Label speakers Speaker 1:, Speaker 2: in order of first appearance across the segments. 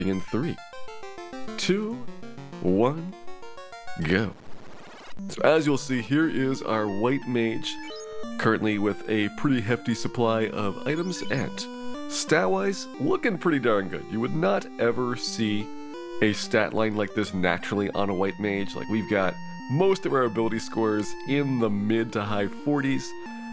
Speaker 1: in 3, 2, 1, go. So as you'll see, here is our White Mage, currently with a pretty hefty supply of items, and stat-wise, looking pretty darn good. You would not ever see a stat line like this naturally on a White Mage. Like, we've got most of our ability scores in the mid to high 40s.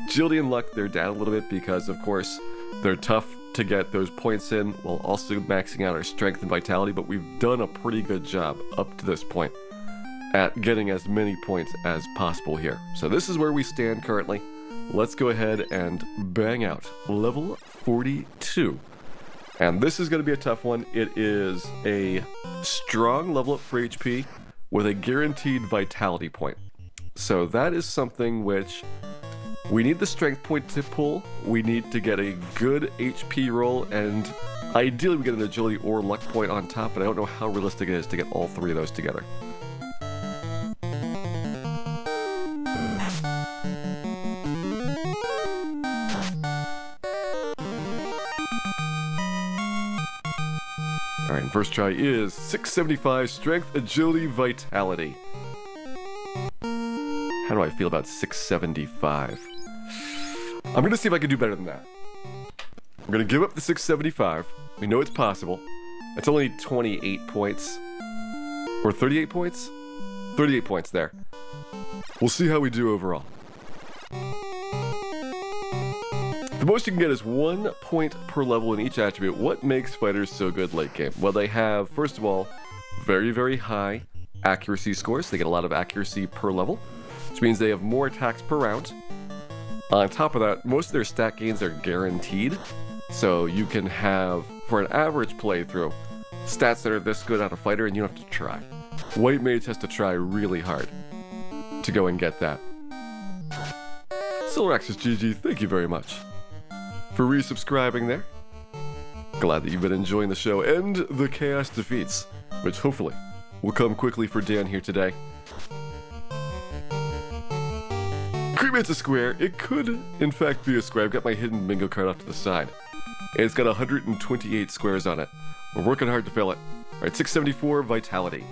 Speaker 1: Agility and luck, they're down a little bit because, of course, they're tough to get those points in while also maxing out our strength and vitality, but we've done a pretty good job up to this point at getting as many points as possible here. So this is where we stand currently. Let's go ahead and bang out level 42. And this is going to be a tough one. It is a strong level up for HP with a guaranteed vitality point. So that is something which we need the strength point to pull. We need to get a good HP roll, and ideally we get an agility or luck point on top, but I don't know how realistic it is to get all three of those together. Alright, first try is 675 strength, agility, vitality. How do I feel about 675? I'm gonna see if I can do better than that. I'm gonna give up the 675. We know it's possible. It's only 28 points. Or 38 points? 38 points there. We'll see how we do overall. The most you can get is 1 point per level in each attribute. What makes fighters so good late game? Well, they have, first of all, very, very high accuracy scores. They get a lot of accuracy per level, which means they have more attacks per round. On top of that, most of their stat gains are guaranteed. So you can have, for an average playthrough, stats that are this good on a fighter and you don't have to try. White Mage has to try really hard to go and get that. Silveraxis GG, thank you very much for resubscribing there. Glad that you've been enjoying the show and the chaos defeats, which hopefully will come quickly for Dan here today. Cremate's a square. It could, in fact, be a square. I've got my hidden bingo card off to the side. And it's got 128 squares on it. We're working hard to fill it. Alright, 674 vitality.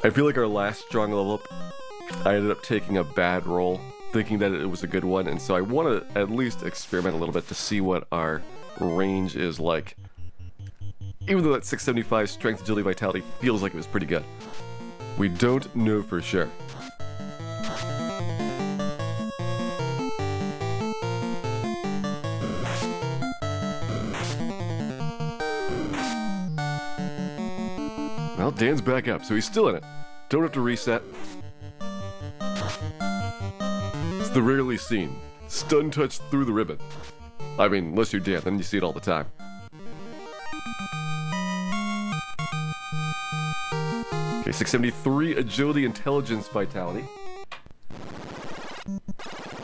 Speaker 1: I feel like our last strong level up, I ended up taking a bad roll, thinking that it was a good one, and so I want to at least experiment a little bit to see what our range is like. Even though that 675 strength, agility, vitality feels like it was pretty good. We don't know for sure. Well, Dan's back up, so he's still in it. Don't have to reset. It's the rarely seen stun touch through the ribbon. I mean, unless you're Dan, then you see it all the time. Okay, 673 agility, intelligence, vitality.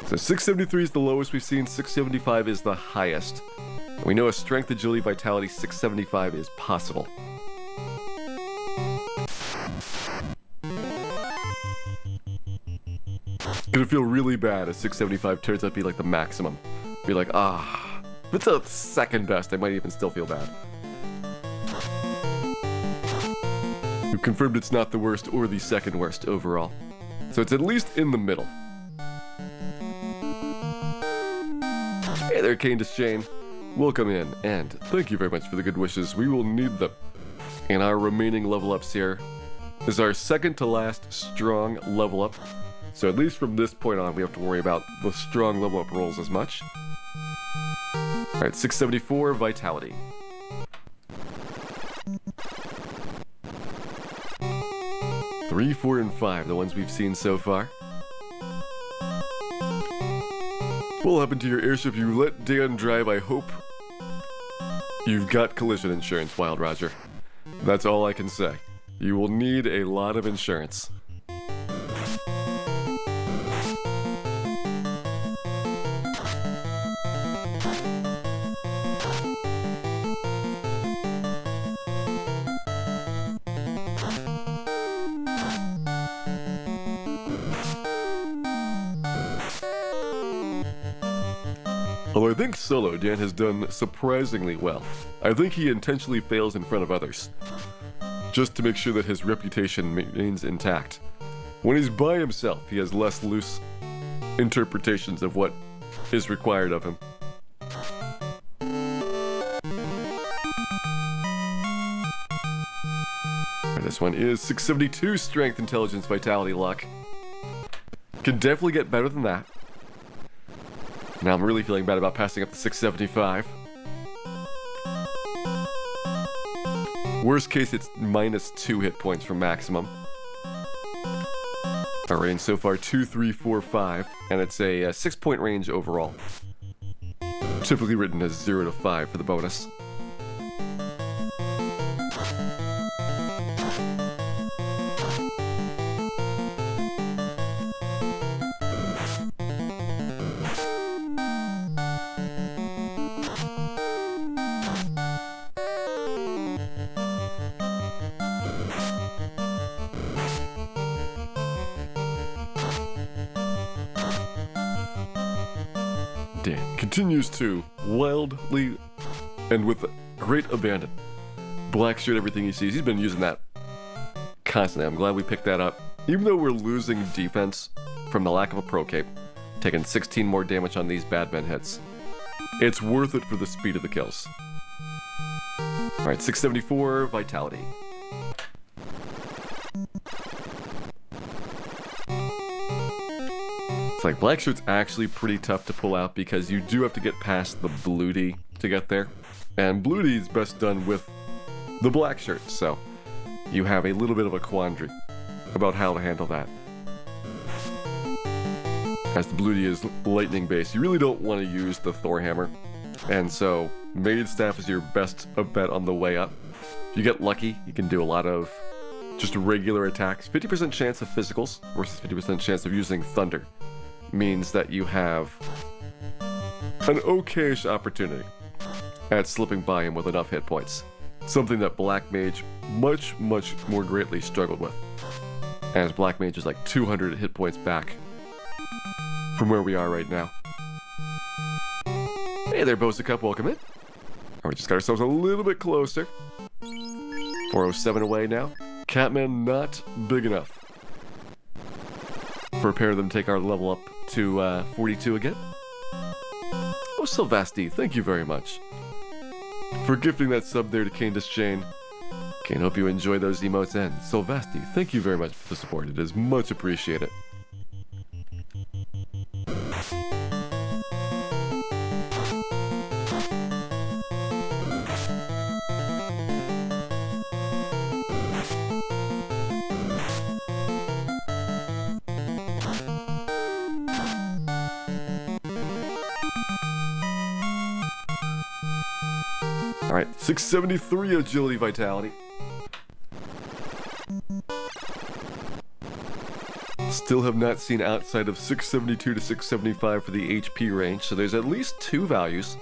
Speaker 1: So 673 is the lowest we've seen, 675 is the highest. And we know a strength, agility, vitality 675 is possible. Gonna feel really bad if 675 turns out to be like the maximum. Be like, ah. If it's a second best, I might even still feel bad. We've confirmed it's not the worst or the second worst overall. So it's at least in the middle. Hey there, Candace Jane. Welcome in, and thank you very much for the good wishes. We will need them. And our remaining level ups here is our second to last strong level up. So at least from this point on, we have to worry about the strong level up rolls as much. Alright, 674 vitality. Three, 4, and 5, the ones we've seen so far. What'll happen to your airship you let Dan drive, I hope? You've got collision insurance, Wild Roger. That's all I can say. You will need a lot of insurance. Although I think solo, Dan has done surprisingly well. I think he intentionally fails in front of others, just to make sure that his reputation remains intact. When he's by himself, he has less loose interpretations of what is required of him. This one is 672 strength, intelligence, vitality, luck. Can definitely get better than that. Now I'm really feeling bad about passing up the 675. Worst case, it's -2 hit points from maximum. Our range so far 2, 3, 4, 5, and it's a 6-point range overall. Typically written as 0 to 5 for the bonus. Dan continues to wildly and with great abandon black shirt everything he sees. He's been using that constantly. I'm glad we picked that up. Even though we're losing defense from the lack of a pro cape, taking 16 more damage on these bad men hits, it's worth it for the speed of the kills. Alright, 674 vitality. It's like black shirt's actually pretty tough to pull out because you do have to get past the bloody to get there. And bloody is best done with the black shirt, so you have a little bit of a quandary about how to handle that. As the bloody is lightning based, you really don't want to use the Thor hammer. And so Mage Staff is your best bet on the way up. If you get lucky, you can do a lot of just regular attacks. 50% chance of physicals versus 50% chance of using thunder means that you have an okayish opportunity at slipping by him with enough hit points. Something that Black Mage much more greatly struggled with, as Black Mage is like 200 hit points back from where we are right now. Hey there, Bosa Cup, welcome in. We just got ourselves a little bit closer. 407 away now. Catman not big enough for a pair of them to take our level up to 42 again. Oh, Sylvasti, thank you very much for gifting that sub there to Candace Shane. Kane, hope you enjoy those emotes, and Sylvasti, thank you very much for the support. It is much appreciated. Alright, 673 agility vitality. Still have not seen outside of 672 to 675 for the HP range, so there's at least two values.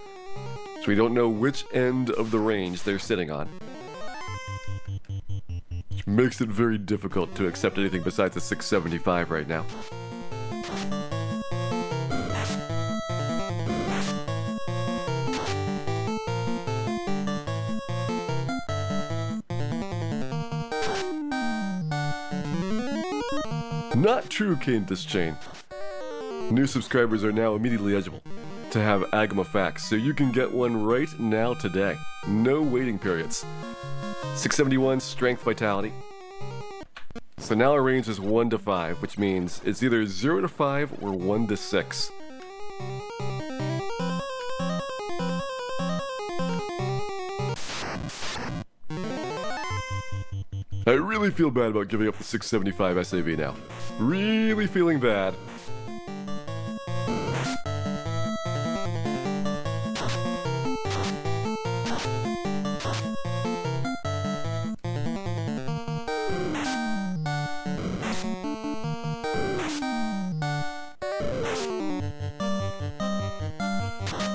Speaker 1: So we don't know which end of the range they're sitting on, which makes it very difficult to accept anything besides a 675 right now. Not true, Candace Chain. New subscribers are now immediately eligible to have Agama Facts, so you can get one right now today. No waiting periods. 671 strength vitality. So now our range is 1 to 5, which means it's either 0 to 5 or 1 to 6. I really feel bad about giving up the 675 SAV now. Really feeling bad.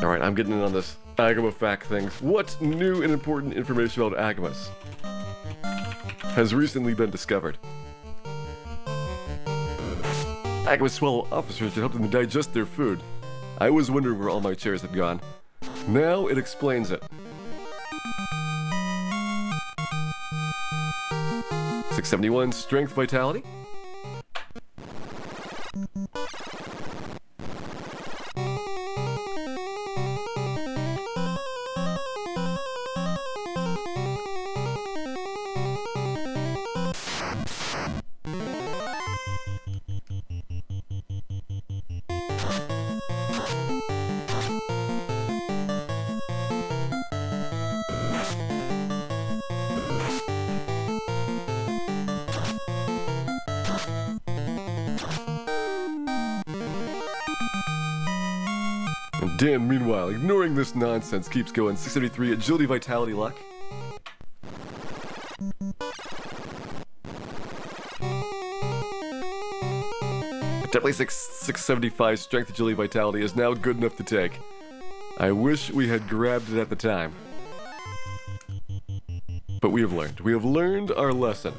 Speaker 1: Alright, I'm getting in on this Agama fact things. What new and important information about Agamas has recently been discovered? Agama swallow officers to help them digest their food. I was wondering where all my chairs had gone. Now it explains it. 671 strength vitality. And Dan, meanwhile, ignoring this nonsense, keeps going. 673 agility, vitality, luck. Definitely 675 strength, agility, vitality is now good enough to take. I wish we had grabbed it at the time. But we have learned. We have learned our lesson.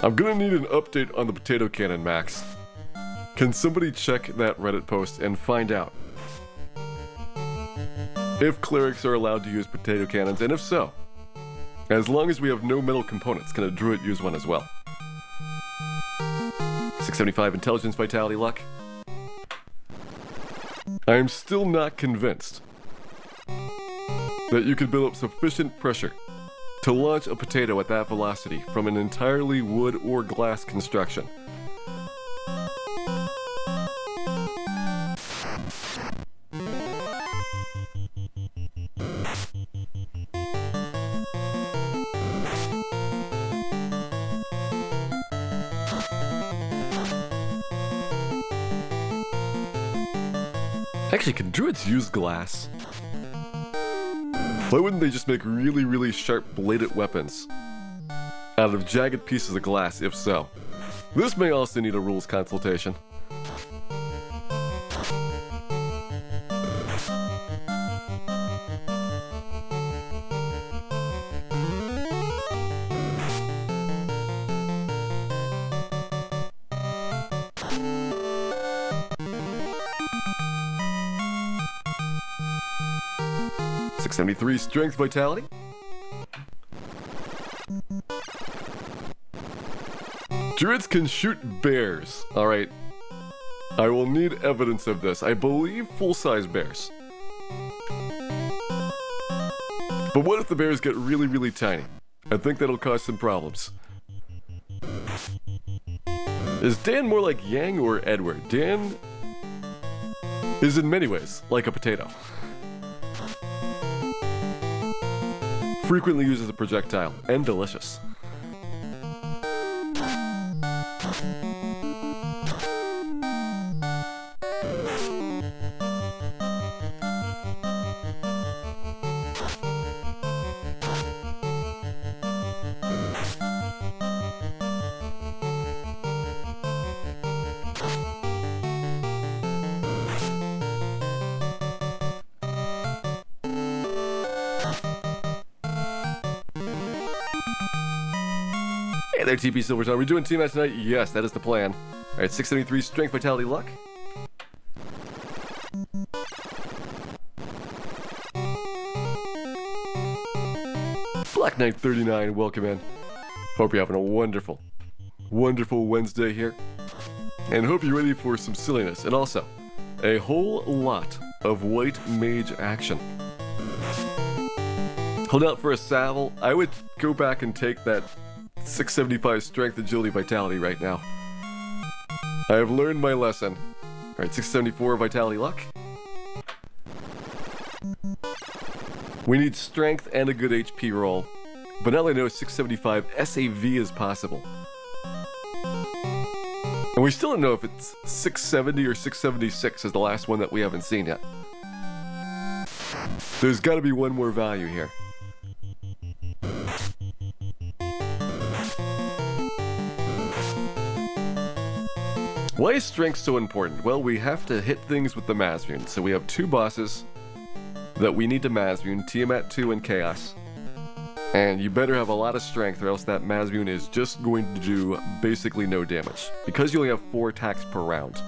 Speaker 1: I'm gonna need an update on the potato cannon, Max. Can somebody check that Reddit post and find out if clerics are allowed to use potato cannons, and if so, as long as we have no metal components, can a druid use one as well? 675 intelligence, vitality, luck. I am still not convinced that you could build up sufficient pressure to launch a potato at that velocity from an entirely wood or glass construction. Actually, can druids use glass? Why wouldn't they just make really, really sharp bladed weapons out of jagged pieces of glass, if so? This may also need a rules consultation. .73 strength, vitality. Druids can shoot bears. Alright. I will need evidence of this. I believe full-size bears. But what if the bears get really, really tiny? I think that'll cause some problems. Is Dan more like Yang or Edward? Dan is in many ways like a potato. Frequently used as a projectile, and delicious. Hey there, TP Silverton. Are we doing team match tonight? Yes, that is the plan. Alright, 673 strength, vitality, luck. Black Knight 39, welcome in. Hope you're having a wonderful, wonderful Wednesday here. And hope you're ready for some silliness. And also, a whole lot of White Mage action. Hold out for a Savile. I would go back and take that 675 strength, agility, vitality right now. I have learned my lesson. Alright, 674 vitality, luck. We need strength and a good HP roll. But now I know 675 SAV is possible. And we still don't know if it's 670 or 676 is the last one that we haven't seen yet. There's gotta be one more value here. Why is strength so important? Well, we have to hit things with the Masvune. So we have 2 bosses that we need to Masvune, Tiamat 2 and Chaos. And you better have a lot of strength or else that Masvune is just going to do basically no damage. Because you only have 4 attacks per round,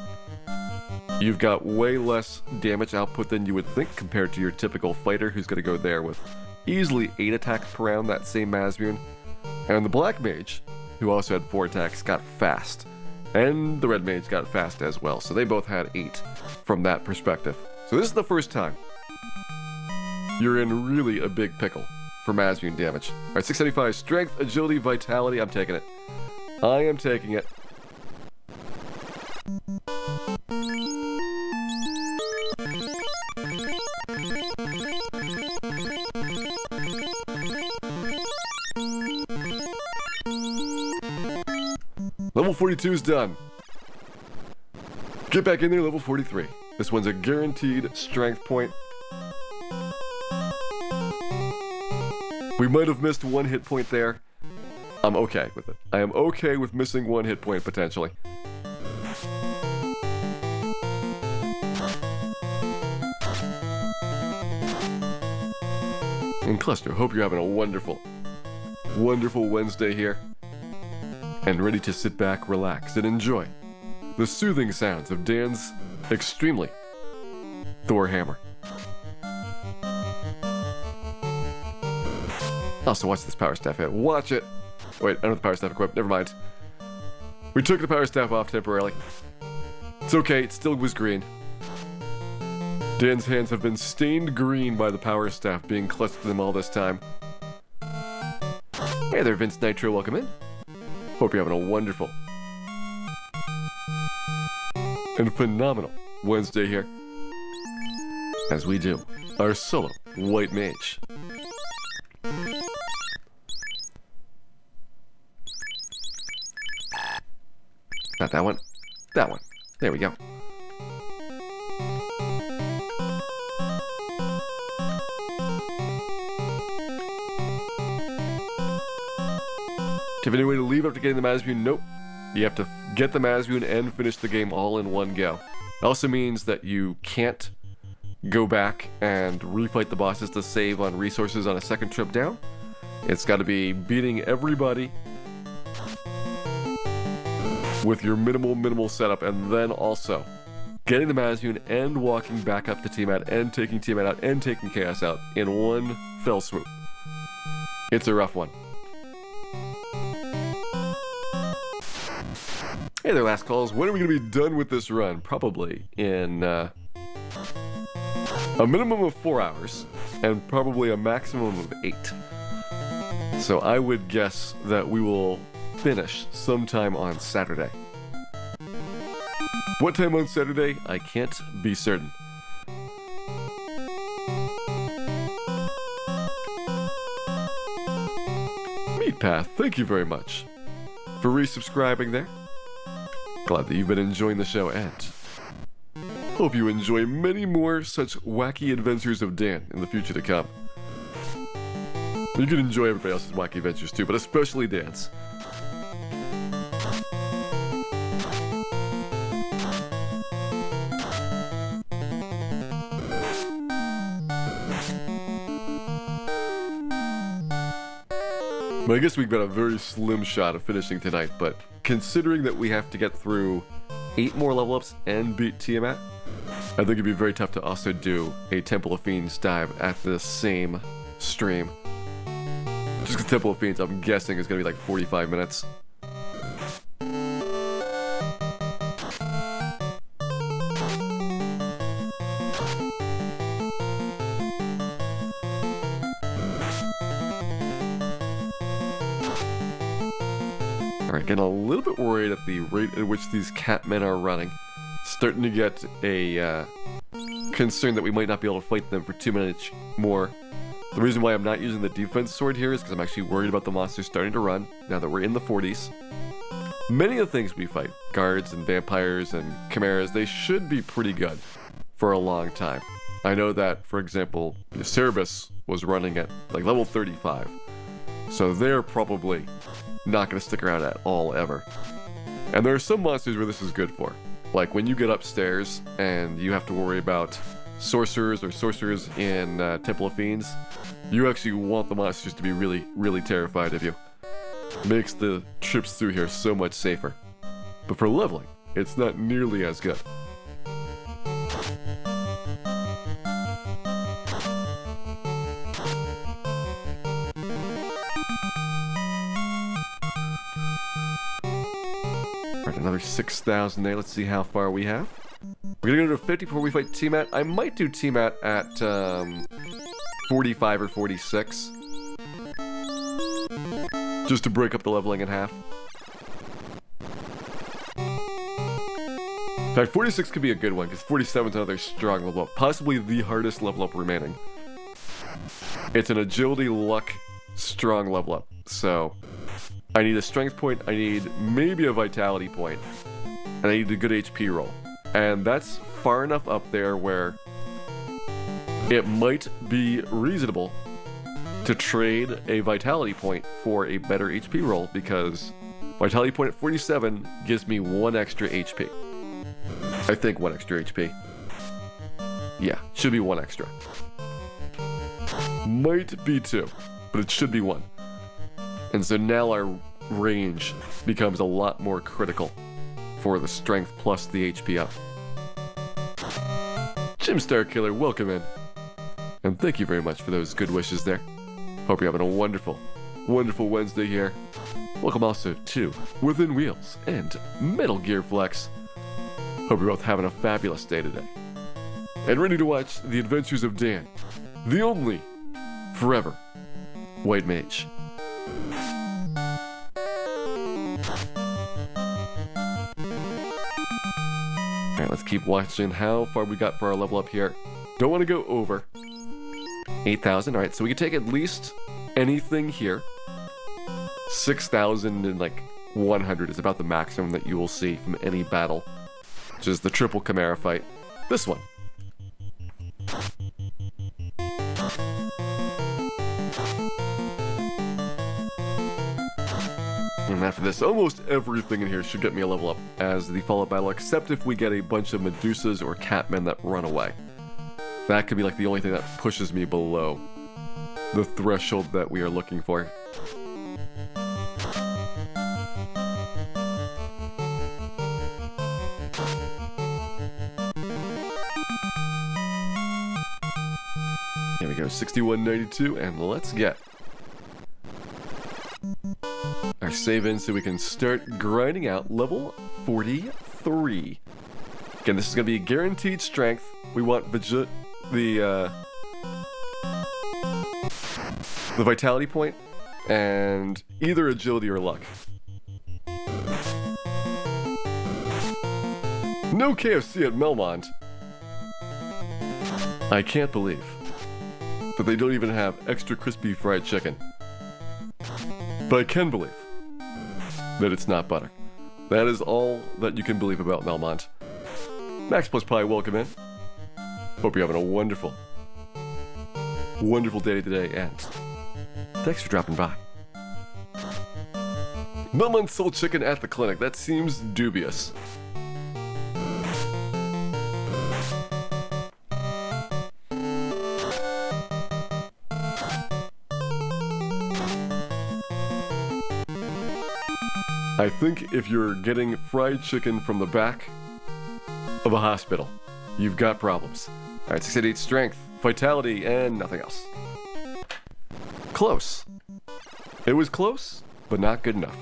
Speaker 1: you've got way less damage output than you would think compared to your typical fighter who's going to go there with easily 8 attacks per round, that same Masvune. And the Black Mage, who also had 4 attacks, got fast. And the Red Mage got fast as well, so they both had 8 from that perspective. So this is the first time you're in really a big pickle for Masvune damage. Alright, 675 strength, agility, vitality. I'm taking it. I am taking it. Level 42 is done. Get back in there, level 43. This one's a guaranteed strength point. We might have missed 1 hit point there. I'm okay with it. I am okay with missing 1 hit point potentially. And Cluster, hope you're having a wonderful, wonderful Wednesday here. And ready to sit back, relax, and enjoy the soothing sounds of Dan's extremely Thor hammer. Also, watch this power staff hit. Watch it! Wait, I don't have the power staff equipped. Never mind. We took the power staff off temporarily. It's okay, it still was green. Dan's hands have been stained green by the power staff being clutched to them all this time. Hey there, Vince Nitro, welcome in. Hope you're having a wonderful and phenomenal Wednesday here as we do our solo White Mage. Not that one. That one. There we go. Do you have any way to leave after getting the Masvune? Nope. You have to get the Masvune and finish the game all in one go. It also means that you can't go back and refight the bosses to save on resources on a second trip down. It's got to be beating everybody with your minimal setup, and then also getting the Masvune and walking back up to Tiamat and taking Tiamat out and taking Chaos out in one fell swoop. It's a rough one. Hey there, last calls. When are we going to be done with this run? Probably in a minimum of 4 hours and probably a maximum of 8. So I would guess that we will finish sometime on Saturday. What time on Saturday? I can't be certain. Meatpath, thank you very much for resubscribing there. Glad that you've been enjoying the show, and hope you enjoy many more such wacky adventures of Dan in the future to come. You can enjoy everybody else's wacky adventures too, but especially Dan's. But I guess we've got a very slim shot of finishing tonight, but considering that we have to get through 8 more level ups and beat Tiamat, I think it'd be very tough to also do a Temple of Fiends dive at the same stream. Just because Temple of Fiends, I'm guessing, is going to be like 45 minutes. Alright, getting a little bit worried at the rate at which these catmen are running. Starting to get a concern that we might not be able to fight them for 2 minutes more. The reason why I'm not using the defense sword here is because I'm actually worried about the monsters starting to run, now that we're in the 40s. Many of the things we fight, guards and vampires and chimeras, they should be pretty good for a long time. I know that, for example, Cerebus was running at like level 35. So they're probably not going to stick around at all, ever. And there are some monsters where this is good for. Like when you get upstairs and you have to worry about sorcerers in Temple of Fiends, you actually want the monsters to be really, really terrified of you. Makes the trips through here so much safer. But for leveling, it's not nearly as good. Alright, another 6,000 there. Let's see how far we have. We're gonna go to 50 before we fight T-Mat. I might do T-Mat at 45 or 46. Just to break up the leveling in half. In fact, 46 could be a good one, because 47 is another strong level up. Possibly the hardest level up remaining. It's an agility, luck, strong level up. So, I need a strength point, I need maybe a vitality point, and I need a good HP roll. And that's far enough up there where it might be reasonable to trade a vitality point for a better HP roll, because vitality point at 47 gives me 1 extra HP. I think 1 extra HP. Yeah, should be 1 extra. Might be 2, but it should be 1. And so now our range becomes a lot more critical for the strength plus the HP up. Jim Star Killer, welcome in. And thank you very much for those good wishes there. Hope you're having a wonderful, wonderful Wednesday here. Welcome also to Within Wheels and Metal Gear Flex. Hope you're both having a fabulous day today. And ready to watch the adventures of Dan, the only, forever, White Mage. Alright, let's keep watching how far we got for our level up here. Don't want to go over 8,000. Alright, so we can take at least anything here. 6,000 and like 100 is about the maximum that you will see from any battle, which is the triple Chimera fight. This one. And after this, almost everything in here should get me a level up as the follow-up battle, except if we get a bunch of Medusas or Catmen that run away. That could be like the only thing that pushes me below the threshold that we are looking for. Here we go, 6192, and let's get our save in so we can start grinding out level 43. Again, this is going to be guaranteed strength. We want the vitality point and either agility or luck. No KFC at Melmont. I can't believe that they don't even have extra crispy fried chicken. But I can believe that it's not butter. That is all that you can believe about Melmont. Max Plus Pi, welcome in. Hope you're having a wonderful, wonderful day today, and thanks for dropping by. Melmont sold chicken at the clinic. That seems dubious. I think if you're getting fried chicken from the back of a hospital, you've got problems. Alright, 688 strength, vitality, and nothing else. Close. It was close, but not good enough.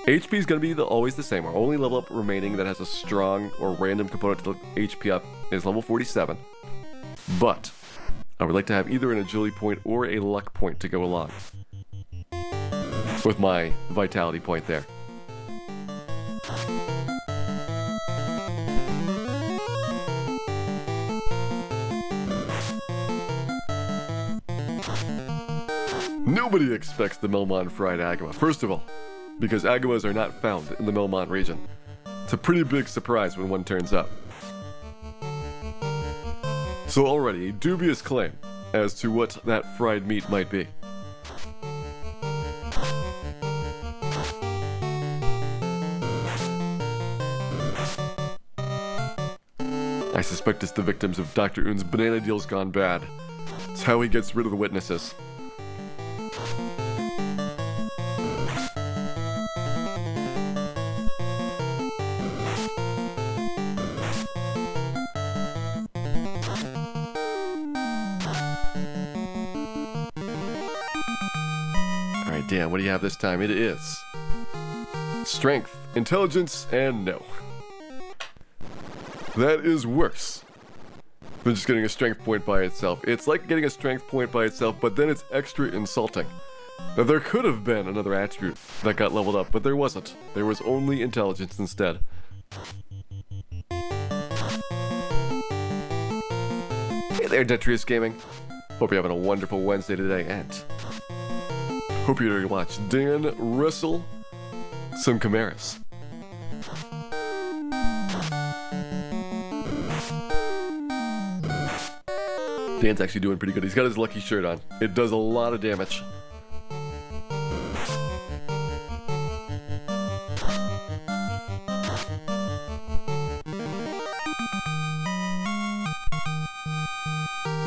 Speaker 1: HP is going to be always the same. Our only level up remaining that has a strong or random component to the HP up is level 47. But I would like to have either an agility point or a luck point to go along with my vitality point there. Nobody expects the Melmont fried Agama. First of all, because Agamas are not found in the Melmont region. It's a pretty big surprise when one turns up. So already a dubious claim as to what that fried meat might be. suspect it's the victims of Dr. Un's banana deals gone bad. It's how he gets rid of the witnesses. Alright, Dan, what do you have this time? It is strength, intelligence, and no. That is worse than just getting a strength point by itself. It's like getting a strength point by itself, but then it's extra insulting. Now, there could have been another attribute that got leveled up, but there wasn't. There was only intelligence instead. Hey there, Detrius Gaming. Hope you're having a wonderful Wednesday today, and hope you're going to watch Dan wrestle some chimeras. Dan's actually doing pretty good. He's got his lucky shirt on. It does a lot of damage.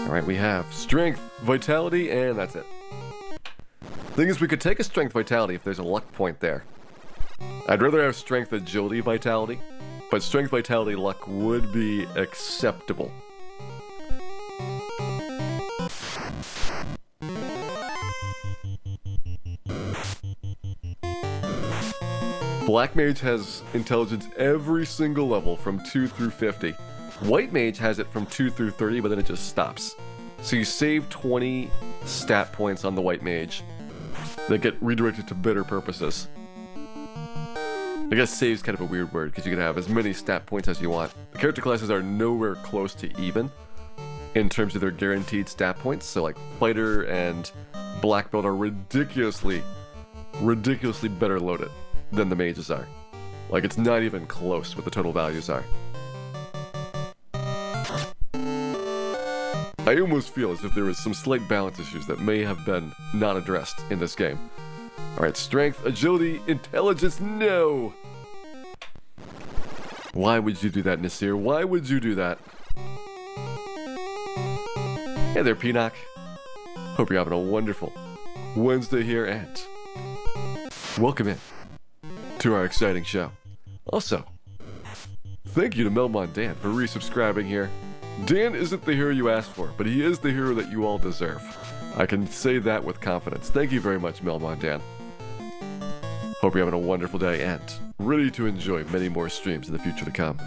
Speaker 1: Alright, we have strength, vitality, and that's it. Thing is, we could take a strength vitality if there's a luck point there. I'd rather have strength, agility, vitality, but strength, vitality, luck would be acceptable. Black Mage has intelligence every single level from 2 through 50. White Mage has it from 2 through 30, but then it just stops. So you save 20 stat points on the White Mage that get redirected to better purposes. I guess save's kind of a weird word, because you can have as many stat points as you want. The character classes are nowhere close to even in terms of their guaranteed stat points, so like Fighter and Black Belt are ridiculously better loaded than the mages are. Like, it's not even close what the total values are. I almost feel as if there was some slight balance issues that may have been not addressed in this game. Alright, strength, agility, intelligence, no! Why would you do that, Nasir? Why would you do that? Hey there, Peanock. Hope you're having a wonderful Wednesday here, and welcome in to our exciting show. Also, thank you to Melmon Dan for resubscribing here. Dan isn't the hero you asked for, but he is the hero that you all deserve. I can say that with confidence. Thank you very much, Melmon Dan. Hope you're having a wonderful day and ready to enjoy many more streams in the future to come.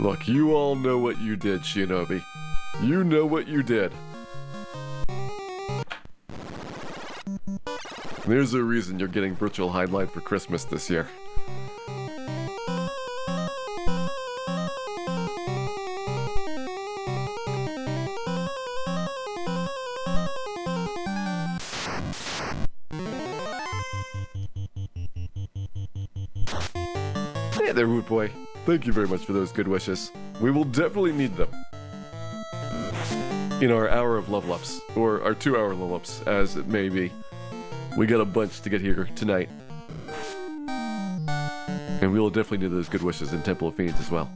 Speaker 1: Look, you all know what you did, Shinobi. You know what you did. There's a reason you're getting Virtual Highlight for Christmas this year. Hey there, Woot Boy. Thank you very much for those good wishes. We will definitely need them in our hour of level ups, or our 2-hour level ups, as it may be. We got a bunch to get here tonight. And we will definitely need those good wishes in Temple of Fiends as well.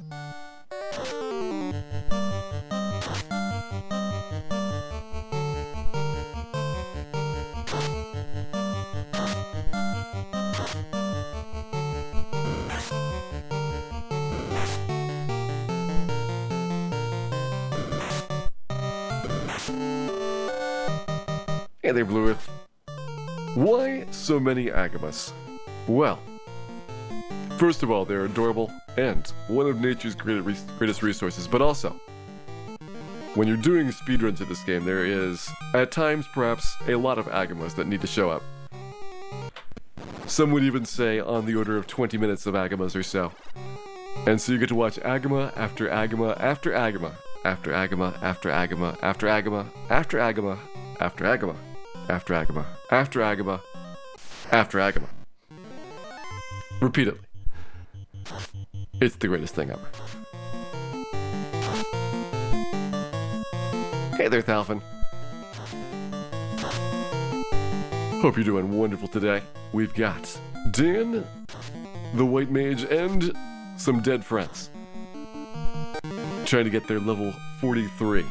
Speaker 1: Hey there, Blue Earth. Why so many Agamas? Well, first of all, they're adorable and one of nature's greatest resources, but also, when you're doing speedruns of this game, there is, at times, perhaps, a lot of Agamas that need to show up. Some would even say on the order of 20 minutes of Agamas or so. And so you get to watch Agama after Agama after Agama after Agama after Agama after Agama after Agama after Agama after Agama after Agama after Agama. Repeatedly. It's the greatest thing ever. Hey there, Thalfin. Hope you're doing wonderful today. We've got Dan, the White Mage, and some dead friends trying to get their level 43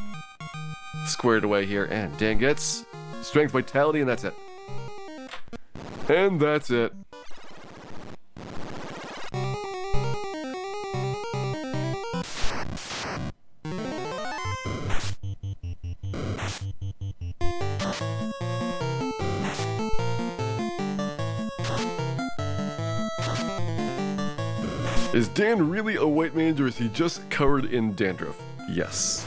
Speaker 1: squared away here, and Dan gets Strength, Vitality, and that's it. And that's it. Is Dan really a white mage, or is he just covered in dandruff? Yes.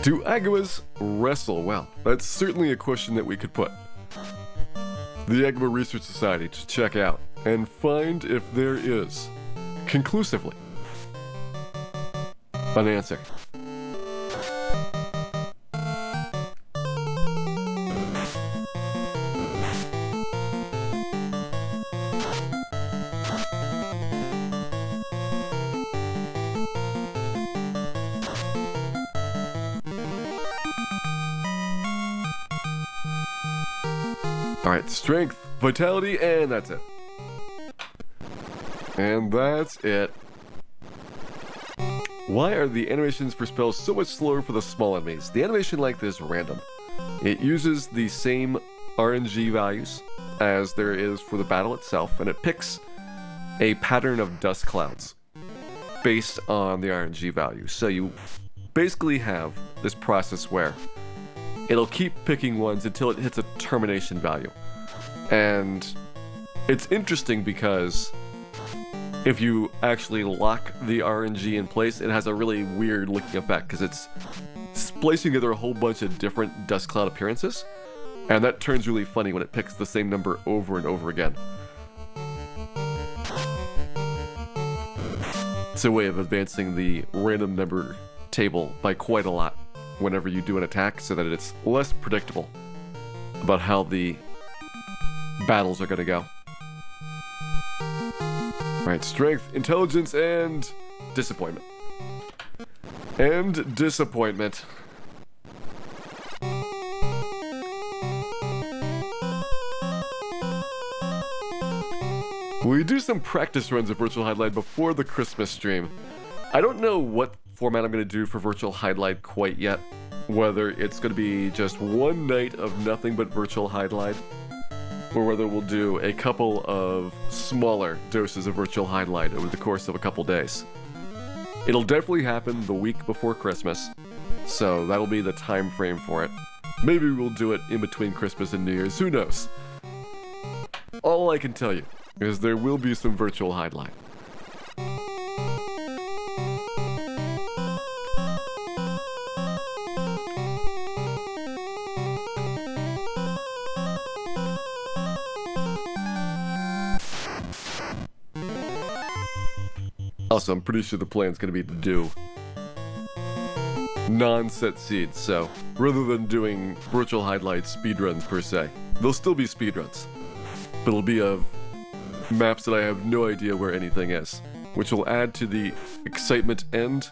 Speaker 1: Do Agamas wrestle well? That's certainly a question that we could put the Agama Research Society to check out and find if there is, conclusively, an answer. Alright, Strength, Vitality, and that's it. And that's it. Why are the animations for spells so much slower for the small enemies? The animation like this is random. It uses the same RNG values as there is for the battle itself, and it picks a pattern of dust clouds based on the RNG value. So you basically have this process where it'll keep picking ones until it hits a termination value. And it's interesting because if you actually lock the RNG in place, it has a really weird looking effect because it's splicing together a whole bunch of different dust cloud appearances. And that turns really funny when it picks the same number over and over again. It's a way of advancing the random number table by quite a lot whenever you do an attack, so that it's less predictable about how the battles are going to go. Alright, Strength, Intelligence, and Disappointment. And Disappointment. We do some practice runs of Virtual Highlight before the Christmas stream. I don't know what format I'm going to do for Virtual Highlight quite yet. Whether it's going to be just one night of nothing but Virtual Highlight, or whether we'll do a couple of smaller doses of Virtual Highlight over the course of a couple days. It'll definitely happen the week before Christmas, so that'll be the time frame for it. Maybe we'll do it in between Christmas and New Year's, who knows? All I can tell you is there will be some Virtual Highlight. Also, I'm pretty sure the plan's going to be to do non-set seeds, so rather than doing Virtual Highlight speedruns per se, there'll still be speedruns, but it'll be of maps that I have no idea where anything is, which will add to the excitement and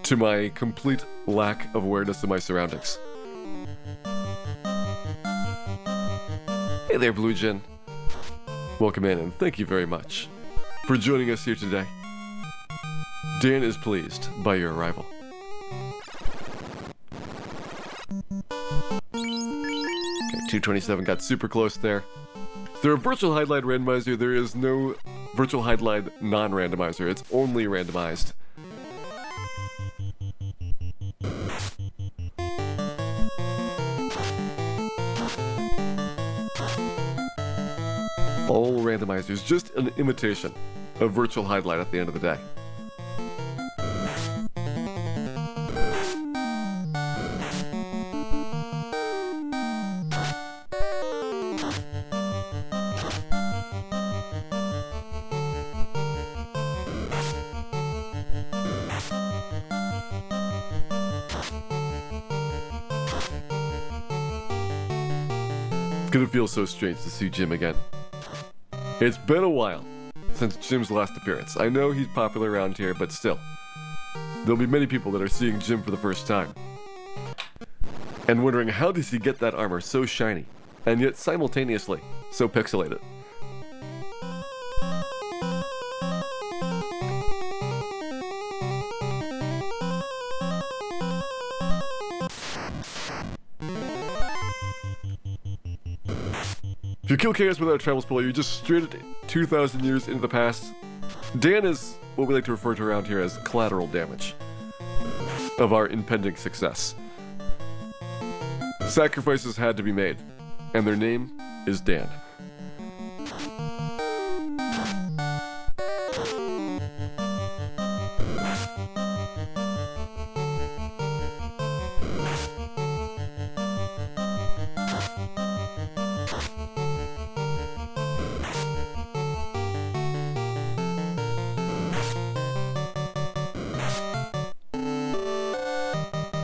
Speaker 1: to my complete lack of awareness of my surroundings. Hey there, Blue Jin. Welcome in, and thank you very much for joining us here today. Dan is pleased by your arrival. Okay, 227 got super close there. Is there a Virtual Highlight randomizer? There is no Virtual Highlight non-randomizer. It's only randomized. All randomizers, just an imitation of Virtual Highlight at the end of the day. gonna feel so strange to see Jim again. It's been a while since Jim's last appearance. I know he's popular around here, but still. There'll be many people that are seeing Jim for the first time. And wondering, how does he get that armor so shiny, and yet simultaneously so pixelated? If you kill chaos without a travel spell, you're just straight 2,000 years into the past. Dan is what we like to refer to around here as collateral damage of our impending success. Sacrifices had to be made, and their name is Dan.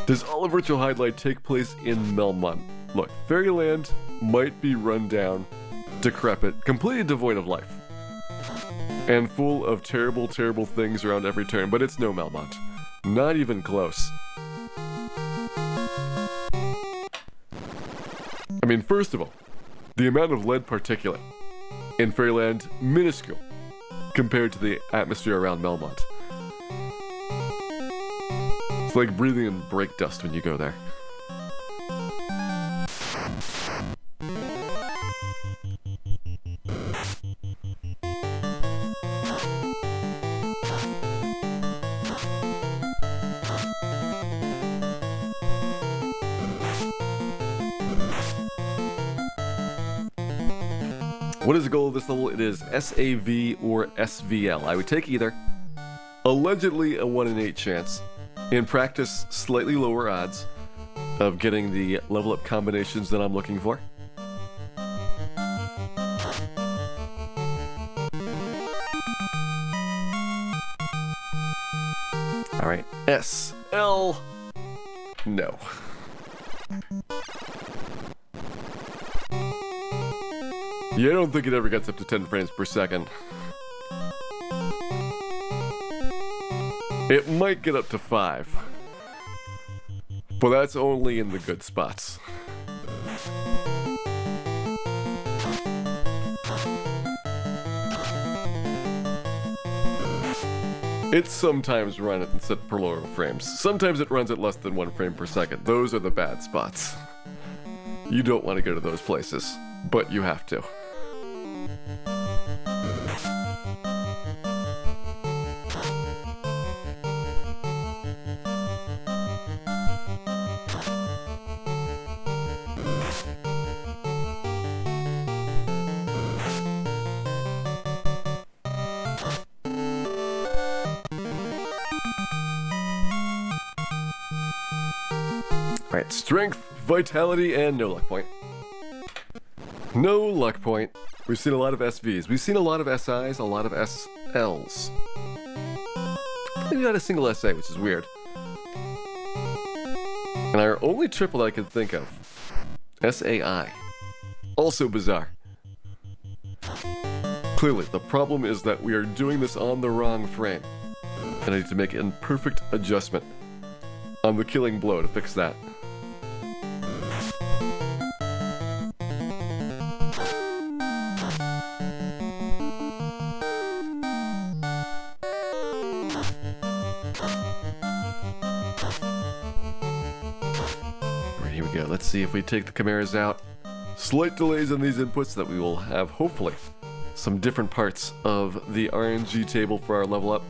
Speaker 1: Does all of Virtual Highlight take place in Melmont? Look, Fairyland might be run down, decrepit, completely devoid of life, and full of terrible, terrible things around every turn, but it's no Melmont. Not even close. I mean, first of all, the amount of lead particulate in Fairyland, minuscule, compared to the atmosphere around Melmont. It's like breathing in brake dust when you go there. What is the goal of this level? It is SAV or SVL. I would take either. Allegedly a 1 in 8 chance. In practice, slightly lower odds of getting the level up combinations that I'm looking for. Alright, SL. No. Yeah, I don't think it ever gets up to 10 frames per second. It might get up to 5, but that's only in the good spots. It sometimes runs at per lower frames. Sometimes it runs at less than 1 frame per second. Those are the bad spots. You don't want to go to those places, but you have to. Alright, strength, vitality, and no luck point. No luck point. We've seen a lot of SVs. We've seen a lot of SIs, a lot of SLs. Maybe not a single SA, which is weird. And our only triple I can think of, SAI. Also bizarre. Clearly, the problem is that we are doing this on the wrong frame. And I need to make an perfect adjustment on the killing blow to fix that. Here we go. Let's see if we take the chimeras out. Slight delays on these inputs that we will have, hopefully, some different parts of the RNG table for our level up.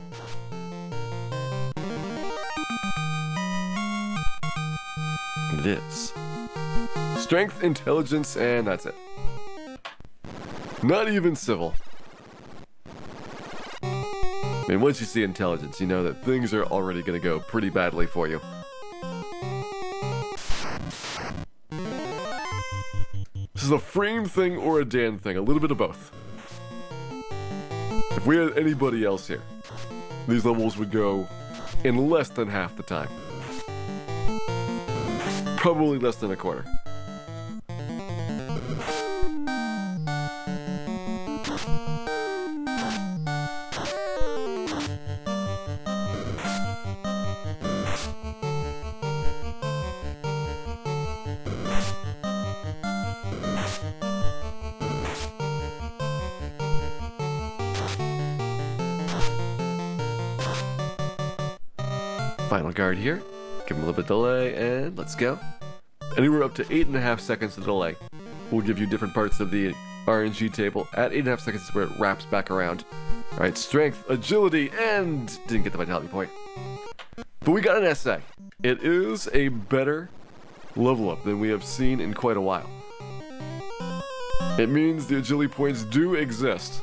Speaker 1: It is strength, intelligence, and that's it. Not even civil. I mean, once you see intelligence, you know that things are already going to go pretty badly for you. This is a frame thing or a Dan thing, a little bit of both. If we had anybody else here, these levels would go in less than half the time. Probably less than a quarter. Final guard here. Give him a little bit of delay, and let's go. Anywhere up to 8.5 seconds of delay will give you different parts of the RNG table. At 8.5 seconds is where it wraps back around. Alright, strength, agility, and didn't get the vitality point. But we got an SA. It is a better level up than we have seen in quite a while. It means the agility points do exist.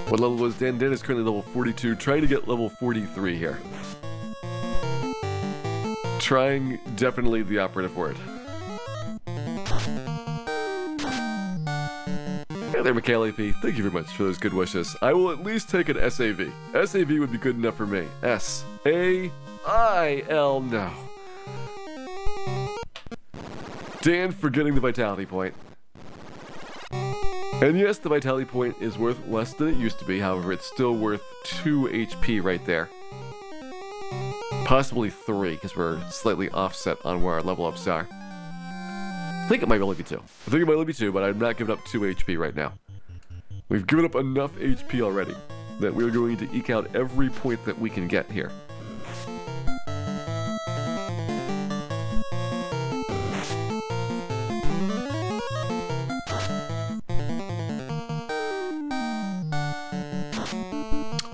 Speaker 1: What level was Dan? Dan is currently level 42, trying to get level 43 here. Trying, definitely the operative word. Hey there, Michaela AP. Thank you very much for those good wishes. I will at least take an SAV. SAV would be good enough for me. S-A-I-L, no. Dan for getting the vitality point. And yes, the vitality point is worth less than it used to be, however, it's still worth 2 HP right there. Possibly 3, because we're slightly offset on where our level ups are. I think it might only be 2. I think it might only be 2, but I'm not giving up 2 HP right now. We've given up enough HP already that we're going to eke out every point that we can get here.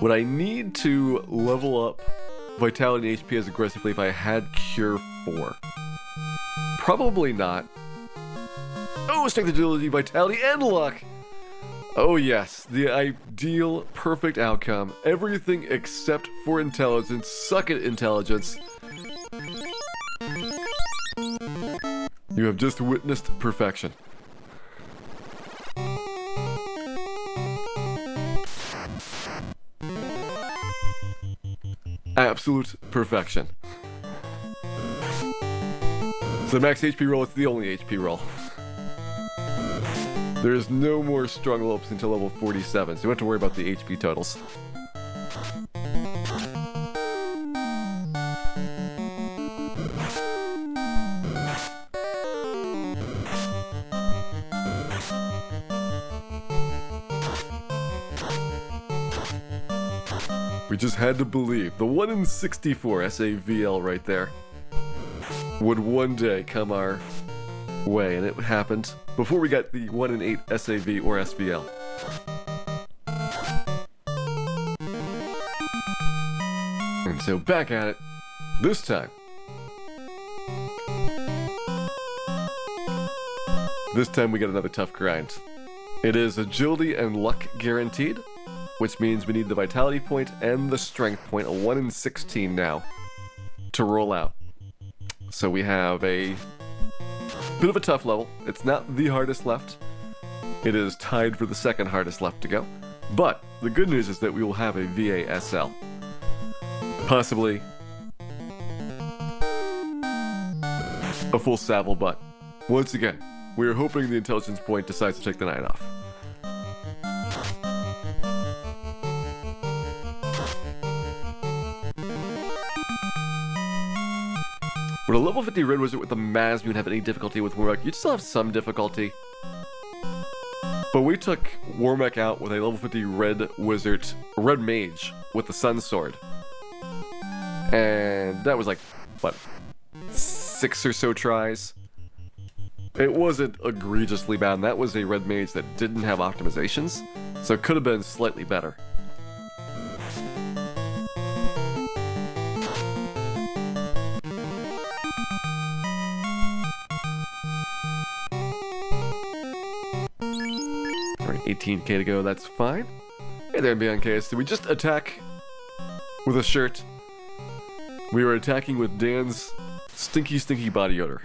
Speaker 1: Would I need to level up Vitality and HP as aggressively if I had Cure 4? Probably not. Oh, Strength, Agility, Vitality, and Luck! Oh yes, the ideal, perfect outcome. Everything except for Intelligence. Suck it, Intelligence. You have just witnessed perfection. Absolute perfection. So max HP roll, it's the only HP roll. There is no more strong level ups until level 47, so you don't have to worry about the HP totals. We just had to believe. The 1 in 64 SAVL right there would one day come our way, and it happened before we got the 1 in 8 SAV or SVL. And so back at it, this time. This time we got another tough grind. It is agility and luck guaranteed, which means we need the vitality point and the strength point, a 1 in 16 now, to roll out. So we have a bit of a tough level. It's not the hardest left. It is tied for the second hardest left to go. But the good news is that we will have a VASL. Possibly a full Savile butt. Once again, we are hoping the intelligence point decides to take the night off. Would a level 50 Red Wizard with the Masmude have any difficulty with Warmech? You'd still have some difficulty. But we took Warmech out with a level 50 Red Wizard, Red Mage with the Sun Sword. And that was like, what, 6 or so tries? It wasn't egregiously bad, and that was a Red Mage that didn't have optimizations, so it could have been slightly better. Alright, 18k to go, that's fine. Hey there, Beyond KS. Did we just attack with a shirt? We were attacking with Dan's stinky, stinky body odor.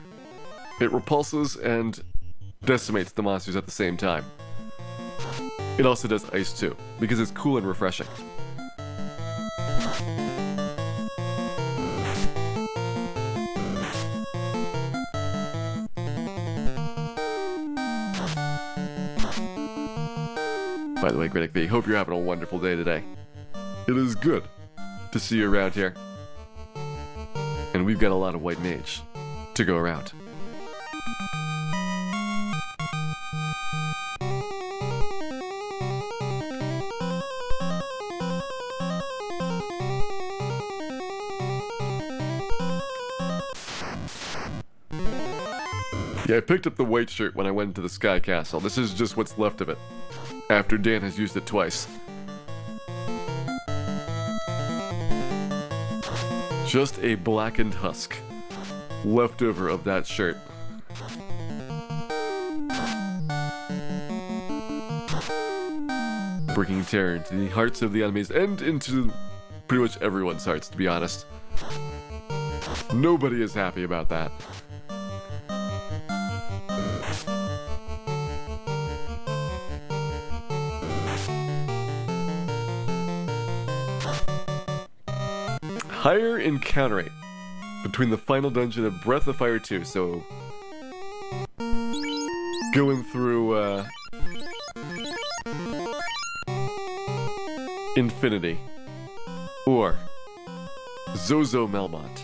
Speaker 1: It repulses and decimates the monsters at the same time. It also does ice too, because it's cool and refreshing. By the way, Gredic V, hope you're having a wonderful day today. It is good to see you around here. And we've got a lot of White Mage to go around. Yeah, I picked up the white shirt when I went to the Sky Castle. This is just what's left of it, after Dan has used it twice. Just a blackened husk, left over of that shirt. Bringing terror into the hearts of the enemies and into pretty much everyone's hearts, to be honest. Nobody is happy about that. Higher encounter rate between the final dungeon of Breath of Fire 2, so going through Infinity or Zozo Melmont.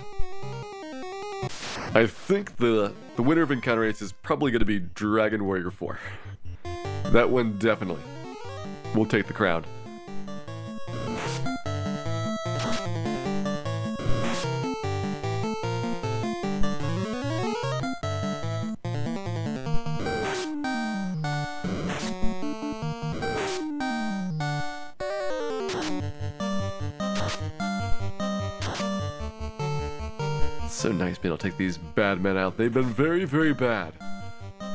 Speaker 1: I think the winner of encounter rates is probably going to be Dragon Warrior 4. That one definitely will take the crown. So nice being able to take these bad men out. They've been very, very bad.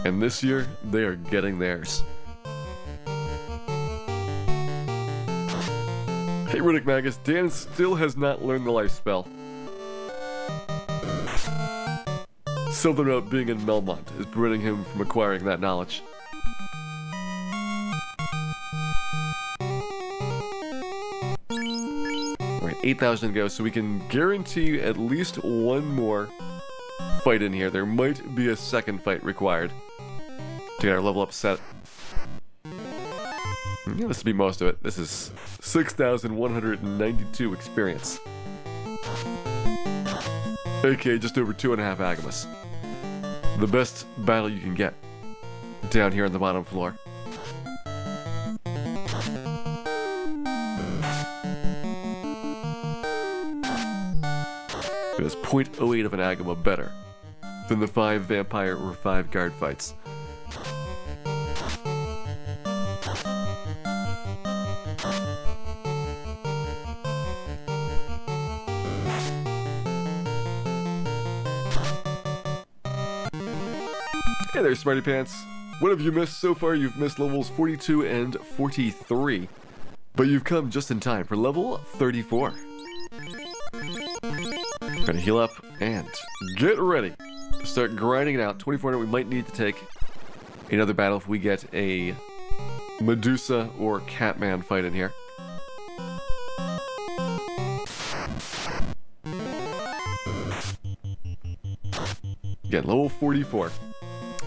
Speaker 1: And this year, they are getting theirs. Hey, Riddick Magus, Dan still has not learned the life spell. Something about being in Melmont is preventing him from acquiring that knowledge. Alright, 8,000 to go, so we can guarantee at least one more fight in here. There might be a second fight required to get our level up set. Yeah, this will be most of it. This is 6,192 experience. Okay, just over 2.5 Agamas. The best battle you can get down here on the bottom floor. It is 0.08 of an Agama better than the 5 vampire or 5 guard fights. Hey there, Smarty Pants. What have you missed so far? You've missed levels 42 and 43, but you've come just in time for level 34. Gonna heal up and get ready to start grinding it out. 2400, we might need to take another battle if we get a Medusa or Catman fight in here. Again, level 44.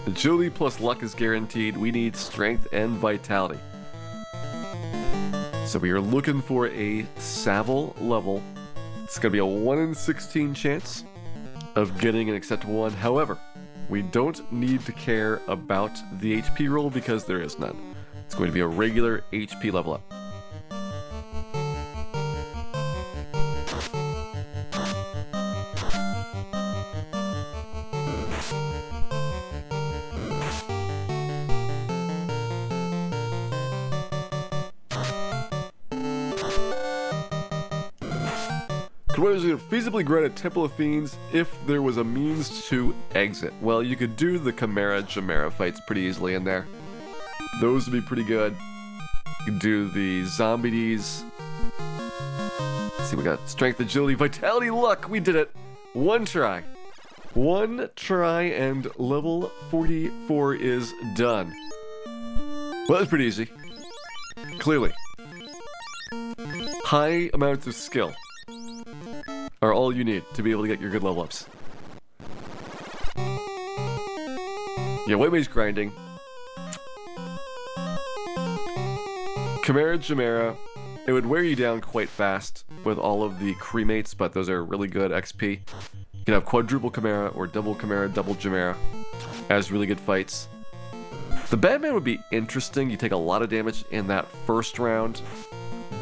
Speaker 1: Agility plus luck is guaranteed. We need strength and vitality. So we are looking for a Savile level. It's going to be a 1 in 16 chance of getting an acceptable one. However, we don't need to care about the HP roll because there is none. It's going to be a regular HP level up. Could one feasibly grant a Temple of Fiends if there was a means to exit? Well, you could do the Chimera fights pretty easily in there. Those would be pretty good. You could do the Zombies. Let's see, we got Strength, Agility, Vitality, Luck. We did it. One try. One try and level 44 is done. Well, that's pretty easy. Clearly. High amounts of skill are all you need to be able to get your good level ups. Yeah, White Mage grinding. Chimera, it would wear you down quite fast with all of the cremates, but those are really good XP. You can have quadruple Chimera or double Chimera as really good fights. The Batman would be interesting. You take a lot of damage in that first round,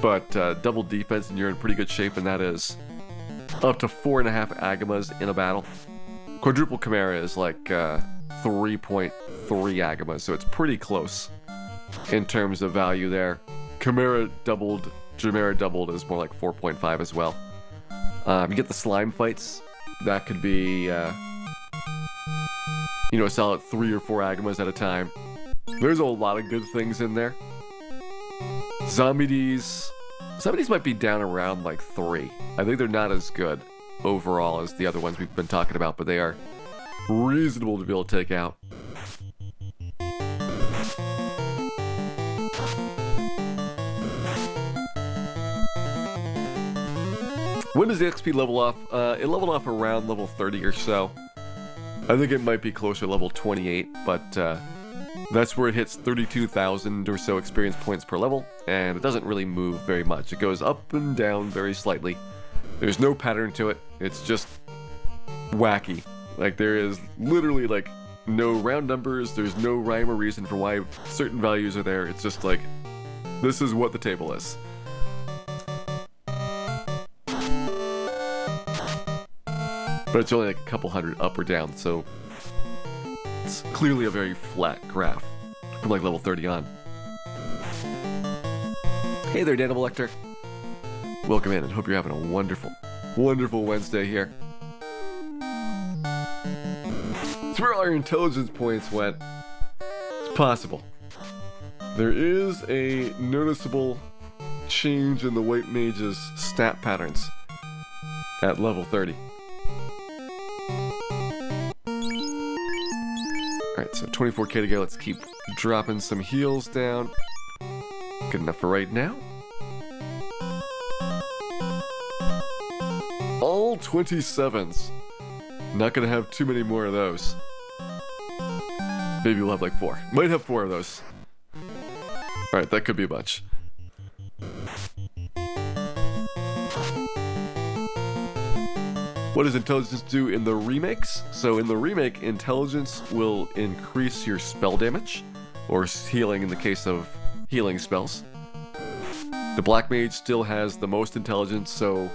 Speaker 1: but double defense and you're in pretty good shape, and that is up to 4.5 Agamas in a battle. Quadruple Chimera is like 3.3 Agamas, so it's pretty close in terms of value there. Chimera doubled, Chimera doubled is more like 4.5 as well. You get the slime fights. That could be, you know, a solid 3 or 4 Agamas at a time. There's a lot of good things in there. Zombies might be down around like 3. I think they're not as good overall as the other ones we've been talking about, but they are reasonable to be able to take out. When does the XP level off? It leveled off around level 30 or so. I think it might be closer to level 28, but that's where it hits 32,000 or so experience points per level, and it doesn't really move very much. It goes up and down very slightly. There's no pattern to it. It's just wacky. Like, there is literally, like, no round numbers. There's no rhyme or reason for why certain values are there. It's just like, this is what the table is. But it's only like a couple hundred up or down, so it's clearly a very flat graph from like level 30 on. Hey there, Daniel Lecter. Welcome in, and hope you're having a wonderful, wonderful Wednesday here. It's where our intelligence points went. It's possible. There is a noticeable change in the White Mage's stat patterns at level 30. Alright, so 24k to go. Let's keep dropping some heals down. Good enough for right now. All 27s. Not gonna have too many more of those. Maybe we'll have like 4. Might have 4 of those. Alright, that could be a bunch. What does intelligence do in the remakes? So in the remake, intelligence will increase your spell damage, or healing in the case of healing spells. The Black Mage still has the most intelligence, so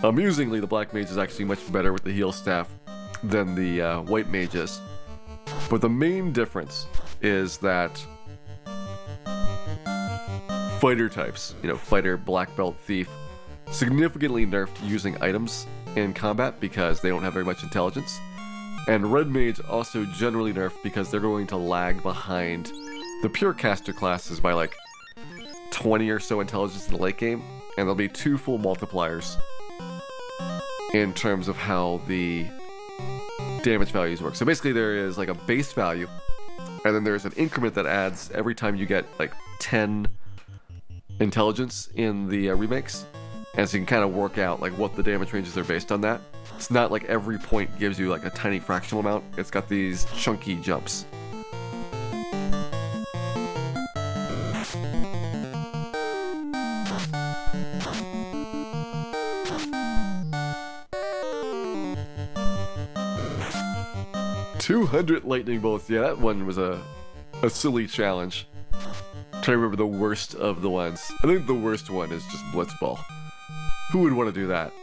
Speaker 1: amusingly, the Black Mage is actually much better with the heal staff than the White Mage is. But the main difference is that fighter types, you know, fighter, black belt, thief, significantly nerfed using items in combat because they don't have very much intelligence. And Red Mage also generally nerfed because they're going to lag behind the pure caster classes by like 20 or so intelligence in the late game, and there'll be 2 full multipliers in terms of how the damage values work. So basically there is like a base value, and then there's an increment that adds every time you get like 10 intelligence in the remakes. And so you can kind of work out like what the damage ranges are based on that. It's not like every point gives you like a tiny fractional amount. It's got these chunky jumps. $200 lightning bolts. Yeah, that one was a silly challenge. I'm trying to remember the worst of the ones. I think the worst one is just Blitzball. Who would want to do that?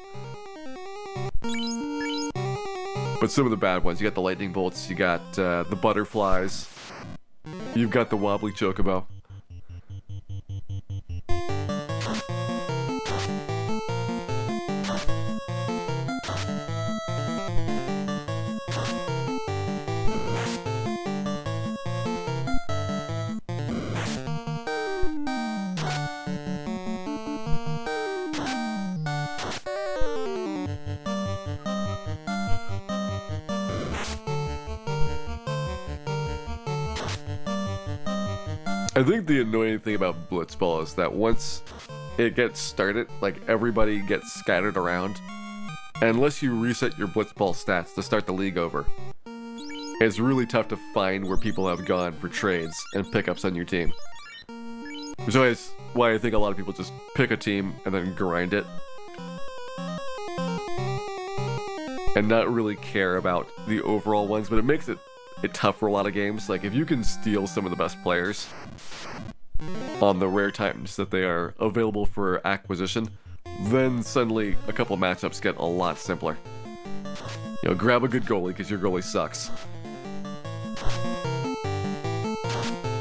Speaker 1: But some of the bad ones, you got the lightning bolts, you got the butterflies, you've got the wobbly chocobo. I think the annoying thing about Blitzball is that once it gets started, like everybody gets scattered around. And unless you reset your Blitzball stats to start the league over, it's really tough to find where people have gone for trades and pickups on your team. Which is why I think a lot of people just pick a team and then grind it. And not really care about the overall ones, but it makes it tough for a lot of games. Like, if you can steal some of the best players on the rare times that they are available for acquisition, then suddenly a couple matchups get a lot simpler. You know, grab a good goalie because your goalie sucks.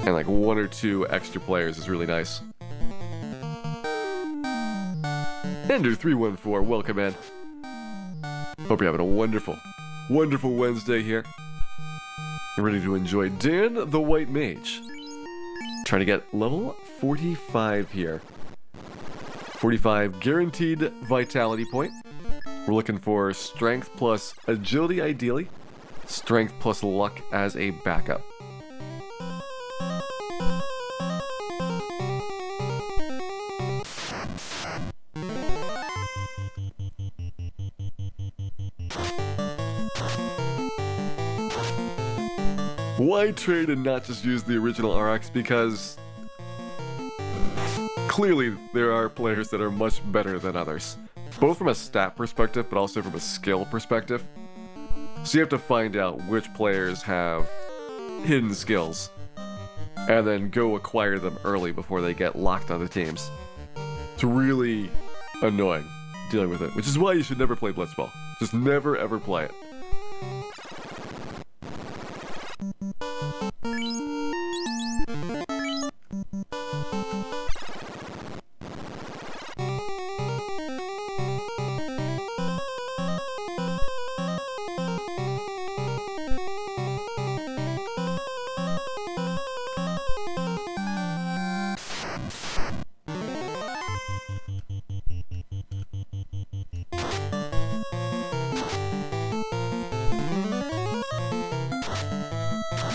Speaker 1: And like 1 or 2 extra players is really nice. Ender314, welcome in. Hope you're having a wonderful, wonderful Wednesday here. You're ready to enjoy Dan the White Mage. Trying to get level 45 here. 45 guaranteed vitality point. We're looking for strength plus agility ideally. Strength plus luck as a backup. Why trade and not just use the original RX? Because clearly there are players that are much better than others. Both from a stat perspective, but also from a skill perspective. So you have to find out which players have hidden skills, and then go acquire them early before they get locked on the teams. It's really annoying dealing with it, which is why you should never play Blitzball. Just never ever play it.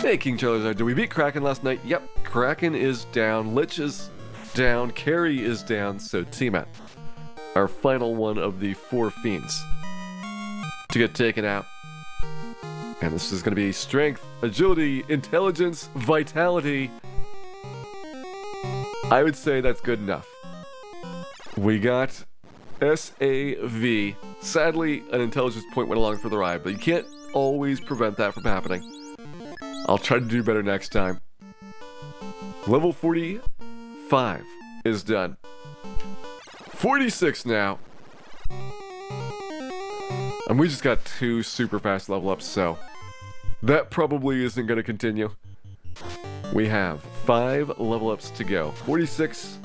Speaker 1: Hey, King Charizard, did we beat Kraken last night? Yep, Kraken is down, Lich is down, Carry is down, so Tiamat, our final one of the 4 fiends to get taken out. And this is going to be strength, agility, intelligence, vitality. I would say that's good enough. We got SAV. Sadly, an intelligence point went along for the ride, but you can't always prevent that from happening. I'll try to do better next time. Level 45 is done. 46 now. And we just got 2 super fast level ups, so that probably isn't going to continue. We have 5 level ups to go. 46,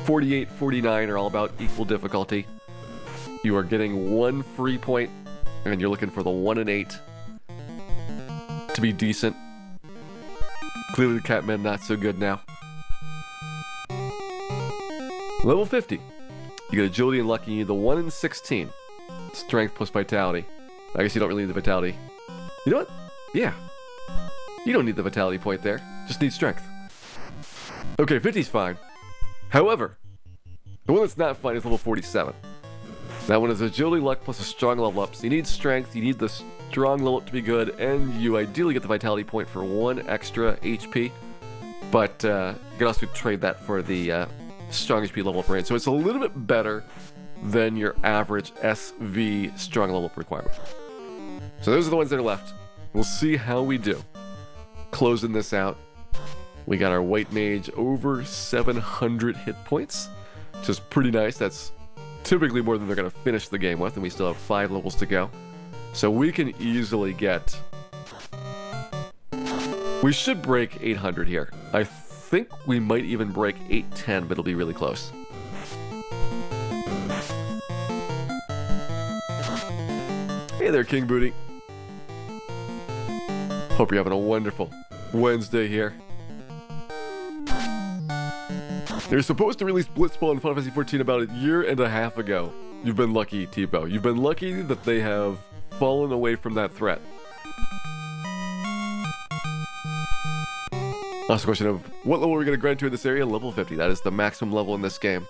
Speaker 1: 48, 49 are all about equal difficulty. You are getting 1 free point, and you're looking for the 1 and 8. To be decent. Clearly the Catman not so good now. Level 50. You get agility and luck. You need the 1 and 16. Strength plus vitality. I guess you don't really need the vitality. You know what? Yeah. You don't need the vitality point there. Just need strength. Okay, 50's fine. However, the one that's not fine is level 47. That one is agility, luck, plus a strong level up. So you need strength, you need the strong level up to be good, and you ideally get the vitality point for 1 extra HP. But you can also trade that for the strong HP level up range. So it's a little bit better than your average SV strong level up requirement. So those are the ones that are left. We'll see how we do. Closing this out. We got our White Mage over 700 hit points, which is pretty nice. That's typically more than they're going to finish the game with, and we still have 5 levels to go. So we can easily get... We should break 800 here. I think we might even break 810, but it'll be really close. Hey there, King Booty. Hope you're having a wonderful Wednesday here. They're supposed to release Blitzball in Final Fantasy XIV about a year and a half ago. You've been lucky, T-Bow. You've been lucky that they have fallen away from that threat. Last question of what level are we going to grind to in this area? Level 50. That is the maximum level in this game.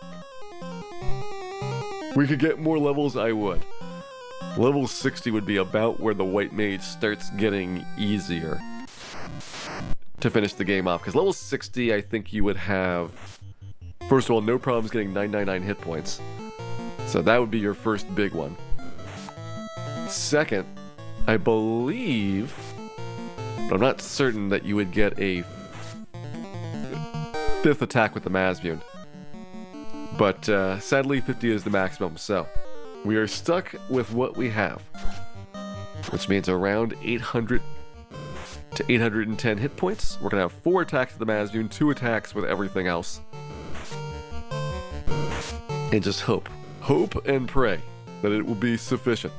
Speaker 1: We could get more levels, I would. Level 60 would be about where the White Mage starts getting easier to finish the game off. Because level 60, I think you would have, first of all, no problems getting 999 hit points. So that would be your first big one. Second, I believe, but I'm not certain that you would get a 5th attack with the Mazmune. But sadly, 50 is the maximum, so we are stuck with what we have, which means around 800 to 810 hit points. We're going to have 4 attacks with the Mazdoon, 2 attacks with everything else. And just hope and pray that it will be sufficient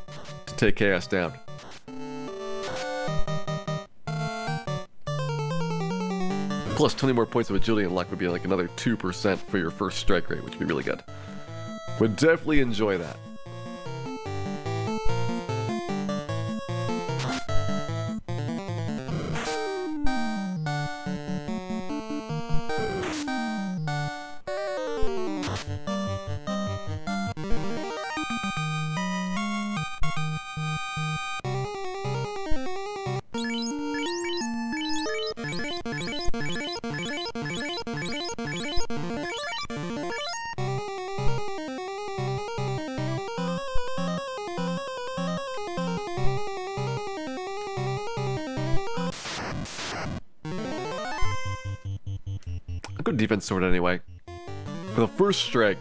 Speaker 1: to take Chaos down. Plus 20 more points of agility and luck would be like another 2% for your first strike rate, which would be really good. Would definitely enjoy that. Good defense sword anyway. For the first strike,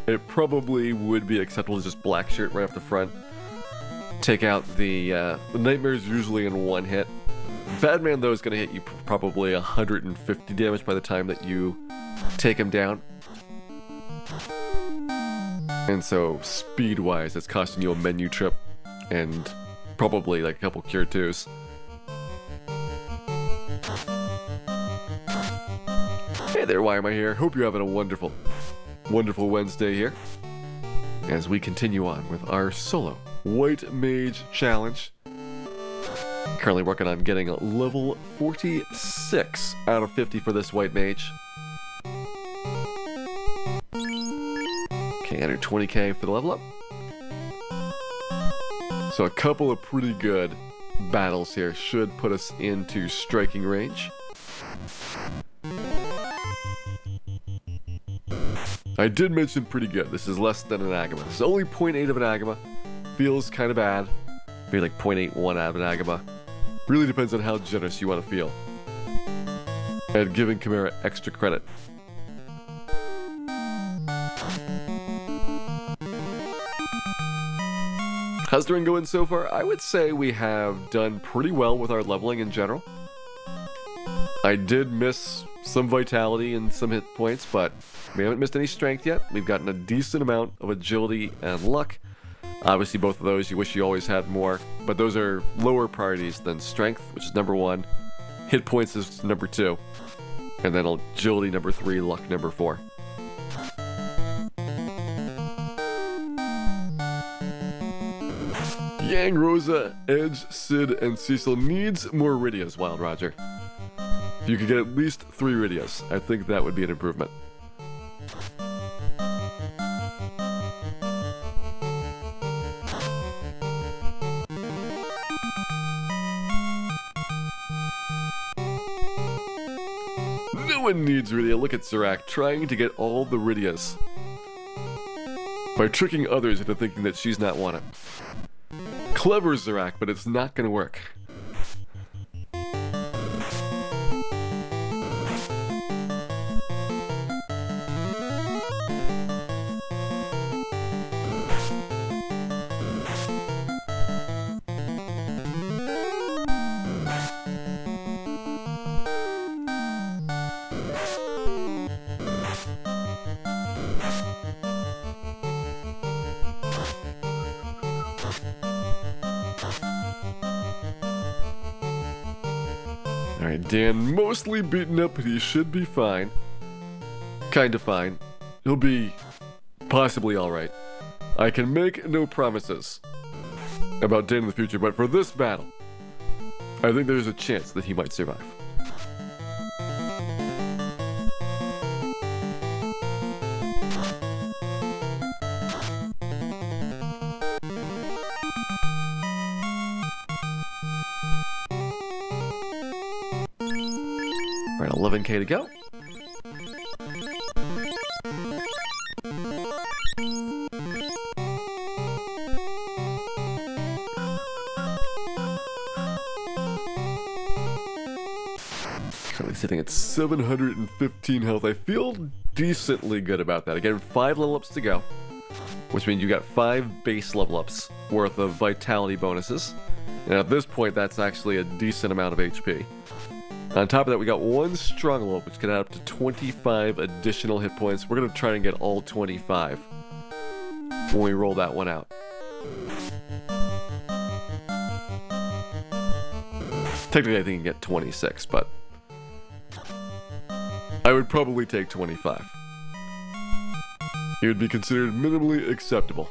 Speaker 1: it probably would be acceptable to just black shirt right off the front. Take out the Nightmare's usually in 1 hit. Badman though is going to hit you probably 150 damage by the time that you take him down. And so speed wise it's costing you a menu trip and probably like a couple cure 2s. Hey there, why am I here? Hope you're having a wonderful Wednesday here. As we continue on with our solo White Mage challenge. Currently working on getting a level 46 out of 50 for this White Mage. Okay, enter 20k for the level up. So a couple of pretty good battles here should put us into striking range. I did mention pretty good. This is less than an Agama. This is only 0.8 of an Agama. Feels kind of bad. Maybe like 0.81 out of an Agama. Really depends on how generous you want to feel. And giving Chimera extra credit. How's the ring going so far? I would say we have done pretty well with our leveling in general. I did miss some vitality and some hit points, but we haven't missed any strength yet. We've gotten a decent amount of agility and luck. Obviously both of those you wish you always had more, but those are lower priorities than strength, which is number 1. Hit points is number 2. And then agility number 3, luck number 4. Yang, Rosa, Edge, Sid, and Cecil needs more Iridias, Wild Roger. If you could get at least 3 Iridias, I think that would be an improvement. No one needs Iridia. Look at Zorak trying to get all the Iridias by tricking others into thinking that she's not wanted. Clever Zorak, but it's not going to work. Alright, Dan mostly beaten up, but he should be fine. Kinda fine. He'll be possibly alright. I can make no promises about Dan in the future, but for this battle, I think there's a chance that he might survive. Alright, 11k to go. Currently sitting at 715 health. I feel decently good about that. Again, 5 level ups to go, which means you got 5 base level ups worth of vitality bonuses. And at this point, that's actually a decent amount of HP. On top of that, we got one Stronghold, which can add up to 25 additional hit points. We're going to try and get all 25 when we roll that one out. Technically, I think you can get 26, but I would probably take 25. It would be considered minimally acceptable.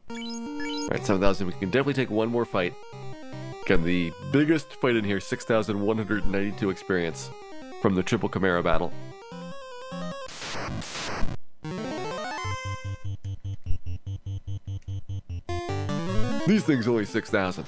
Speaker 1: Alright, 7,000. We can definitely take one more fight. Again, the biggest fight in here, 6,192 experience from the Triple Chimera battle. These things only 6,000.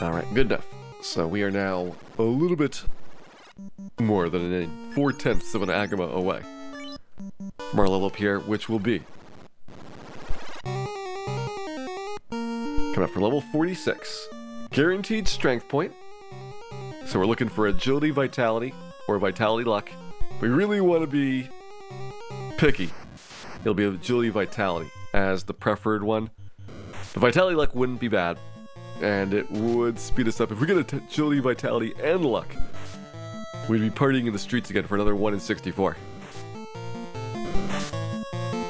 Speaker 1: Alright, good enough. So we are now a little bit more than 4/10 of an Agama away from our level up here, which will be coming up for level 46. Guaranteed strength point. So we're looking for agility, vitality, or vitality luck. We really want to be picky. It'll be agility, vitality as the preferred one. The vitality luck wouldn't be bad, and it would speed us up. If we get agility, vitality, and luck, we'd be partying in the streets again for another 1 in 64.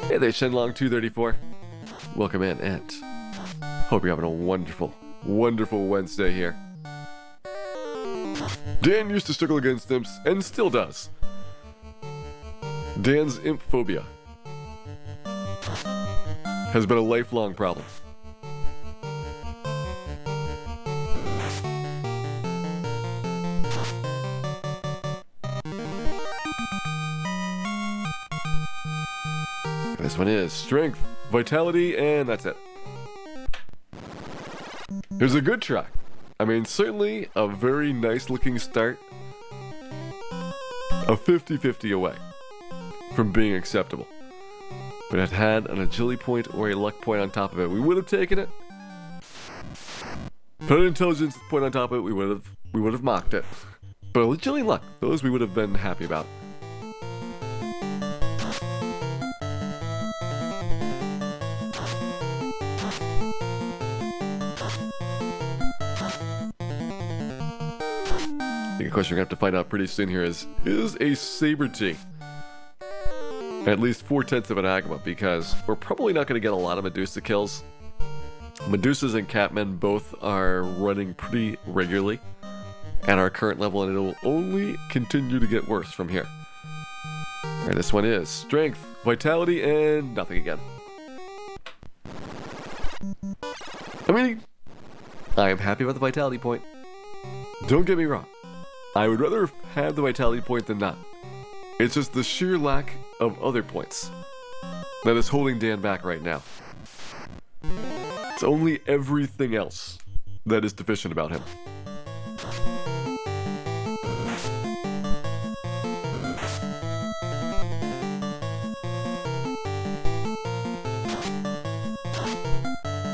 Speaker 1: Hey there, Shenlong 234. Welcome in, and hope you're having a wonderful, wonderful Wednesday here. Dan used to struggle against imps, and still does. Dan's imp phobia has been a lifelong problem. This one is strength, vitality, and that's it. It was a good try. I mean, certainly a very nice looking start. A 50-50 away from being acceptable. But it had an agility point or a luck point on top of it. We would have taken it. Put an intelligence point on top of it, we would have mocked it. But agility and luck, those we would have been happy about. The question we're going to have to find out pretty soon here is a Saber Tea at least 4/10 of an Agama, because we're probably not going to get a lot of Medusa kills. Medusas and Catmen both are running pretty regularly at our current level, and it'll only continue to get worse from here. Alright, this one is strength, vitality, and nothing again. I mean, I am happy about the vitality point. Don't get me wrong. I would rather have the vitality point than not. It's just the sheer lack of other points that is holding Dan back right now. It's only everything else that is deficient about him.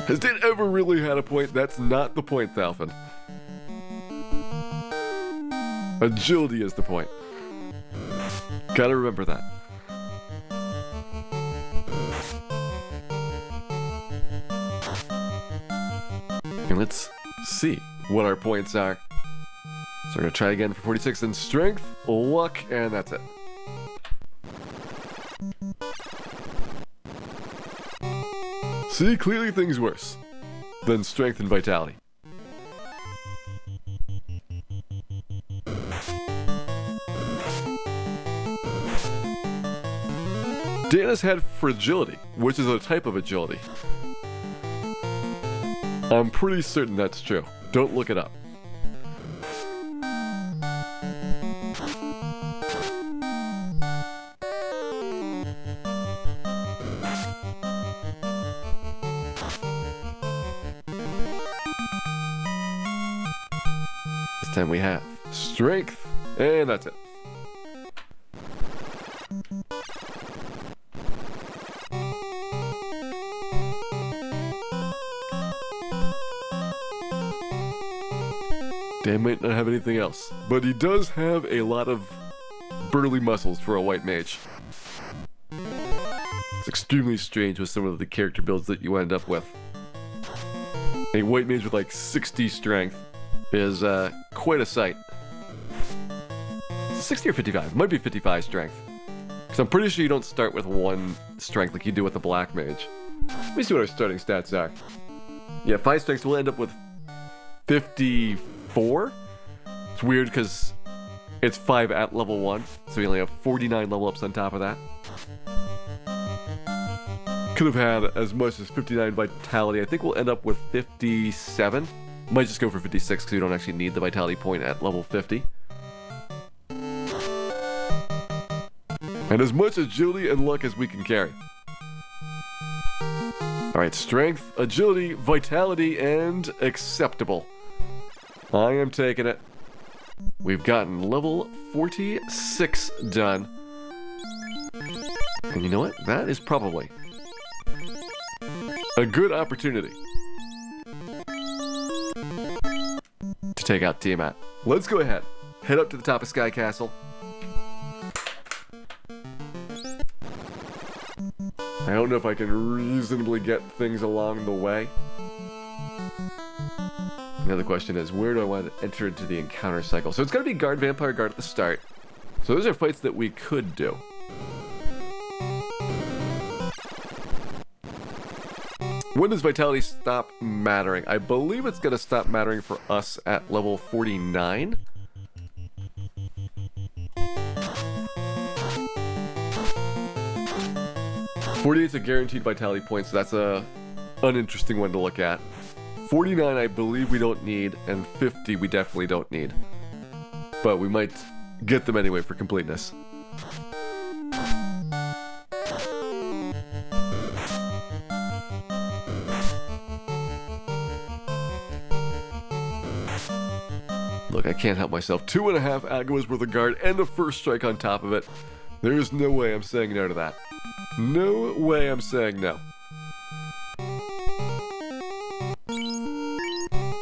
Speaker 1: Has Dan ever really had a point? That's not the point, Thalfin. Agility is the point. Gotta remember that. And let's see what our points are. So we're gonna try again for 46 in strength, luck, and that's it. See, clearly things worse than strength and vitality. Dan has had fragility, which is a type of agility. I'm pretty certain that's true. Don't look it up. This time we have strength, and that's it. They might not have anything else, but he does have a lot of burly muscles for a White Mage. It's extremely strange with some of the character builds that you end up with. A White Mage with like 60 strength is quite a sight. Is it 60 or 55? It might be 55 strength. Because I'm pretty sure you don't start with 1 strength like you do with the Black Mage. Let me see what our starting stats are. Yeah, 5 strengths, we'll end up with 54? It's weird because it's 5 at level 1, so we only have 49 level ups on top of that. Could have had as much as 59 vitality. I think we'll end up with 57. Might just go for 56 because we don't actually need the vitality point at level 50. And as much agility and luck as we can carry. Alright, strength, agility, vitality, and acceptable. I am taking it. We've gotten level 46 done. And you know what? That is probably a good opportunity to take out Tiamat. Let's go ahead. Head up to the top of Sky Castle. I don't know if I can reasonably get things along the way. The other question is, where do I want to enter into the encounter cycle? So it's going to be Guard, Vampire Guard at the start. So those are fights that we could do. When does Vitality stop mattering? I believe it's going to stop mattering for us at level 49. Is a guaranteed Vitality point, so that's a uninteresting one to look at. 49 I believe we don't need, and 50 we definitely don't need. But we might get them anyway for completeness. Look, I can't help myself. 2.5 Agamas worth of guard and a first strike on top of it. There's no way I'm saying no to that. No way I'm saying no.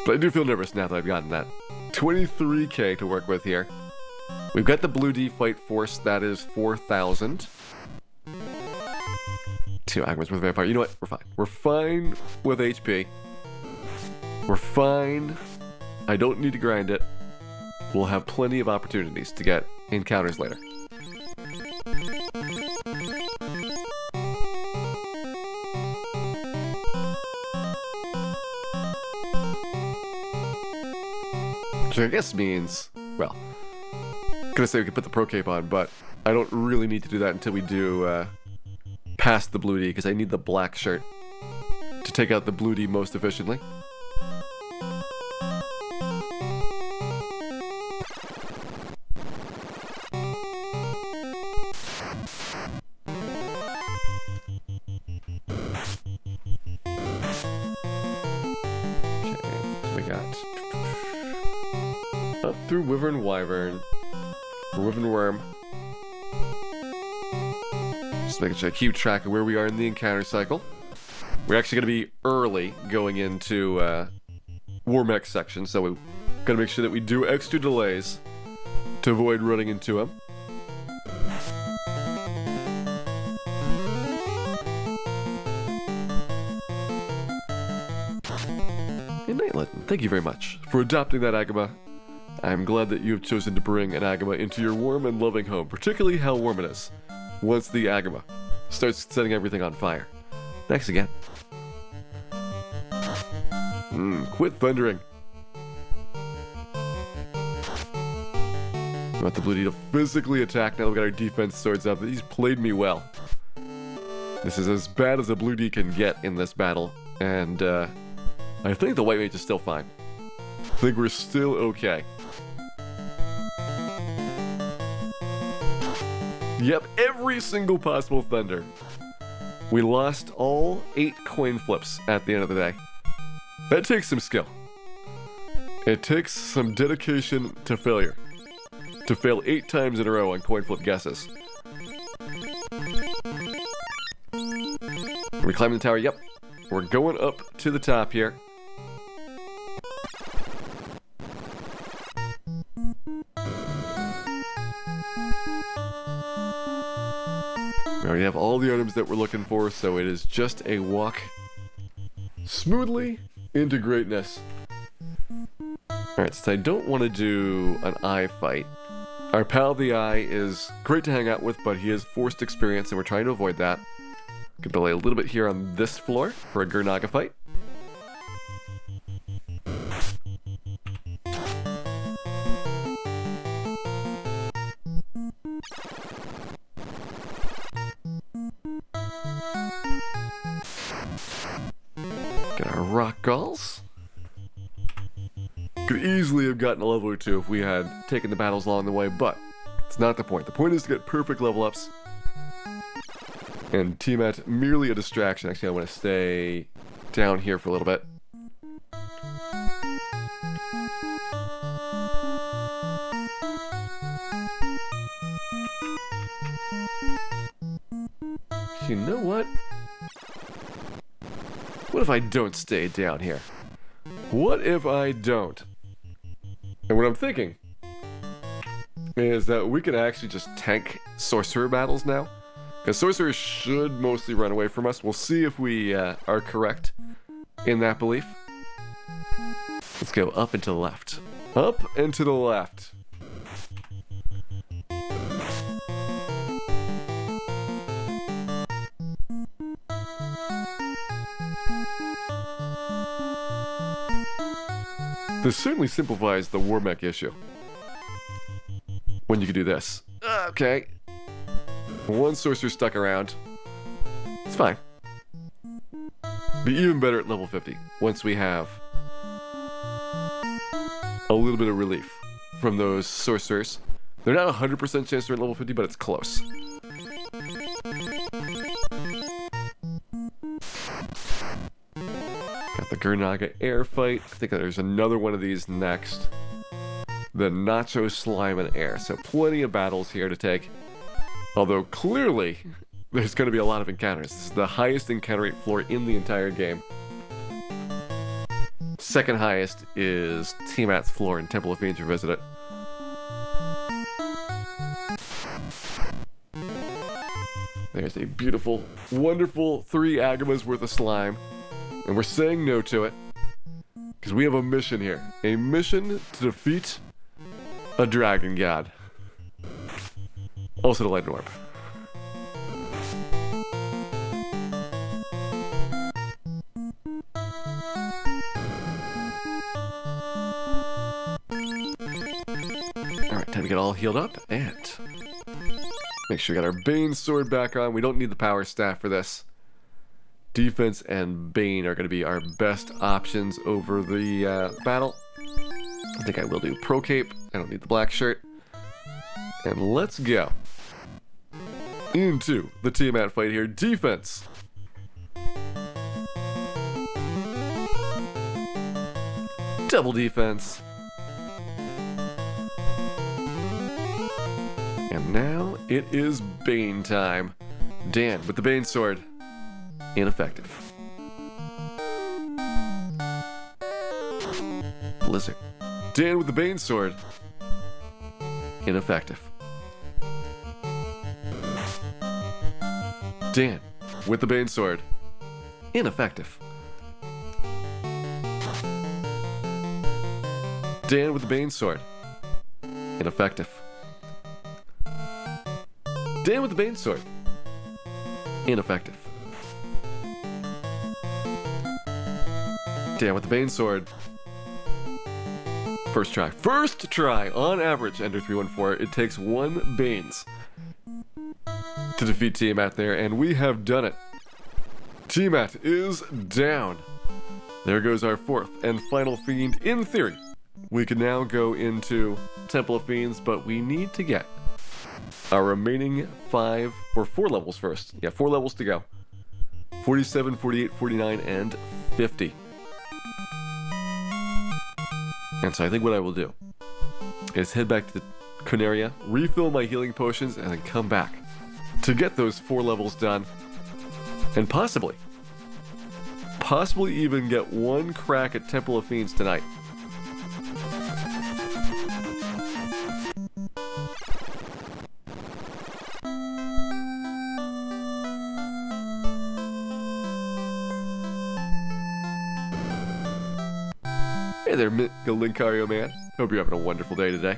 Speaker 1: But I do feel nervous now that I've gotten that 23k to work with here. We've got the Blue D fight force, that is 4,000. 2 Agamas with Vampire. You know what? We're fine. We're fine with HP. We're fine. I don't need to grind it. We'll have plenty of opportunities to get encounters later. Which I guess means, well, I'm gonna say we could put the Pro Cape on, but I don't really need to do that until we do past the Blue D, because I need the black shirt to take out the Blue D most efficiently. Through Wyvern Wyvern, or Wyvern Worm. Just making sure I keep track of where we are in the encounter cycle. We're actually going to be early going into War Mech section, so we've got to make sure that we do extra delays to avoid running into them. And Nightlet, thank you very much for adopting that Agama. I'm glad that you have chosen to bring an Agama into your warm and loving home, particularly how warm it is once the Agama starts setting everything on fire. Thanks again. Quit thundering. We want the Blue D to physically attack now we've got our defense swords up. He's played me well. This is as bad as a Blue D can get in this battle, and I think the White Mage is still fine. I think we're still okay. Yep, every single possible thunder. We lost all 8 coin flips at the end of the day. That takes some skill. It takes some dedication to failure. To fail 8 times in a row on coin flip guesses. Are we climbing the tower? Yep. We're going up to the top here. We have all the items that we're looking for, so it is just a walk smoothly into greatness. Alright, since I don't want to do an eye fight, our pal the eye is great to hang out with, but he has forced experience, and we're trying to avoid that. Could delay a little bit here on this floor for a Gurnaga fight. Get our rock galls. Could easily have gotten a level or two if we had taken the battles along the way, but it's not the point. The point is to get perfect level ups. And Tiamat, merely a distraction. Actually, I want to stay down here for a little bit. You know what? What if I don't stay down here? What if I don't? And what I'm thinking is that we could actually just tank sorcerer battles now. Because sorcerers should mostly run away from us. We'll see if we are correct in that belief. Let's go up and to the left. Up and to the left. This certainly simplifies the war mech issue. When you can do this. Okay. One sorcerer stuck around. It's fine. Be even better at level 50 once we have a little bit of relief from those sorcerers. They're not 100% chance they're at level 50, but it's close. Got the Gurnaga air fight. I think there's another one of these next. The Nacho Slime and Air. So plenty of battles here to take. Although clearly, there's going to be a lot of encounters. This is the highest encounter rate floor in the entire game. Second highest is Tiamat's floor in Temple of Fiends Revisited. There's a beautiful, wonderful 3 Agamas worth of slime. And we're saying no to it. Because we have a mission here. A mission to defeat a dragon god. Also the Lightning Orb. Alright, time to get all healed up and make sure we got our Bane sword back on. We don't need the power staff for this. Defense and Bane are going to be our best options over the battle. I think I will do Pro Cape. I don't need the black shirt. And let's go into the Tiamat fight here. Defense. Double defense. And now it is Bane time. Dan with the Bane sword. Ineffective. Blizzard. Dan with the Bane sword. Ineffective. Dan with the Bane sword. Ineffective. Dan with the Bane sword. Ineffective. Dan with the Bane sword. Ineffective. Dan with the Bane sword. First try. First try! On average, Ender 314, it takes 1 Banes to defeat Tiamat there, and we have done it. Tiamat is down. There goes our 4th and final fiend. In theory, we can now go into Temple of Fiends, but we need to get our remaining 5 or 4 levels first. Yeah, 4 levels to go. 47, 48, 49, and 50. And so I think what I will do is head back to the Corneria, refill my healing potions, and then come back to get those 4 levels done. And possibly even get 1 crack at Temple of Fiends tonight. Hey there, Linkario man. Hope you're having a wonderful day today.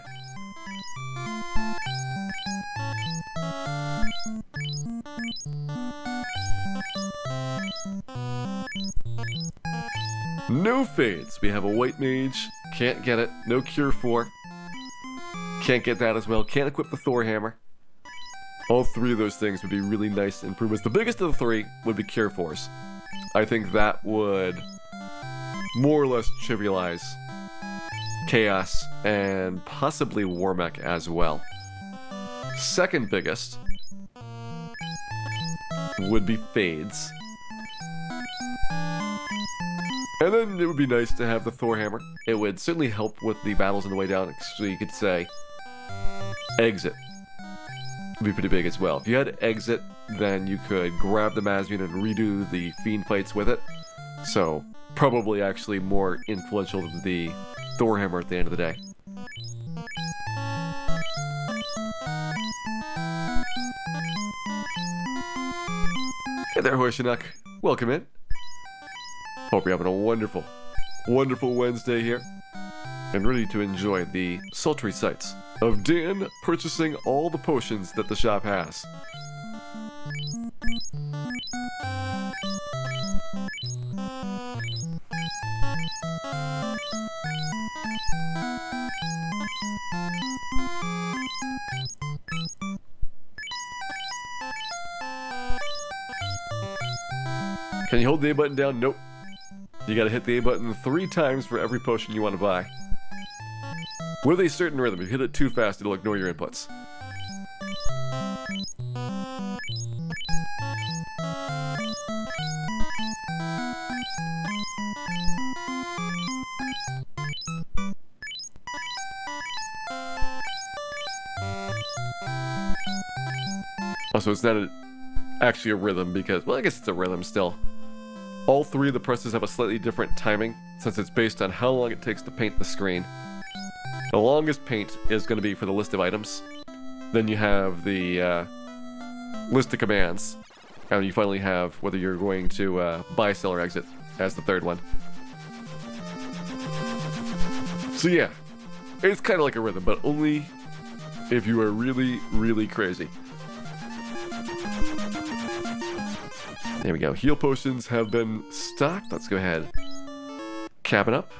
Speaker 1: No fades. We have a White Mage. Can't get it. No Cure 4. Can't get that as well. Can't equip the Thor Hammer. All three of those things would be really nice improvements. The biggest of the three would be Cure 4s. I think that would more or less trivialize Chaos and possibly Warmech as well. Second biggest would be Fades. And then it would be nice to have the Thor Hammer. It would certainly help with the battles on the way down. So you could say Exit would be pretty big as well. If you had Exit, then you could grab the Masvian and redo the Fiend fights with it. So probably actually more influential than the Thor Hammer at the end of the day. Hey there, Horshinuk. Welcome in. Hope you're having a wonderful, wonderful Wednesday here, and ready to enjoy the sultry sights of Dan purchasing all the potions that the shop has. Can you hold the A button down? Nope. You gotta hit the A button 3 times for every potion you want to buy. With a certain rhythm. If you hit it too fast, it'll ignore your inputs. Also, it's not actually a rhythm because, well, I guess it's a rhythm still. All 3 of the presses have a slightly different timing, since it's based on how long it takes to paint the screen. The longest paint is going to be for the list of items. Then you have the list of commands. And you finally have whether you're going to buy, sell, or exit as the 3rd one. So yeah, it's kind of like a rhythm, but only if you are really, really crazy. There we go. Heal potions have been stocked. Let's go ahead. Cabin up.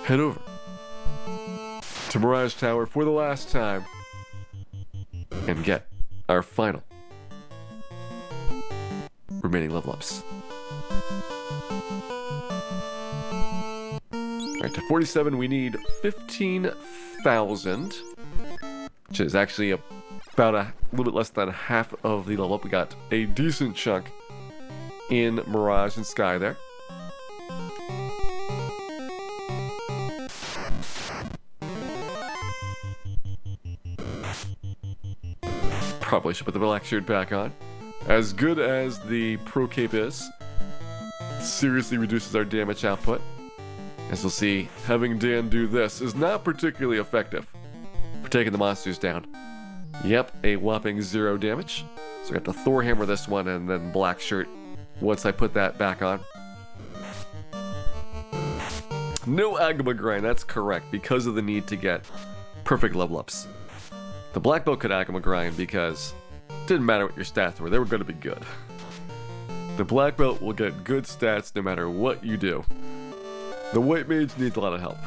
Speaker 1: Head over to Mirage Tower for the last time and get our final remaining level ups. Alright, to 47 we need 15,000, which is actually about a little bit less than half of the level up. We got a decent chunk in Mirage and Sky there. Probably should put the black shirt back on. As good as the Pro Cape is, it seriously reduces our damage output. As you'll see, having Dan do this is not particularly effective for taking the monsters down. Yep, a whopping 0 damage. So I got to Thor Hammer this one and then black shirt once I put that back on. No Agama grind, that's correct, because of the need to get perfect level ups. The black belt could Agama grind because it didn't matter what your stats were, they were going to be good. The black belt will get good stats no matter what you do. The white mage needs a lot of help.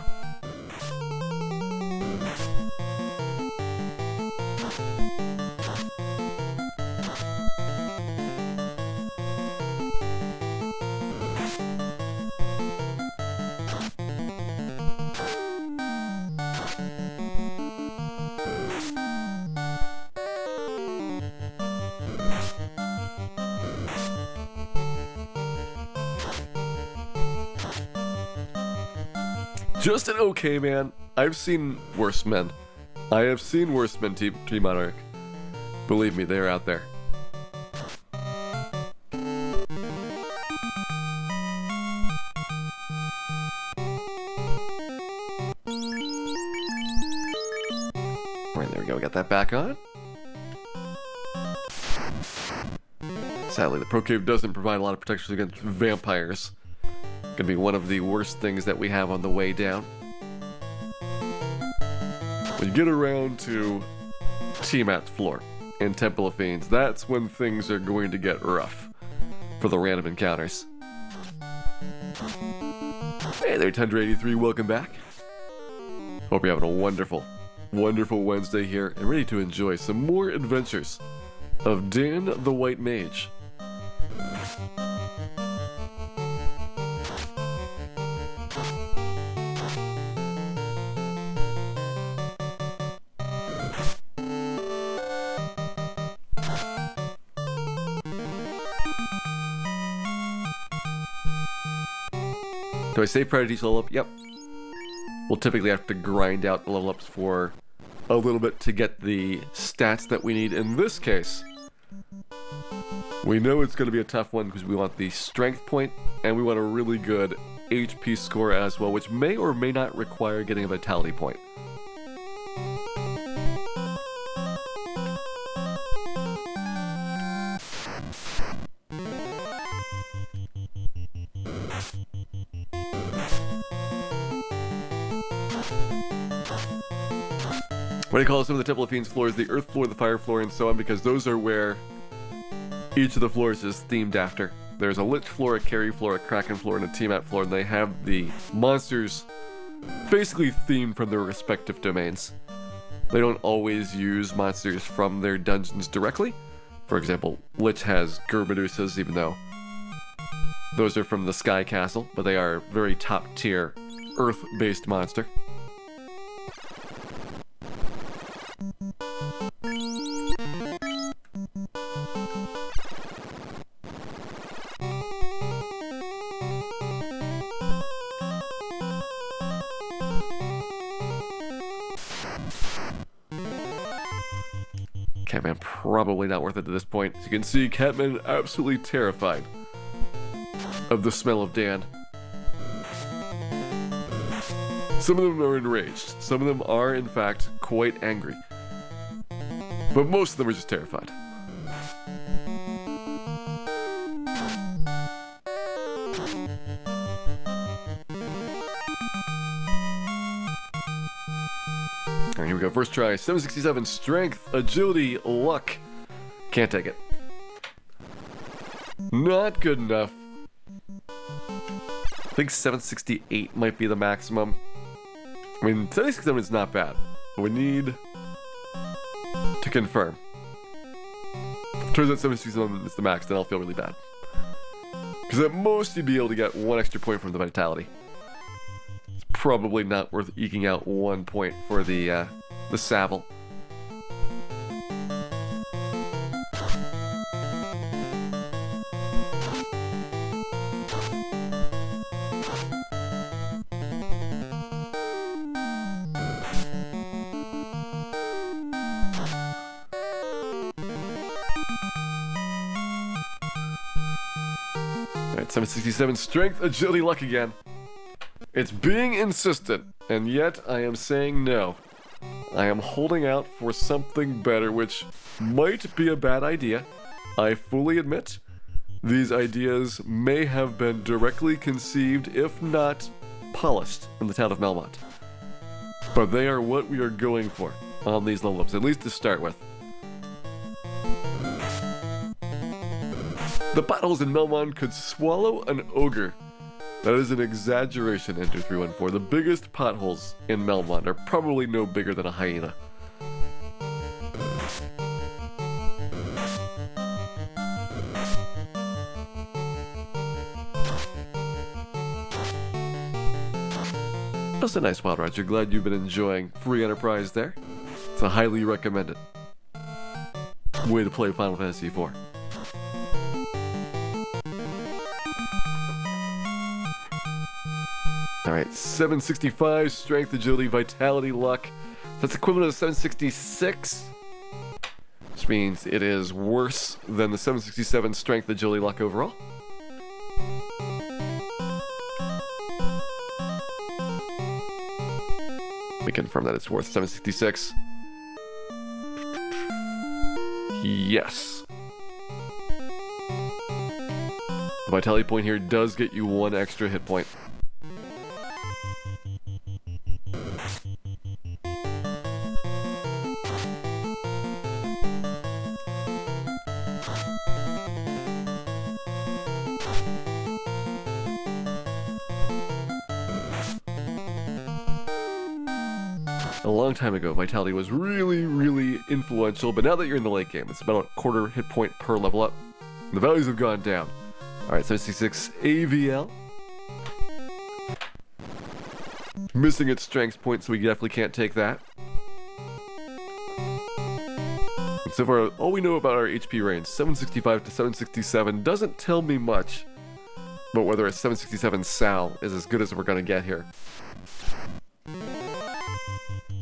Speaker 1: Just an okay man. I've seen worse men. I have seen worse men, Team Monarch. Believe me, they're out there. Right, there we go. We got that back on. Sadly, the Pro Cave doesn't provide a lot of protection against vampires. Gonna be one of the worst things that we have on the way down. When you get around to Tiamat's floor in Temple of Fiends, that's when things are going to get rough for the random encounters. Hey there, Tundra83, welcome back. Hope you're having a wonderful, wonderful Wednesday here and ready to enjoy some more adventures of Dan the White Mage. Do I save prior to each level up? Yep. We'll typically have to grind out the level ups for a little bit to get the stats that we need. In this case, we know it's going to be a tough one because we want the strength point and we want a really good HP score as well, which may or may not require getting a vitality point. What do you call some of the Temple of Fiends floors? The Earth floor, the Fire floor, and so on, because those are where each of the floors is themed after. There's a Lich floor, a Carry floor, a Kraken floor, and a Tiamat floor, and they have the monsters basically themed from their respective domains. They don't always use monsters from their dungeons directly. For example, Lich has Gerbedusas, even though those are from the Sky Castle, but they are very top tier Earth-based monster. Catman probably not worth it at this point. As you can see, Catman absolutely terrified of the smell of Dan. Some of them are enraged. Some of them are, in fact, quite angry. But most of them are just terrified. Alright, here we go. First try. 767 strength, agility, luck. Can't take it. Not good enough. I think 768 might be the maximum. I mean, 767 is not bad. But we need to confirm. If it turns out 767 is the max, then I'll feel really bad. Because at most you'd be able to get one extra point from the vitality. It's probably not worth eking out 1 point for the Savile. Alright, 767 strength, agility, luck again. It's being insistent, and yet I am saying no. I am holding out for something better, which might be a bad idea. I fully admit, these ideas may have been directly conceived, if not polished, in the town of Melmont. But they are what we are going for on these level ups, at least to start with. The potholes in Melmont could swallow an ogre. That is an exaggeration, Enter 314. The biggest potholes in Melmont are probably no bigger than a hyena. That's a nice Wild Roger. Glad you've been enjoying Free Enterprise there. It's a highly recommended way to play Final Fantasy IV. Alright, 765, strength, agility, vitality, luck. That's equivalent to 766. Which means it is worse than the 767 strength, agility, luck overall. We confirm that it's worth 766. Yes. The vitality point here does get you 1 extra hit point. A long time ago, vitality was really, really influential, but now that you're in the late game, it's about a quarter hit point per level up. The values have gone down. Alright, 766 AVL. Missing its strength point, so we definitely can't take that. And so far, all we know about our HP range, 765 to 767, doesn't tell me much about whether a 767 Sal is as good as we're gonna get here.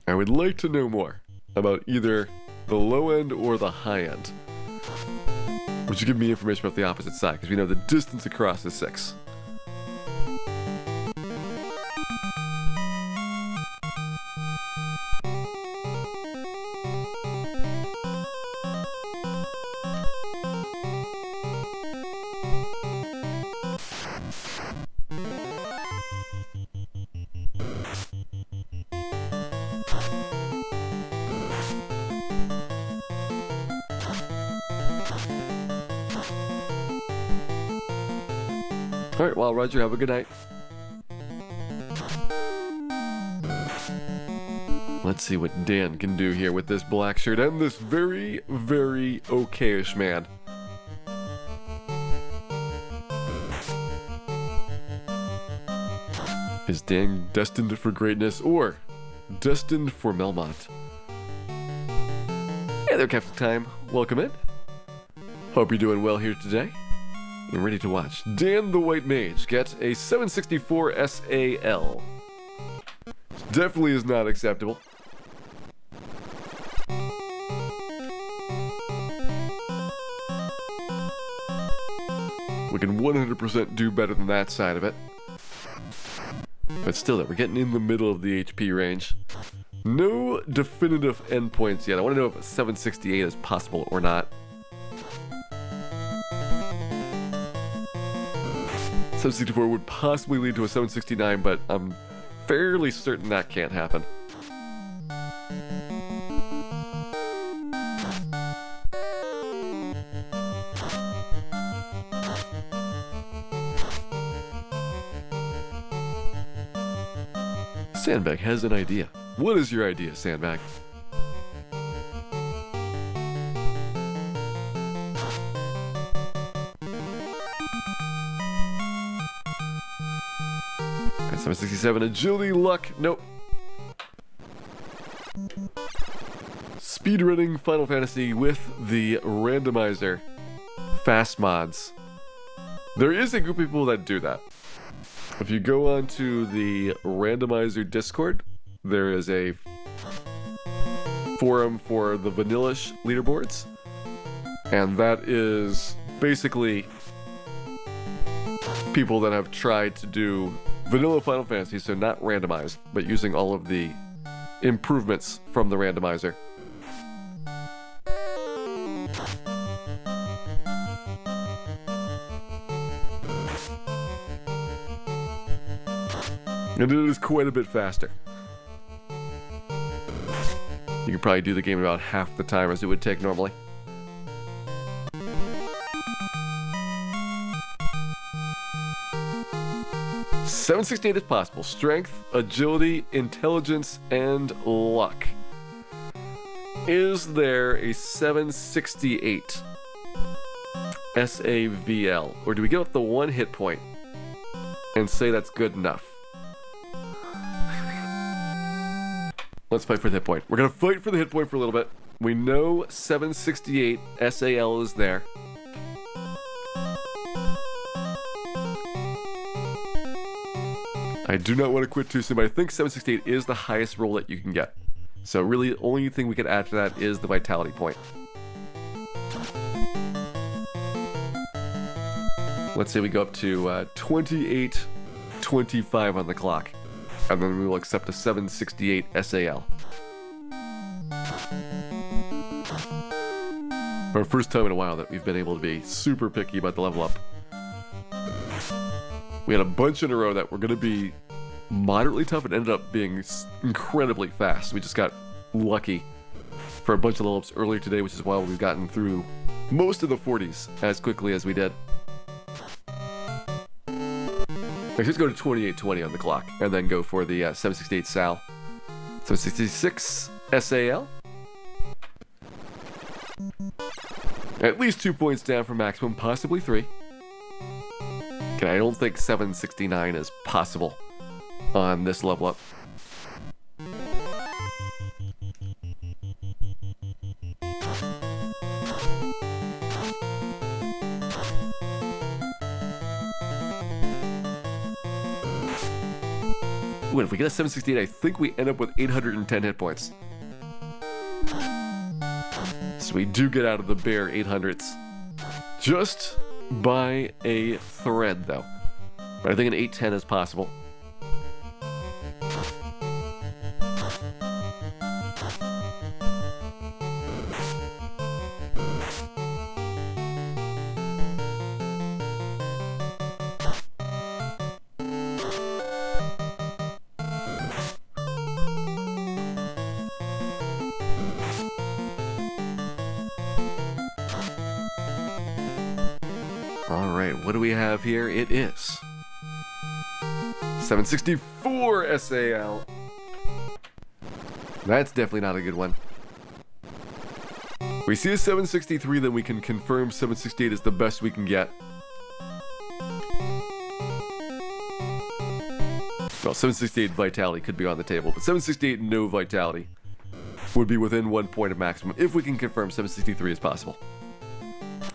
Speaker 1: I would like to know more about either the low end or the high end. Would you give me information about the opposite side? Because we know the distance across is 6. Alright, well, Roger, have a good night. Let's see what Dan can do here with this black shirt and this very, very okayish man. Is Dan destined for greatness or destined for Melmont? Hey there, Captain Time. Welcome in. Hope you're doing well here today. I'm ready to watch Dan the White Mage get a 764 SAL. Definitely is not acceptable. We can 100% do better than that side of it. But still, we're getting in the middle of the HP range. No definitive endpoints yet. I want to know if a 768 is possible or not. 764 would possibly lead to a 769, but I'm fairly certain that can't happen. Sandbag has an idea. What is your idea, Sandbag? At 767, agility, luck, nope. Speedrunning Final Fantasy with the randomizer. Fast mods. There is a group of people that do that. If you go onto the randomizer Discord, there is a forum for the vanilla-ish leaderboards, and that is basically people that have tried to do vanilla Final Fantasy, so not randomized, but using all of the improvements from the randomizer. And it is quite a bit faster. You could probably do the game in about half the time as it would take normally. $768 is possible. Strength, agility, intelligence, and luck. Is there a 768 SAVL? Or do we get up the 1 hit point and say that's good enough? Let's fight for the hit point. We're gonna fight for the hit point for a little bit. We know 768 SAL is there. I do not want to quit too soon, but I think 768 is the highest roll that you can get. So really, the only thing we could add to that is the vitality point. Let's say we go up to 28.25 on the clock. And then we will accept a 768 SAL. For the first time in a while that we've been able to be super picky about the level up. We had a bunch in a row that were going to be moderately tough and ended up being incredibly fast. We just got lucky for a bunch of level ups earlier today, which is why we've gotten through most of the 40s as quickly as we did. Let's just go to 2820 on the clock and then go for the 768 Sal. 766 SAL. At least 2 points down from maximum, possibly 3. Okay, I don't think 769 is possible on this level up. Ooh, if we get a 768, I think we end up with 810 hit points. So we do get out of the bare 800s. Just by a thread, though. But I think an 810 is possible. Alright, what do we have here? It is 764 SAL. That's definitely not a good one. We see a 763, then we can confirm 768 is the best we can get. Well, 768 vitality could be on the table, but 768 no vitality would be within 1 point of maximum if we can confirm 763 is possible.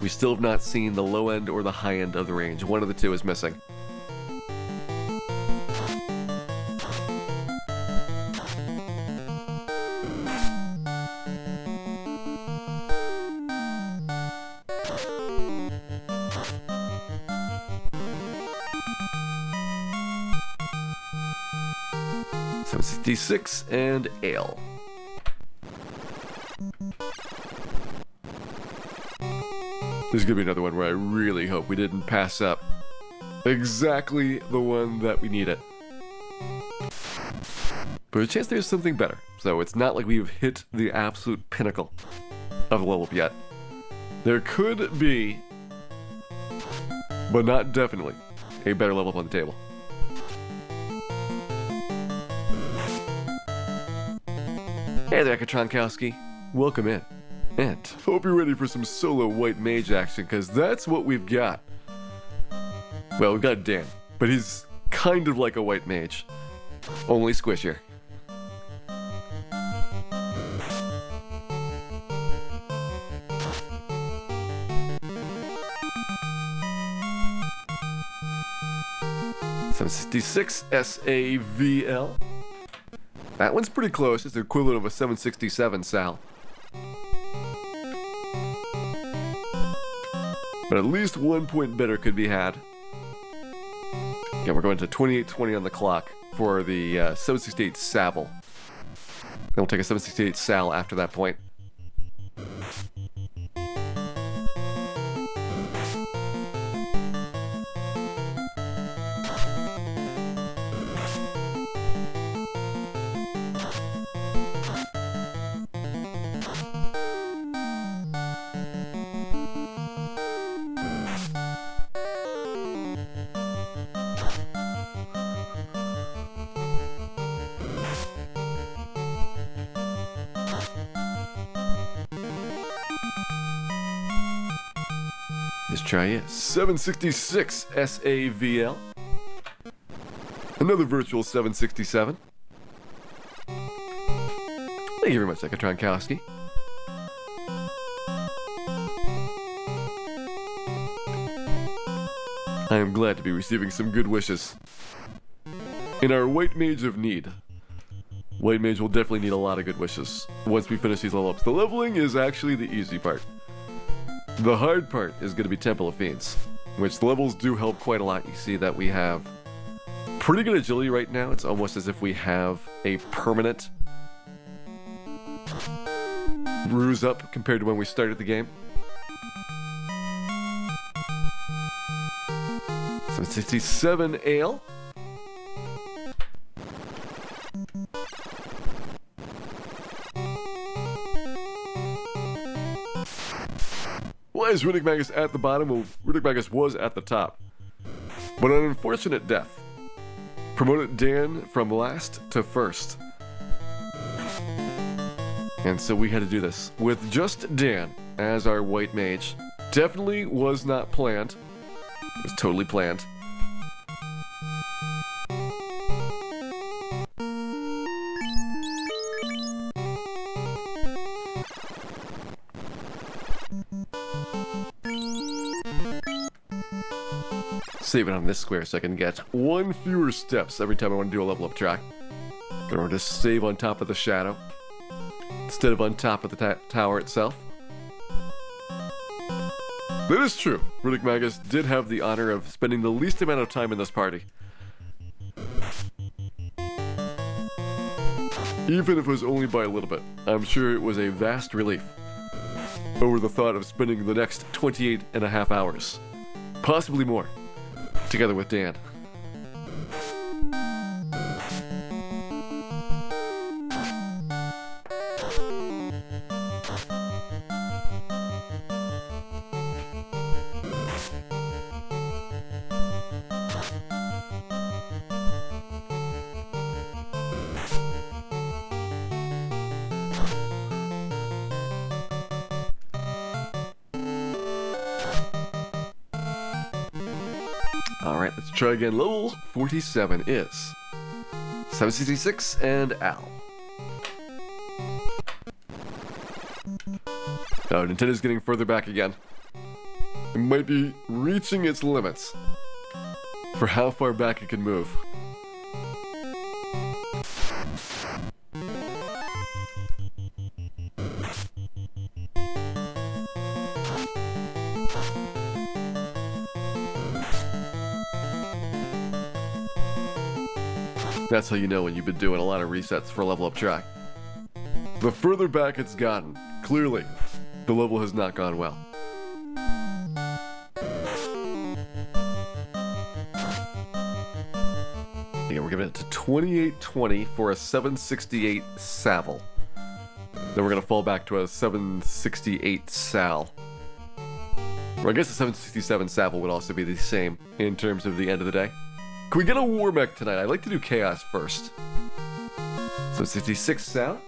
Speaker 1: We still have not seen the low end or the high end of the range. One of the two is missing. $766 and ale. This is going to be another one where I really hope we didn't pass up exactly the one that we needed. But a chance there's something better. So it's not like we've hit the absolute pinnacle of the level up yet. There could be, but not definitely, a better level up on the table. Hey there, Katronkowski. Welcome in. And hope you're ready for some solo White Mage action, because that's what we've got. Well, we've got Dan, but he's kind of like a White Mage, only squishier. $766 SAVL. That one's pretty close. It's the equivalent of a 767 Sal. But at least 1 point better could be had. Yeah, we're going to 2820 on the clock for the 768 Savile. Then we'll take a 768 Sal after that point. Let's try it. 766 SAVL. Another virtual 767. Thank you very much,Ekatronkowski. I am glad to be receiving some good wishes. In our White Mage of need. White Mage will definitely need a lot of good wishes once we finish these level ups. The leveling is actually the easy part. The hard part is going to be Temple of Fiends, which the levels do help quite a lot. You see that we have pretty good agility right now. It's almost as if we have a permanent bruise up compared to when we started the game. 767 ale. Why is Riddick Magus at the bottom? Well, Riddick Magus was at the top. But an unfortunate death promoted Dan from last to first. And so we had to do this with just Dan as our White Mage. Definitely was not planned. It was totally planned. Save it on this square so I can get one fewer steps every time I want to do a level up track. Gonna want to save on top of the shadow instead of on top of the tower itself. That is true. Riddick Magus did have the honor of spending the least amount of time in this party. Even if it was only by a little bit, I'm sure it was a vast relief over the thought of spending the next 28 and a half hours, possibly more, together with Dan. Alright, let's try again. Level 47 is 766 and Al. Oh, Nintendo's getting further back again. It might be reaching its limits for how far back it can move. That's how you know when you've been doing a lot of resets for level up track. The further back it's gotten, clearly, the level has not gone well. Yeah, we're giving it to 2820 for a 768 Savile. Then we're gonna fall back to a 768 Sal. Or I guess the 767 Savile would also be the same in terms of the end of the day. Can we get a War Mech tonight? I'd like to do Chaos first. So 66 Sal.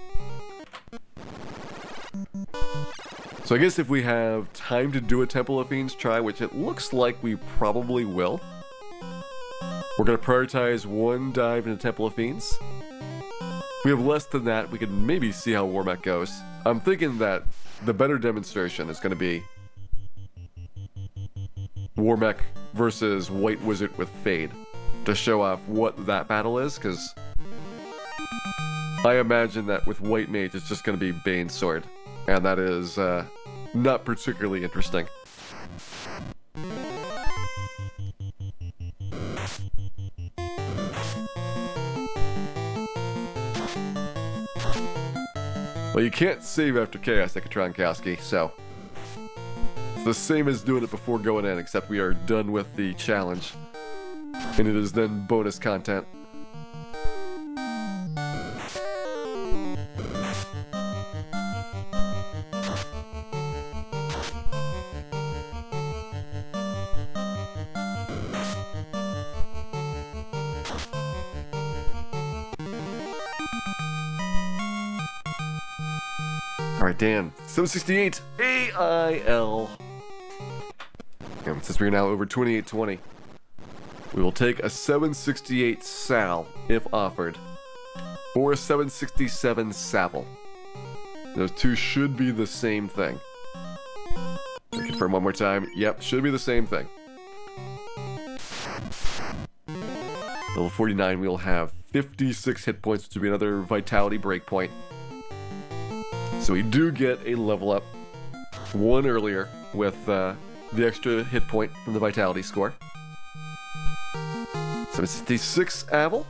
Speaker 1: So I guess if we have time to do a Temple of Fiends try, which it looks like we probably will, we're going to prioritize one dive into Temple of Fiends. If we have less than that, we can maybe see how War Mech goes. I'm thinking that the better demonstration is going to be War Mech versus White Wizard with Fade, to show off what that battle is, because I imagine that with White Mage it's just going to be Bane's Sword, and that is not particularly interesting. Well, you can't save after Chaos, Ekatron Kowski, so it's the same as doing it before going in, except we are done with the challenge. And it is then bonus content. Alright, Dan. 768 AIL. And since we're now over 2820, we will take a 768 Sal, if offered, or a 767 Savile. Those two should be the same thing. Confirm one more time. Yep, should be the same thing. Level 49, we'll have 56 hit points, which will be another Vitality breakpoint. So we do get a level up, one earlier, with the extra hit point from the Vitality score. 766 Avil.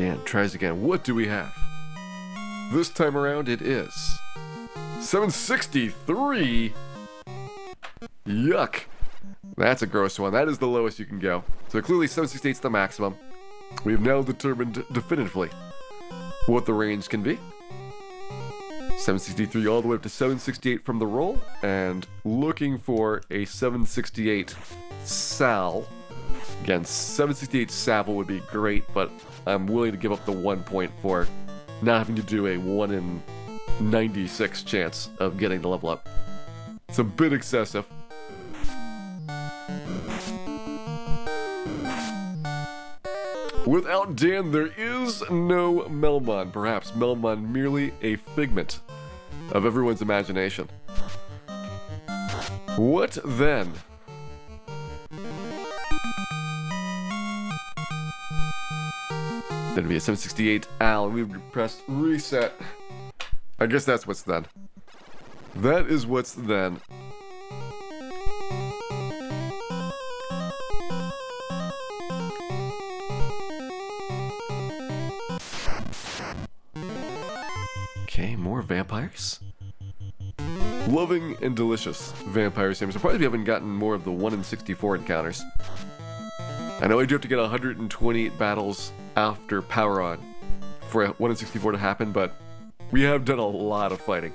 Speaker 1: Dan tries again. What do we have? This time around it is 763. Yuck. That's a gross one. That is the lowest you can go. So clearly 768 is the maximum. We've now determined definitively what the range can be. 763 all the way up to 768 from the roll, and looking for a 768 Sal. Again, 768 Savile would be great, but I'm willing to give up the 1 point for not having to do a 1 in 96 chance of getting the level up. It's a bit excessive. Without Dan, there is no Melmon. Perhaps Melmon merely a figment of everyone's imagination. What then? That'd be a 768 Al, and we would press reset. I guess that's what's then. That is what's then. Okay, more vampires. Loving and delicious vampires. I'm surprised we haven't gotten more of the 1 in 64 encounters. I know I do have to get 128 battles after Power On for a 1 in 64 to happen, but we have done a lot of fighting.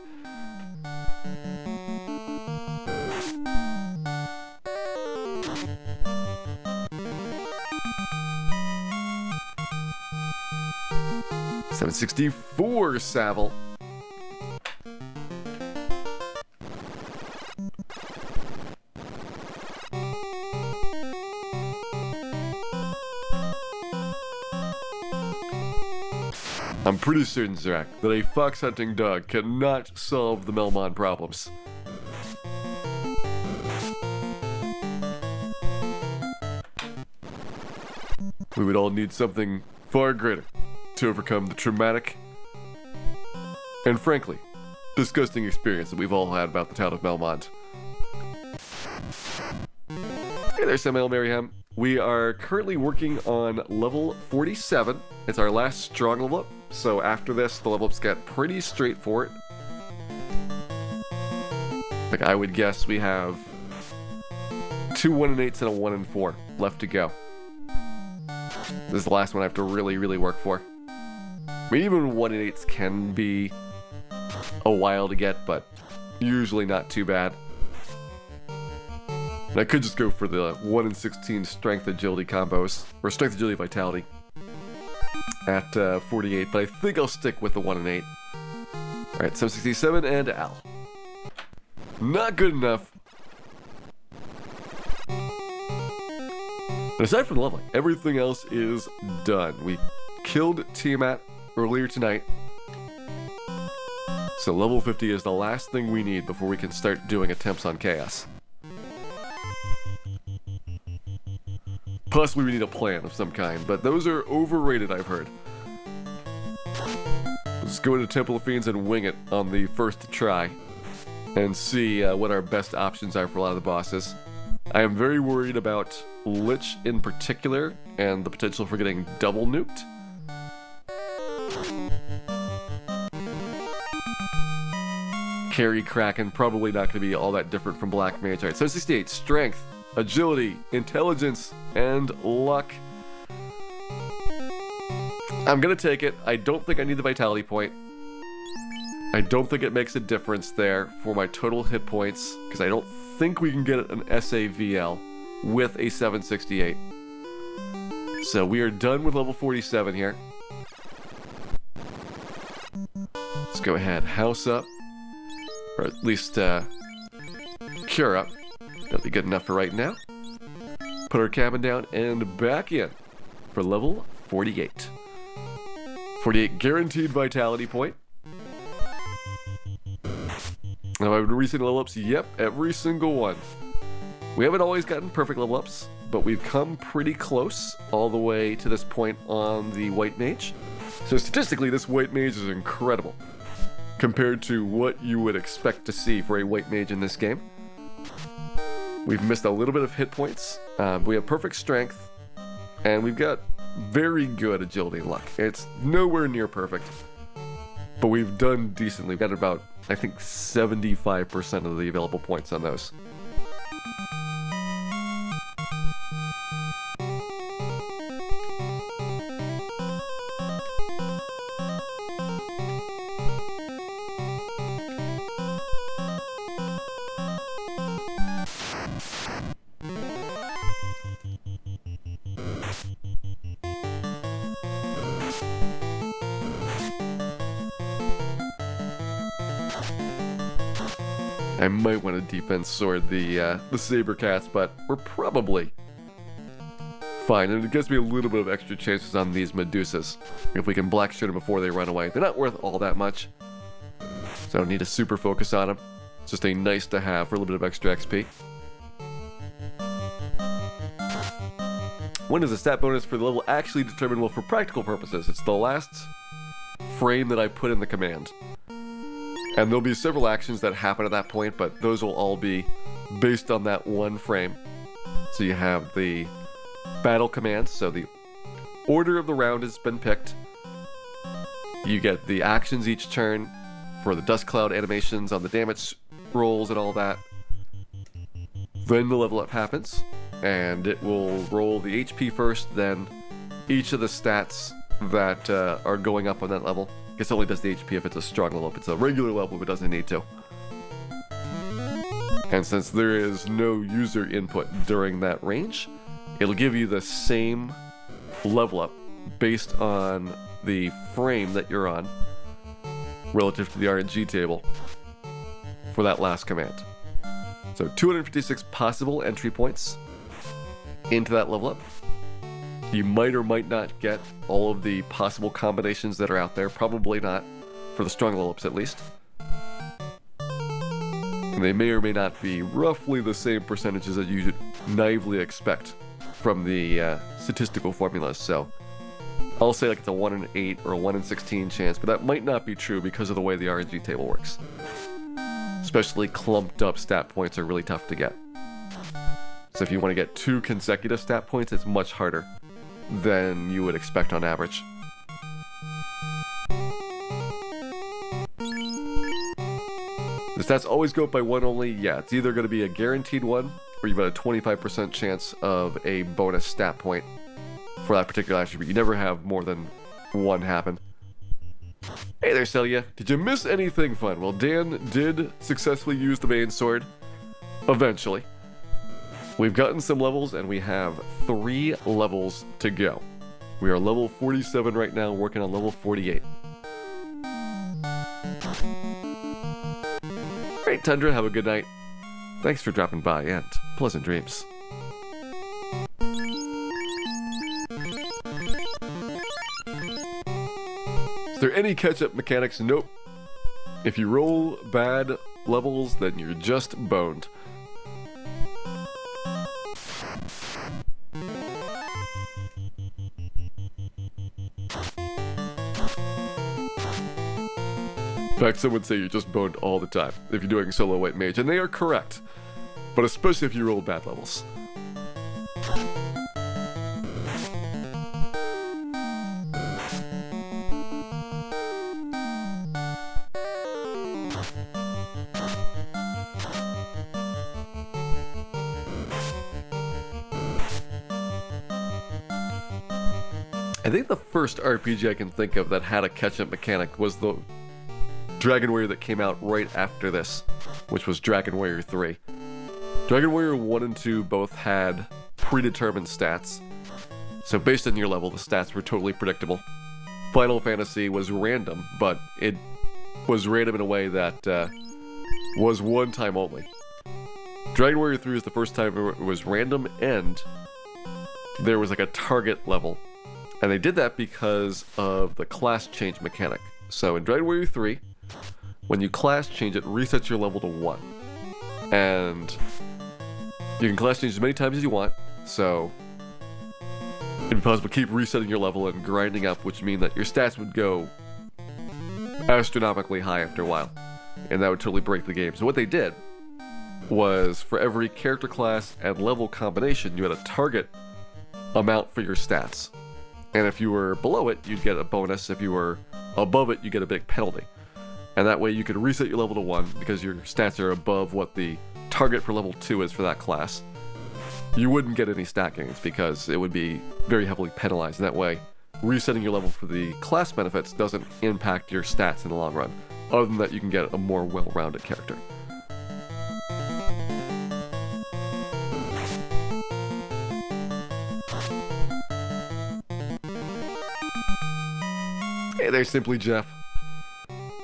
Speaker 1: $764 Savile. I'm pretty certain, Zach, that a fox hunting dog cannot solve the Melmon problems. We would all need something far greater to overcome the traumatic and, frankly, disgusting experience that we've all had about the town of Melmont. Hey there, Samuel Merriam. We are currently working on level 47. It's our last strong level up, so after this, the level ups get pretty straightforward. Like, I would guess we have 2 1 in 8s and a 1 in 4 left to go. This is the last one I have to really, really work for. I mean, even 1 in 8s can be a while to get, but usually not too bad. And I could just go for the 1 in 16 strength agility combos, or strength agility vitality at 48, but I think I'll stick with the 1 in 8. Alright, 767 and Al. Not good enough. But aside from the leveling, everything else is done. We killed Tiamat earlier tonight. So level 50 is the last thing we need before we can start doing attempts on Chaos. Possibly we need a plan of some kind, but those are overrated, I've heard. Let's go into Temple of Fiends and wing it on the first try and see what our best options are for a lot of the bosses. I am very worried about Lich in particular and the potential for getting double nuked. Carry Kraken, probably not going to be all that different from Black Mage. Alright, 768, Strength, Agility, Intelligence, and Luck. I'm going to take it. I don't think I need the Vitality point. I don't think it makes a difference there for my total hit points, because I don't think we can get an SAVL with a 768. So we are done with level 47 here. Let's go ahead, house up, or at least cure up. That'll be good enough for right now. Put our cabin down and back in for level 48. 48 guaranteed vitality point. Now, I've been recent level ups. Yep, every single one. We haven't always gotten perfect level ups, but we've come pretty close all the way to this point on the White Mage. So statistically, this White Mage is incredible compared to what you would expect to see for a White Mage in this game. We've missed a little bit of hit points. We have perfect strength, and we've got very good agility and luck. It's nowhere near perfect, but we've done decently. We've got about, I think, 75% of the available points on those. I might want to defense sword the saber cats, but we're probably fine. And it gives me a little bit of extra chances on these Medusas. If we can black shoot them before they run away. They're not worth all that much, so I don't need to super focus on them. It's just a nice to have for a little bit of extra XP. When is the stat bonus for the level actually determined? Well, for practical purposes, it's the last frame that I put in the command. And there'll be several actions that happen at that point, but those will all be based on that one frame. So you have the battle commands, so the order of the round has been picked. You get the actions each turn for the dust cloud animations on the damage rolls and all that. Then the level up happens, and it will roll the HP first, then each of the stats that are going up on that level. I guess it only does the HP if it's a strong level. If it's a regular level, it doesn't need to. And since there is no user input during that range, it'll give you the same level up based on the frame that you're on relative to the RNG table for that last command. So 256 possible entry points into that level up. You might or might not get all of the possible combinations that are out there. Probably not, for the strong level ups at least. And they may or may not be roughly the same percentages that you should naively expect from the statistical formulas. So I'll say like it's a 1 in 8 or a 1 in 16 chance, but that might not be true because of the way the RNG table works. Especially clumped up stat points are really tough to get. So if you want to get 2 consecutive stat points, it's much harder than you would expect on average. The stats always go up by 1 only. Yeah, it's either going to be a guaranteed 1, or you've got a 25% chance of a bonus stat point for that particular attribute. You never have more than 1 happen. Hey there, Celia. Did you miss anything fun? Well, Dan did successfully use the main sword. Eventually. We've gotten some levels, and we have 3 levels to go. We are level 47 right now, working on level 48. Alright, Tundra, have a good night. Thanks for dropping by, and pleasant dreams. Is there any catch-up mechanics? Nope. If you roll bad levels, then you're just boned. In fact, some would say you're just boned all the time if you're doing solo White Mage, and they are correct. But especially if you roll bad levels. I think the first RPG I can think of that had a catch-up mechanic was the Dragon Warrior that came out right after this, which was Dragon Warrior 3. Dragon Warrior 1 and 2 both had predetermined stats, so based on your level, the stats were totally predictable. Final Fantasy was random, but it was random in a way that was one time only. Dragon Warrior 3 was the first time it was random, and there was like a target level. And they did that because of the class change mechanic. So in Dragon Warrior 3, when you class change, it resets your level to 1. And you can class change as many times as you want, so it'd be possible to keep resetting your level and grinding up, which means that your stats would go astronomically high after a while. And that would totally break the game. So what they did was, for every character class and level combination, you had a target amount for your stats. And if you were below it, you'd get a bonus. If you were above it, you get a big penalty. And that way you could reset your level to 1 because your stats are above what the target for level 2 is for that class. You wouldn't get any stat gains because it would be very heavily penalized. That way, resetting your level for the class benefits doesn't impact your stats in the long run. Other than that, you can get a more well-rounded character. Hey there, Simply Jeff.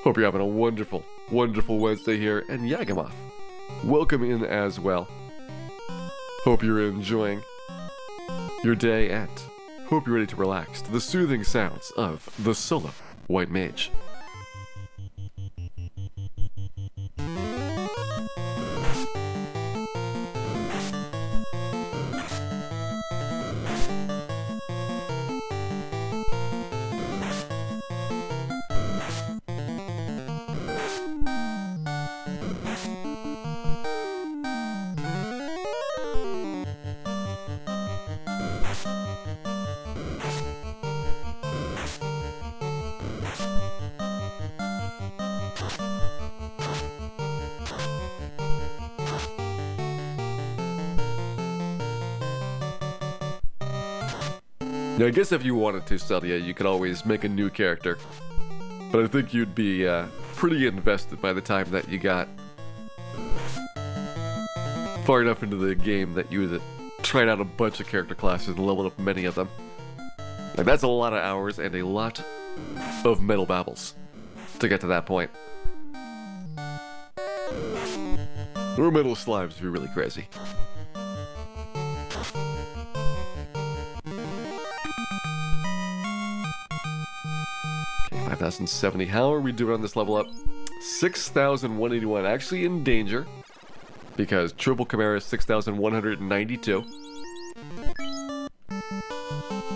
Speaker 1: Hope you're having a wonderful, wonderful Wednesday here, and Yagamoth, welcome in as well. Hope you're enjoying your day, and hope you're ready to relax to the soothing sounds of the solo White Mage. Now, I guess if you wanted to, Celia, you could always make a new character. But I think you'd be pretty invested by the time that you got far enough into the game that you would tried out a bunch of character classes and leveled up many of them. Like, that's a lot of hours and a lot of metal babbles to get to that point. Or metal slimes if you're really crazy. Okay, 5,070. How are we doing on this level up? 6,181. Actually in danger, because Triple Chimera is 6,192.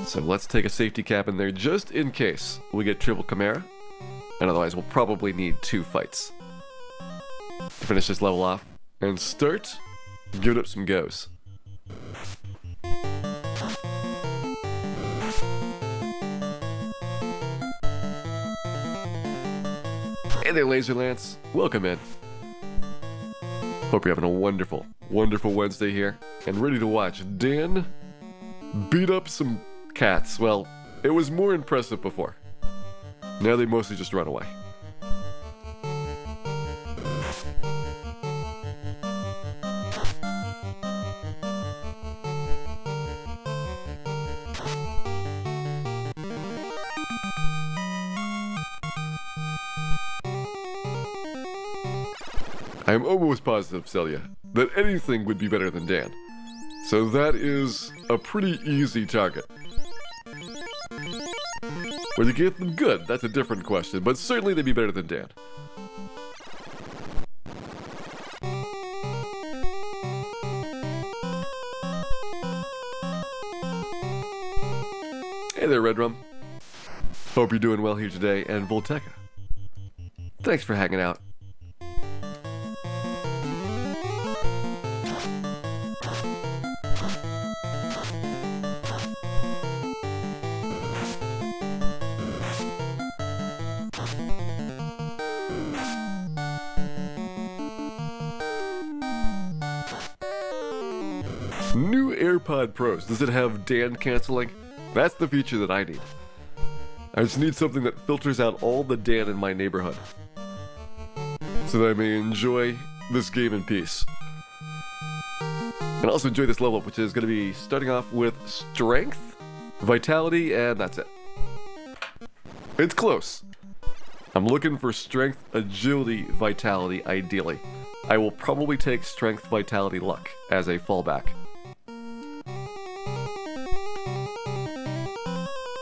Speaker 1: So let's take a safety cap in there just in case we get Triple Chimera. And otherwise we'll probably need 2 fights to finish this level off and start giving up some goes. Hey there, Laser Lance. Welcome in. Hope you're having a wonderful, wonderful Wednesday here and ready to watch Dan beat up some cats. Well, it was more impressive before. Now they mostly just run away. I am almost positive, Celia, that anything would be better than Dan. So that is a pretty easy target. Whether you get them good, that's a different question, but certainly they'd be better than Dan. Hey there, Red Rum. Hope you're doing well here today, and Volteca, thanks for hanging out. New AirPod Pros. Does it have Dan canceling? That's the feature that I need. I just need something that filters out all the Dan in my neighborhood, so that I may enjoy this game in peace. And also enjoy this level up, which is going to be starting off with Strength, Vitality, and that's it. It's close. I'm looking for Strength, Agility, Vitality, ideally. I will probably take Strength, Vitality, Luck as a fallback.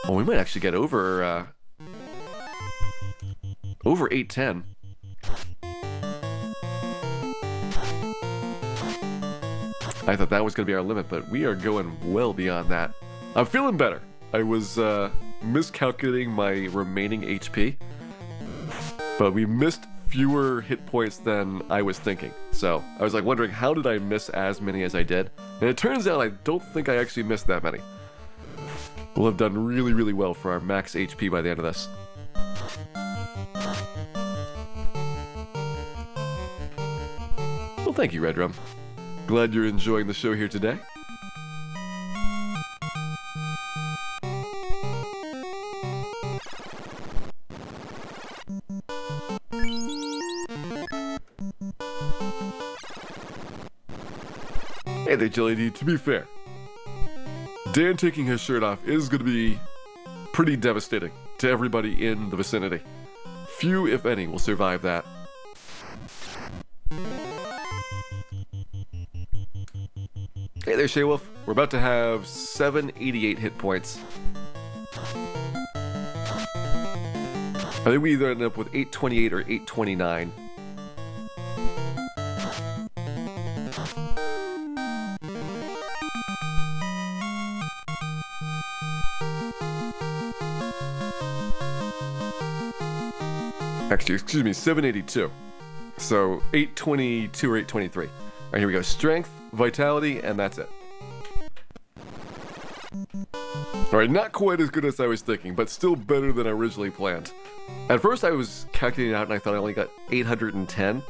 Speaker 1: Oh, we might actually get over 810. I thought that was going to be our limit, but we are going well beyond that. I'm feeling better. I was miscalculating my remaining HP, but we missed fewer hit points than I was thinking. So I was like wondering, how did I miss as many as I did? And it turns out I don't think I actually missed that many. We'll have done really, really well for our max HP by the end of this. Well, thank you, Red Rum. Glad you're enjoying the show here today. Hey there, Jelly D. To be fair, Dan taking his shirt off is going to be pretty devastating to everybody in the vicinity. Few, if any, will survive that. Hey there, Shaywolf. We're about to have 788 hit points. I think we either end up with 828 or 829. Actually, excuse me, 782. So 822 or 823. All right, here we go. Strength, vitality, and that's it. All right, not quite as good as I was thinking, but still better than I originally planned. At first, I was calculating out, and I thought I only got 810.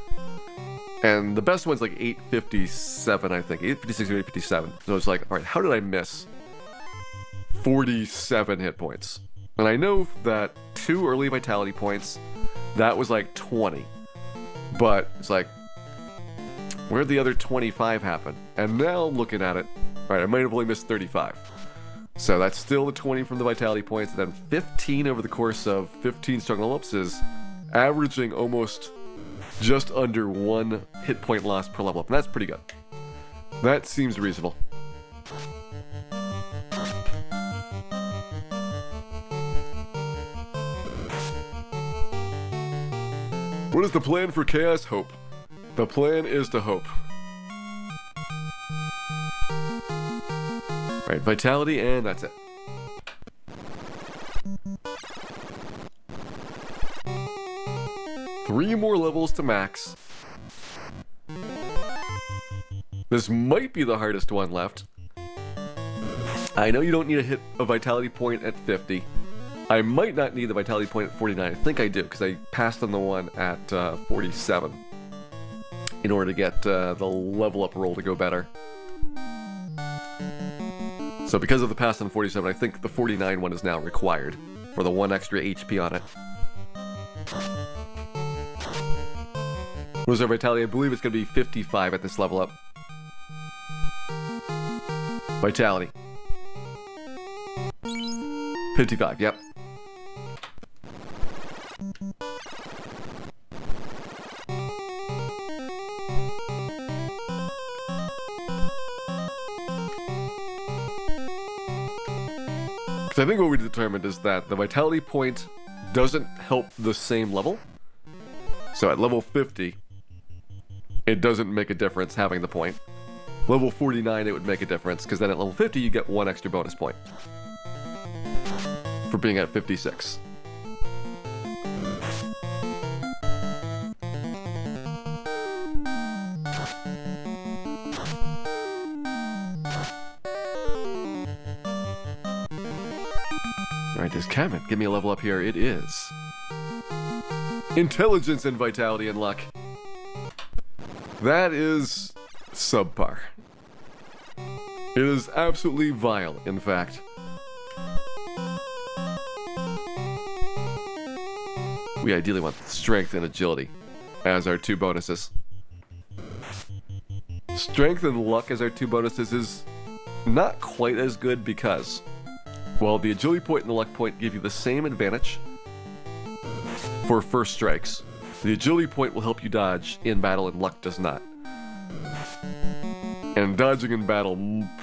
Speaker 1: And the best one's like 857, I think. 856 or 857. So it's like, all right, how did I miss 47 hit points? And I know that 2 early vitality points, that was like 20. But it's like, where'd the other 25 happen? And now looking at it, all right, I might have only missed 35. So that's still the 20 from the vitality points, and then 15 over the course of 15 strong level-ups is averaging almost just under 1 hit point loss per level up, and that's pretty good. That seems reasonable. What is the plan for Chaos? Hope. The plan is to hope. Right, vitality, and that's it. Three more levels to max. This might be the hardest one left. I know you don't need to hit a vitality point at 50. I might not need the vitality point at 49. I think I do, because I passed on the one at 47 in order to get the level up roll to go better. So because of the pass on 47, I think the 49 one is now required for the 1 extra HP on it. What is our vitality? I believe it's going to be 55 at this level up. Vitality. 55, yep. Because I think what we determined is that the vitality point doesn't help the same level. So at level 50, it doesn't make a difference having the point. Level 49, it would make a difference, because then at level 50, you get 1 extra bonus point for being at 56. Alright, is Kevin? Give me a level up here. It is Intelligence and Vitality and Luck. That is subpar. It is absolutely vile, in fact. We ideally want Strength and Agility as our 2 bonuses. Strength and Luck as our 2 bonuses is not quite as good because, well, the Agility point and the Luck point give you the same advantage for first strikes. The Agility point will help you dodge in battle and Luck does not. And dodging in battle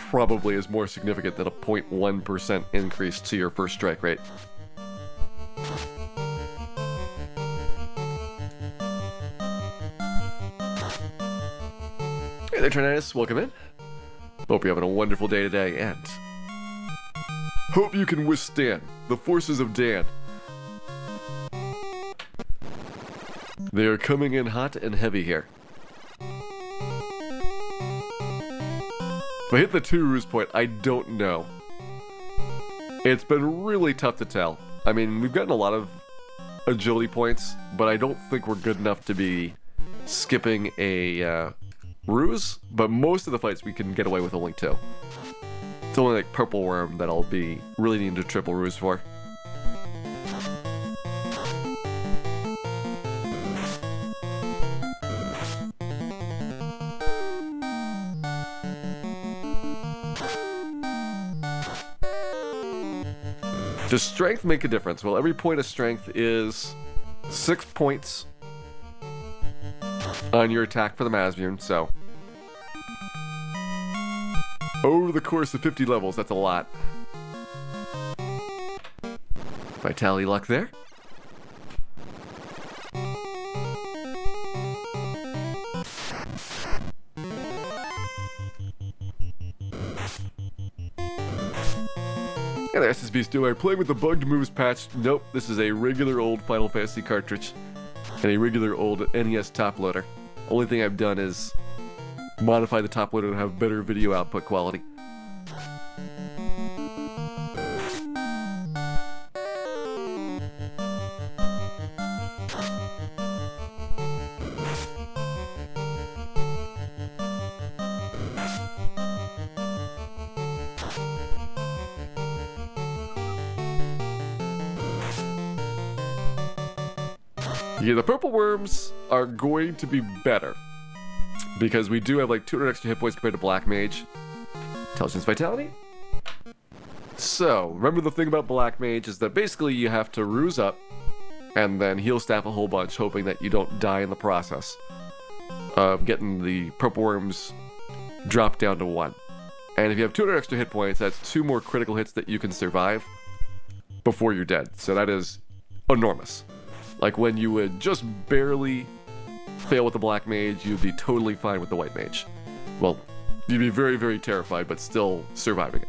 Speaker 1: probably is more significant than a 0.1% increase to your first strike rate. Hey there, Trinitis. Welcome in. Hope you're having a wonderful day today, and hope you can withstand the forces of Dan. They are coming in hot and heavy here. If I hit the 2 ruse point, I don't know. It's been really tough to tell. I mean, we've gotten a lot of agility points, but I don't think we're good enough to be skipping a ruse, but most of the fights we can get away with only 2. It's only like Purple Worm that I'll be really needing to triple ruse for. Does strength make a difference? Well, every point of strength is 6 points on your attack for the Masmune, so over the course of 50 levels, that's a lot. Vitality luck there. Yeah, the SSB's doing. Playing with the bugged moves patch. Nope, this is a regular old Final Fantasy cartridge and a regular old NES top loader. Only thing I've done is modify the top loader to have better video output quality. Yeah, the purple worms are going to be better because we do have like 200 extra hit points compared to Black Mage. Intelligence, Vitality. So, remember the thing about Black Mage is that basically you have to ruse up and then heal staff a whole bunch, hoping that you don't die in the process of getting the purple worms dropped down to 1. And if you have 200 extra hit points, that's 2 more critical hits that you can survive before you're dead. So that is enormous. Like when you would just barely fail with the Black Mage, you'd be totally fine with the White Mage. Well, you'd be very, very terrified, but still surviving it.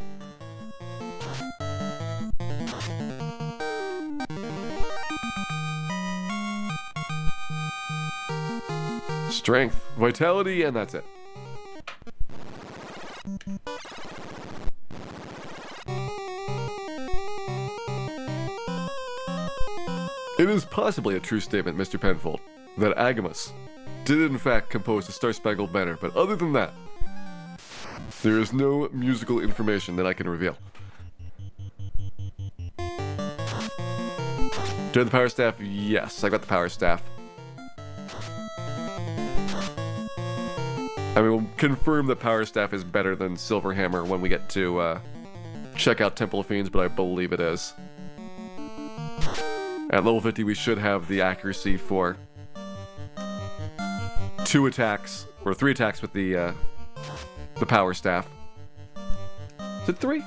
Speaker 1: Strength, Vitality, and that's it. It is possibly a true statement, Mr. Penfold, that Agamus did in fact compose the Star-Spangled Banner, but other than that, there is no musical information that I can reveal. Do I have the Power Staff? Yes, I got the Power Staff. I mean, we'll confirm that Power Staff is better than Silver Hammer when we get to check out Temple of Fiends, but I believe it is. At level 50, we should have the accuracy for 2 attacks, or 3 attacks with the Power Staff. Is it 3?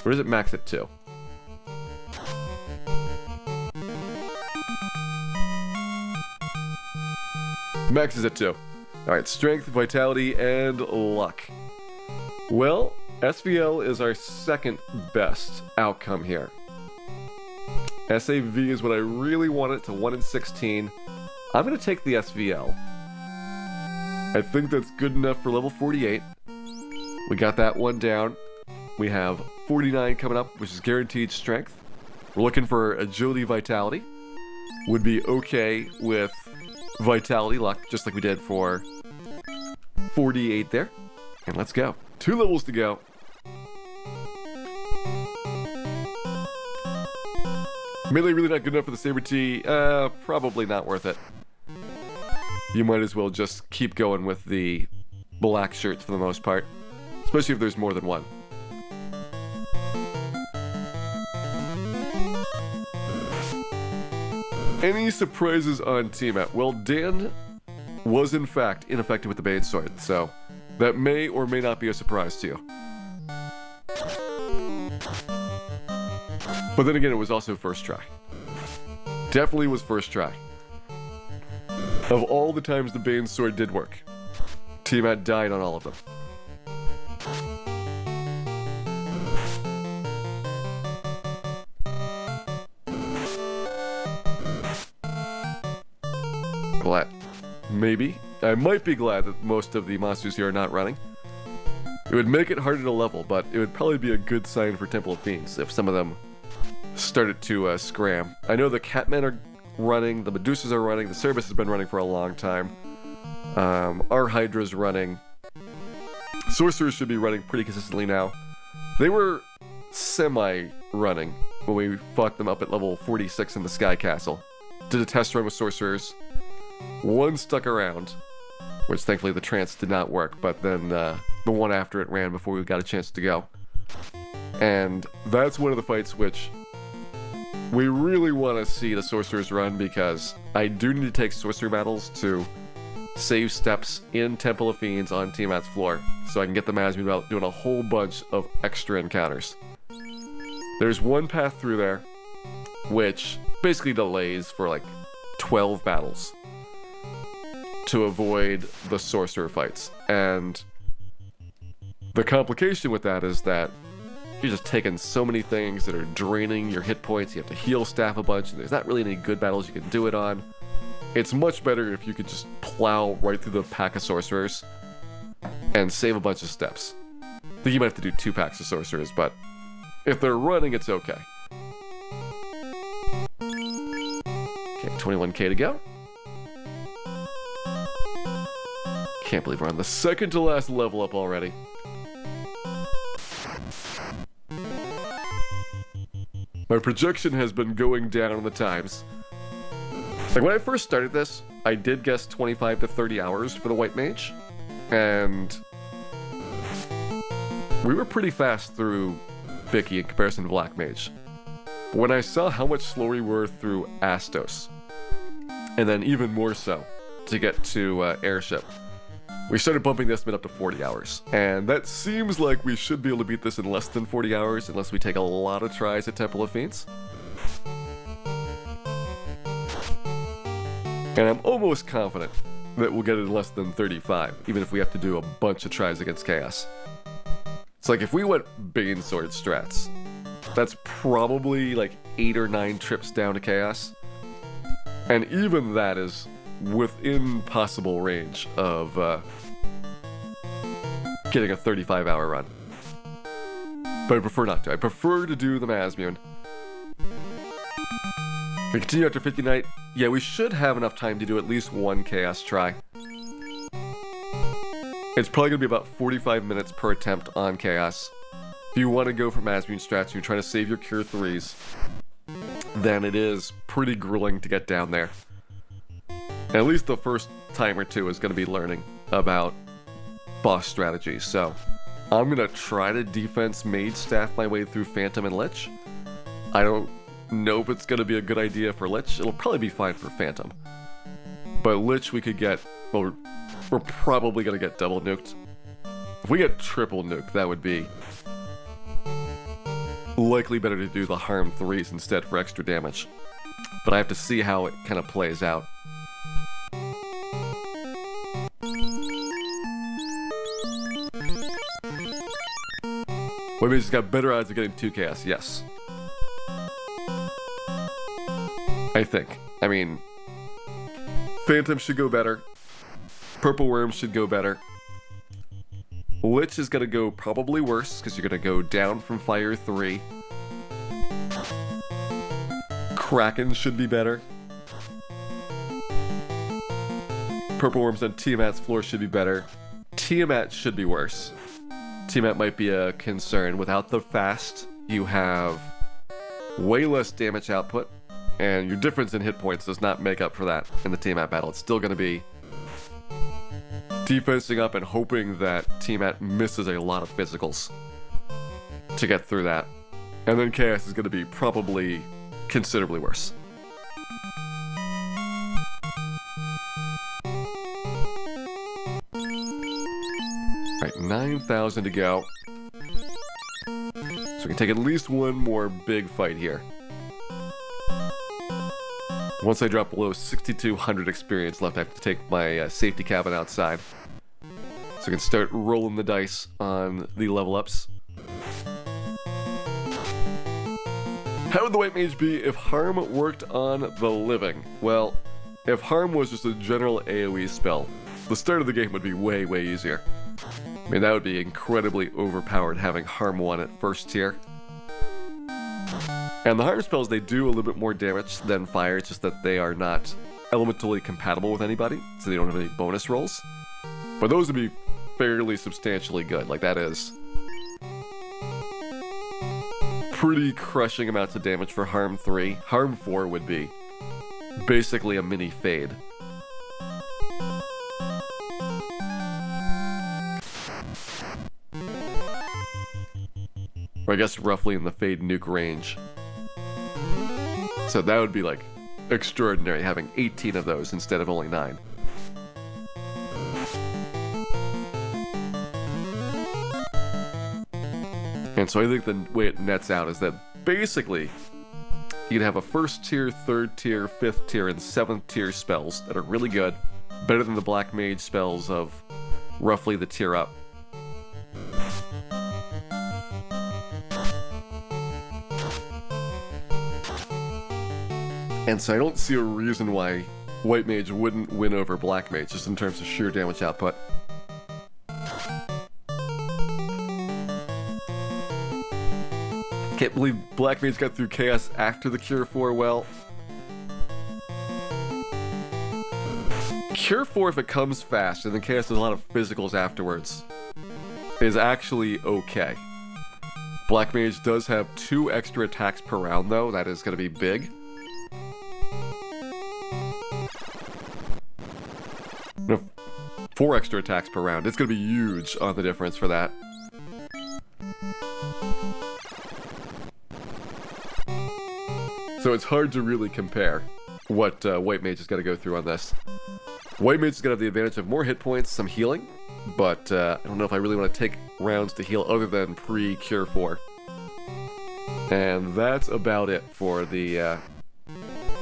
Speaker 1: Or is it max at 2? Max is at 2. Alright, Strength, Vitality, and Luck. Well, SVL is our second best outcome here. SAV is what I really wanted to 1 in 16. I'm going to take the SVL. I think that's good enough for level 48. We got that one down. We have 49 coming up, which is guaranteed strength. We're looking for agility, vitality. Would be okay with vitality, luck, just like we did for 48 there. And let's go. 2 levels to go. Melee really not good enough for the Saber T. Probably not worth it. You might as well just keep going with the black shirts for the most part. Especially if there's more than one. Any surprises on Tiamat? Well, Dan was in fact ineffective with the Bane Sword, so that may or may not be a surprise to you. But then again, it was also first try. Definitely was first try. Of all the times the Bane Sword did work, Tiamat died on all of them. Glad. Maybe. I might be glad that most of the monsters here are not running. It would make it harder to level, but it would probably be a good sign for Temple of Fiends if some of them started to scram. I know the Catmen are running, the Medusas are running, the Cerberus has been running for a long time. Our Hydra's running. Sorcerers should be running pretty consistently now. They were semi-running when we fought them up at level 46 in the Sky Castle. Did a test run with Sorcerers. One stuck around, which thankfully the trance did not work, but then the one after it ran before we got a chance to go. And that's one of the fights which we really want to see the Sorcerers run, because I do need to take Sorcerer battles to save steps in Temple of Fiends on Tiamat's floor, so I can get the Masmude out doing a whole bunch of extra encounters. There's one path through there, which basically delays for like 12 battles to avoid the Sorcerer fights. And the complication with that is that you're just taking so many things that are draining your hit points. You have to heal staff a bunch, and there's not really any good battles you can do it on. It's much better if you could just plow right through the pack of Sorcerers and save a bunch of steps. I think you might have to do 2 packs of Sorcerers, but if they're running, it's okay. Okay, 21k to go. Can't believe we're on the second to last level up already. My projection has been going down on the times. Like, when I first started this, I did guess 25 to 30 hours for the White Mage, and we were pretty fast through Vicky in comparison to Black Mage. But when I saw how much slower we were through Astos, and then even more so to get to Airship, we started bumping the estimate up to 40 hours. And that seems like we should be able to beat this in less than 40 hours, unless we take a lot of tries at Temple of Fiends. And I'm almost confident that we'll get it in less than 35, even if we have to do a bunch of tries against Chaos. It's like, if we went Bane Sword strats, that's probably like 8 or 9 trips down to Chaos. And even that is within possible range of getting a 35-hour run. But I prefer not to. I prefer to do the Masmude. We continue after 50 night. Yeah, we should have enough time to do at least 1 Chaos try. It's probably going to be about 45 minutes per attempt on Chaos. If you want to go for Masmude strats and you're trying to save your Cure 3s, then it is pretty grueling to get down there. And at least the first time or two is going to be learning about boss strategies. So I'm going to try to defense Mage staff my way through Phantom and Lich. I don't know if it's going to be a good idea for Lich. It'll probably be fine for Phantom. But Lich we could get, well, we're probably going to get double nuked. If we get triple nuked, that would be likely better to do the harm 3s instead for extra damage. But I have to see how it kind of plays out. White Mage has got better odds of getting 2 Chaos, yes. I think. I mean, Phantom should go better. Purple Worm should go better. Lich is going to go probably worse, because you're going to go down from Fire 3. Kraken should be better. Purple Worms on Tiamat's floor should be better. Tiamat should be worse. Tiamat might be a concern. Without the fast, you have way less damage output, and your difference in hit points does not make up for that in the Tiamat battle. It's still going to be defensing up and hoping that Tiamat misses a lot of physicals to get through that. And then Chaos is going to be probably considerably worse. Alright, 9,000 to go. So we can take at least one more big fight here. Once I drop below 6,200 experience left, I have to take my safety cabin outside. So I can start rolling the dice on the level ups. How would the White Mage be if Harm worked on the living? Well, if Harm was just a general AoE spell, the start of the game would be way, way easier. I mean, that would be incredibly overpowered having Harm 1 at first tier. And the Harm spells, they do a little bit more damage than Fire, it's just that they are not elementally compatible with anybody, so they don't have any bonus rolls. But those would be fairly substantially good. Like, that is pretty crushing amounts of damage for Harm 3. Harm 4 would be basically a mini Fade. Or I guess roughly in the Fade nuke range. So that would be like extraordinary, having 18 of those instead of only 9. And so I think the way it nets out is that basically you'd have a first tier, third tier, fifth tier, and seventh tier spells that are really good, better than the Black Mage spells of roughly the tier up. And so I don't see a reason why White Mage wouldn't win over Black Mage, just in terms of sheer damage output. Can't believe Black Mage got through Chaos after the Cure 4. Well, Cure 4, if it comes fast, and then Chaos does a lot of physicals afterwards, is actually okay. Black Mage does have 2 extra attacks per round, though. That is going to be big. No, 4 extra attacks per round. It's going to be huge on the difference for that. So it's hard to really compare what White Mage is going to go through on this. White Mage is going to have the advantage of more hit points, some healing, but I don't know if I really want to take rounds to heal other than pre-Cure 4. And that's about it for the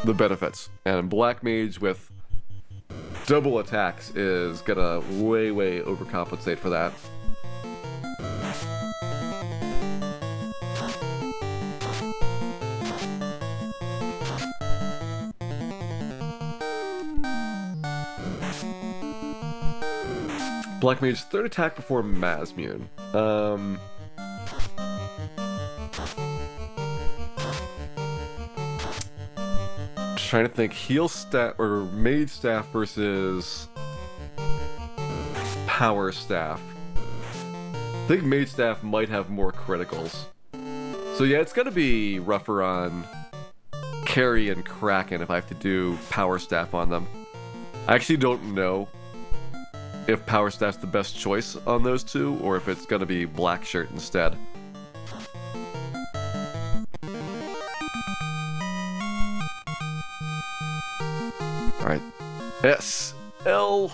Speaker 1: benefits. And Black Mage with double attacks is gonna way overcompensate for that. Black Mage, third attack before Mazmune. Trying to think, heal staff or mage staff versus power staff. I think mage staff might have more criticals. So yeah, it's gonna be rougher on Carry and Kraken if I have to do power staff on them. I actually don't know if power staff's the best choice on those two, or if it's gonna be Black Shirt instead. Alright. S. L.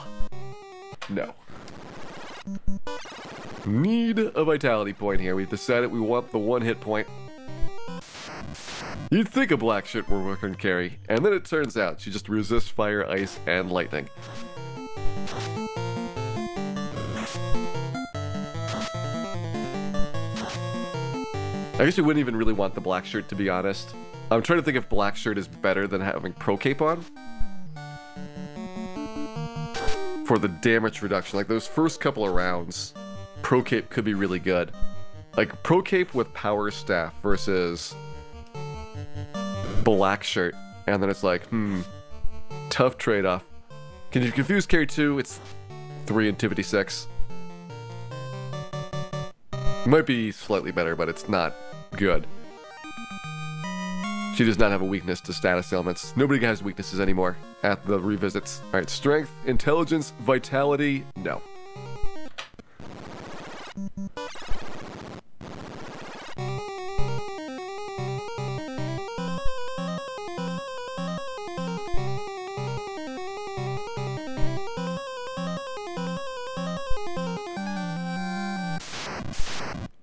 Speaker 1: No. Need a vitality point here. We've decided we want the 1 hit point. You'd think a Black Shirt were working Carry, and then it turns out she just resists fire, ice, and lightning. I guess we wouldn't even really want the Black Shirt, to be honest. I'm trying to think if Black Shirt is better than having Pro Cape on. For the damage reduction, like those first couple of rounds, Pro Cape could be really good. Like Pro Cape with Power Staff versus Black Shirt, and then it's like, tough trade-off. Can you confuse Carry 2? It's 3 and 256. It might be slightly better, but it's not good. She does not have a weakness to status elements. Nobody has weaknesses anymore at the revisits. Alright, strength, intelligence, vitality, no.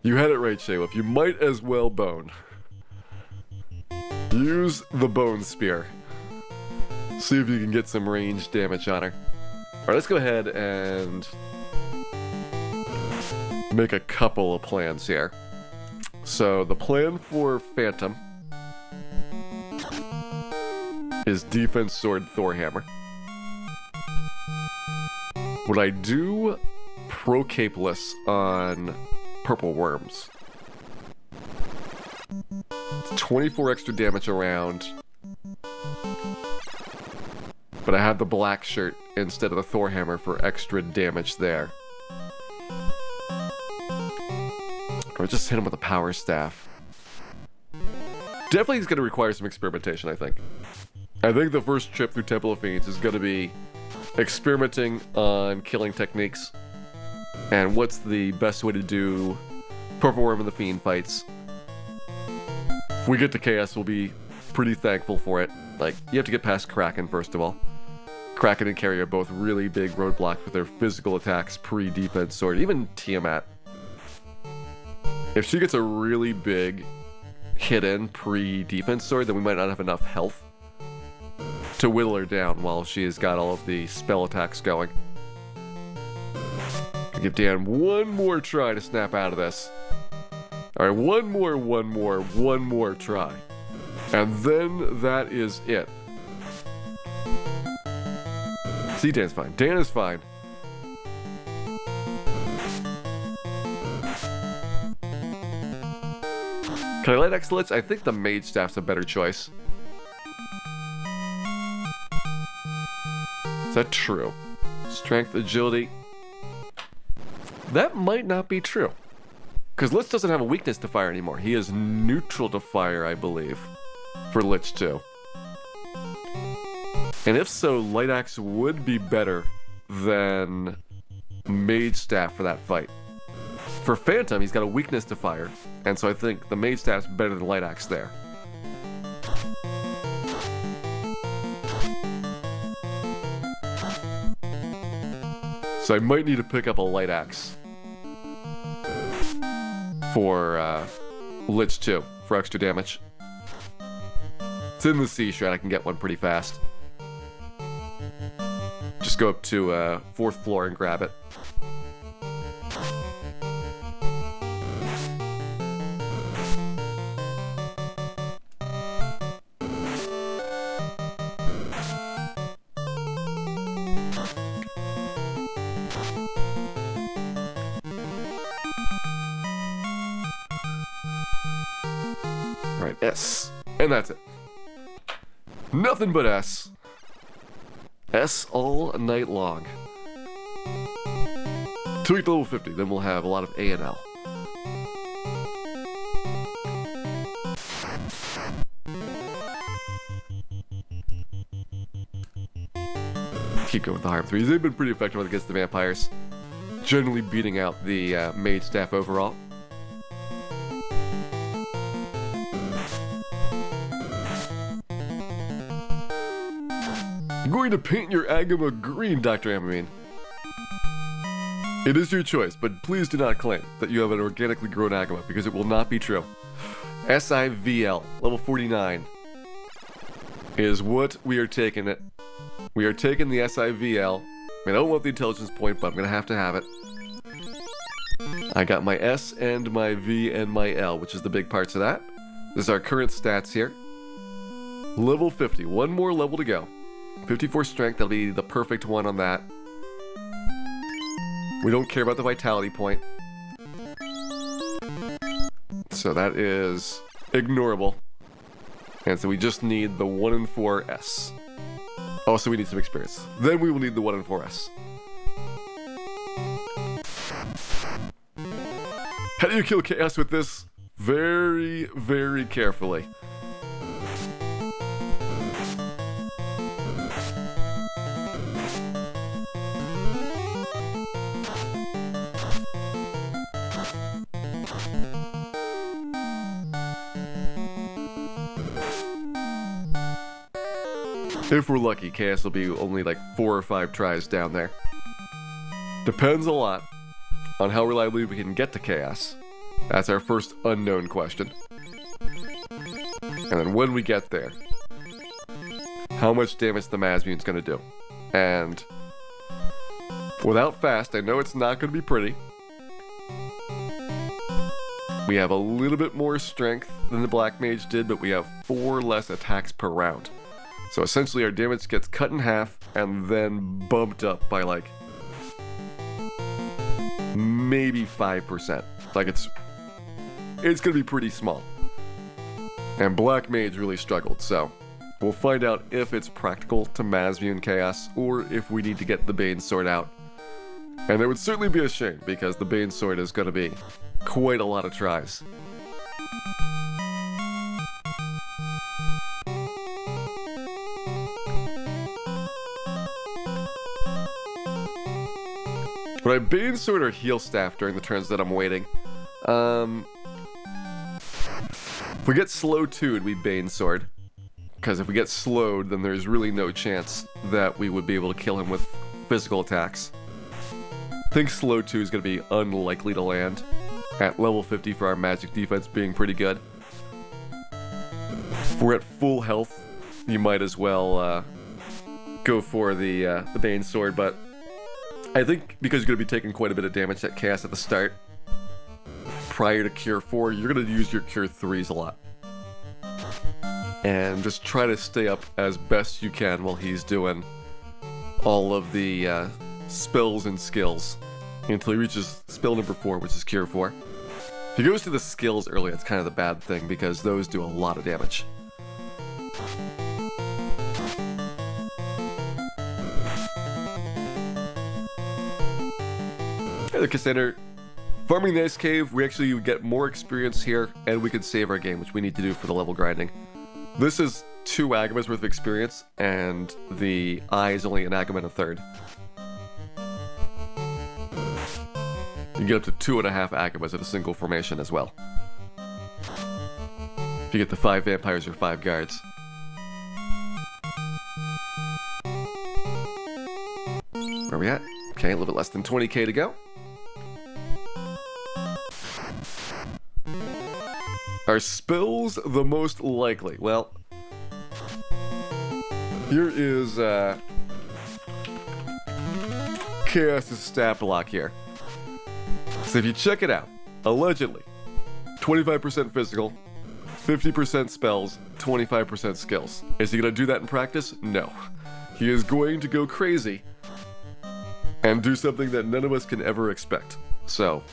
Speaker 1: You had it right, Shaywolf. You might as well bone. Use the Bone Spear. See if you can get some range damage on her. Alright, let's go ahead and make a couple of plans here. So, the plan for Phantom is Defense Sword Thorhammer. What I do pro-capeless on purple worms. It's 24 extra damage around. But I have the black shirt instead of the Thor hammer for extra damage there. Or just hit him with a power staff. Definitely is going to require some experimentation, I think. I think the first trip through Temple of Fiends is going to be experimenting on killing techniques. And what's the best way to do Purple Worm and the Fiend fights. If we get to Chaos, we'll be pretty thankful for it. Like, you have to get past Kraken, first of all. Kraken and Carrie are both really big roadblocks with their physical attacks pre-defense sword. Even Tiamat. If she gets a really big hit-in pre-defense sword, then we might not have enough health to whittle her down while she has got all of the spell attacks going. Give Dan one more try to snap out of this. Alright, one more try. And then that is it. See, Dan's fine. Dan is fine. Can I light X-Lich? I think the Mage Staff's a better choice. Is that true? Strength, agility. That might not be true. Because Lich doesn't have a weakness to fire anymore. He is neutral to fire, I believe. For Lich 2. And if so, Light Axe would be better than Mage Staff for that fight. For Phantom, he's got a weakness to fire. And so I think the Mage Staff's better than Light Axe there. So I might need to pick up a Light Axe for Lich 2 for extra damage. It's in the Sea Shroud. I can get one pretty fast. Just go up to 4th floor and grab it. Alright, S. And that's it. Nothing but S. S all night long. Till we get to level 50, then we'll have a lot of A and L. Keep going with the Harm 3s. They've been pretty effective against the vampires. Generally beating out the Mage Staff overall. I'm going to paint your Agama green, Dr. Amamine. It is your choice, but please do not claim that you have an organically grown Agama, because it will not be true. SIVL, level 49, is what we are taking it. We are taking the SIVL. I mean, I don't want the intelligence point, but I'm going to have it. I got my S and my V and my L, which is the big parts of that. This is our current stats here. Level 50, one more level to go. 54 strength, that'll be the perfect one on that. We don't care about the vitality point. So that is ignorable. And so we just need the 1 and 4 S. Also, we need some experience. Then we will need the 1 and 4 S. How do you kill Chaos with this? Very, very carefully. If we're lucky, Chaos will be only like 4 or 5 tries down there. Depends a lot on how reliably we can get to Chaos. That's our first unknown question. And then when we get there, how much damage the Masmune's gonna do. And without fast, I know it's not gonna be pretty. We have a little bit more strength than the Black Mage did, but we have 4 less attacks per round. So essentially our damage gets cut in half and then bumped up by like maybe 5%. Like it's gonna be pretty small. And Black Mage really struggled, so we'll find out if it's practical to Masview in Chaos, or if we need to get the Bane Sword out. And it would certainly be a shame, because the Bane Sword is gonna be quite a lot of tries. Would I Bane Sword or Heal Staff during the turns that I'm waiting? If we get slow 2'd, we Bane Sword. Because if we get slowed, then there's really no chance that we would be able to kill him with physical attacks. I think slow 2 is going to be unlikely to land at level 50 for our magic defense being pretty good. If we're at full health, you might as well go for the Bane Sword, but I think because you're going to be taking quite a bit of damage at Chaos at the start, prior to Cure 4, you're going to use your Cure 3s a lot. And just try to stay up as best you can while he's doing all of the spells and skills until he reaches spell number 4, which is Cure 4. If he goes to the skills early, that's kind of the bad thing, because those do a lot of damage. Hey there, Cassandra. Farming the Ice Cave, we actually get more experience here, and we can save our game, which we need to do for the level grinding. This is 2 Agamas worth of experience, and the Eye is only an Agama and a third. You can get up to 2.5 Agamas at a single formation as well. If you get the 5 vampires or 5 guards. Where are we at? Okay, a little bit less than 20k to go. Are spells the most likely? Well, here is Chaos' stat block here. So if you check it out, allegedly, 25% physical, 50% spells, 25% skills. Is he going to do that in practice? No. He is going to go crazy and do something that none of us can ever expect. So,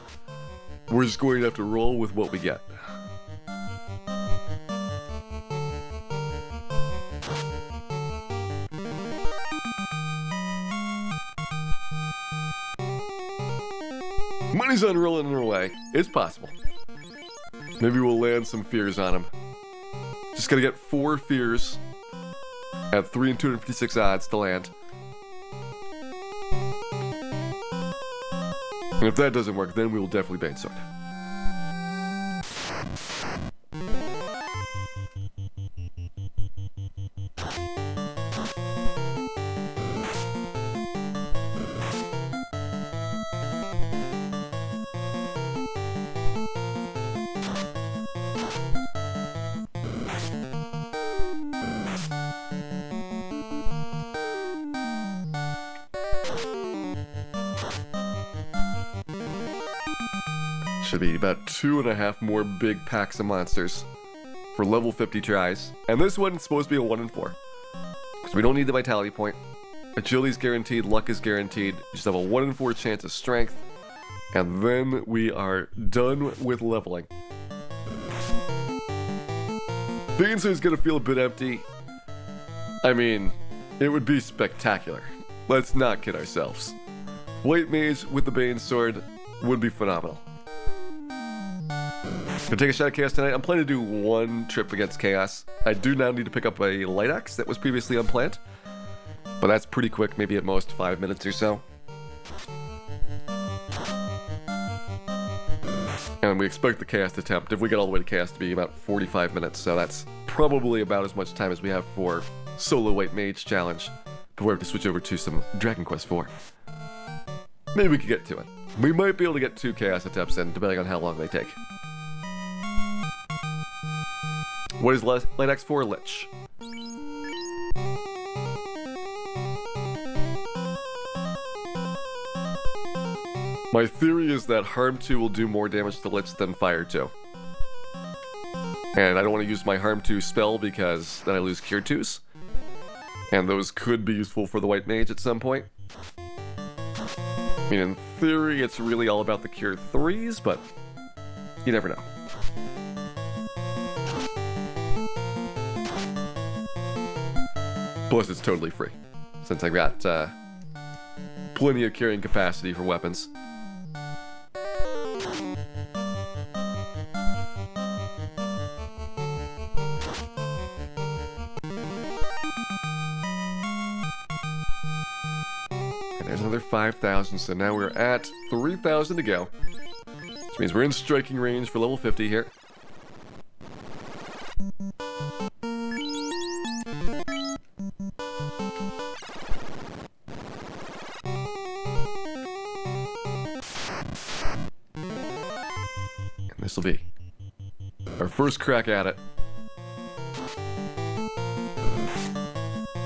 Speaker 1: we're just going to have to roll with what we get. Money's on rolling our way. It's possible. Maybe we'll land some fears on him. Just gotta get 4 fears at 3 and 256 odds to land. And if that doesn't work, then we will definitely Bane Sword. Should be about 2.5 more big packs of monsters for level 50 tries. And this one's supposed to be a 1 in 4. Because we don't need the vitality point. Agility's guaranteed, luck is guaranteed. You just have a 1 in 4 chance of strength. And then we are done with leveling. Bane Sword is going to feel a bit empty. I mean, it would be spectacular. Let's not kid ourselves. White Mage with the Bane Sword would be phenomenal. Gonna take a shot at Chaos tonight. I'm planning to do 1 trip against Chaos. I do now need to pick up a light axe that was previously unplanned, but that's pretty quick, maybe at most 5 minutes or so. And we expect the Chaos attempt, if we get all the way to Chaos, to be about 45 minutes, so that's probably about as much time as we have for solo White Mage challenge before we have to switch over to some Dragon Quest IV. Maybe we could get to it. We might be able to get 2 Chaos attempts in, depending on how long they take. What is Light Axe for? Lich. My theory is that Harm 2 will do more damage to Lich than Fire 2. And I don't want to use my Harm 2 spell because then I lose Cure 2s. And those could be useful for the White Mage at some point. I mean, in theory, it's really all about the Cure 3s, but you never know. Plus, it's totally free, since I've got plenty of carrying capacity for weapons. And there's another 5,000, so now we're at 3,000 to go. Which means we're in striking range for level 50 here. This will be our first crack at it.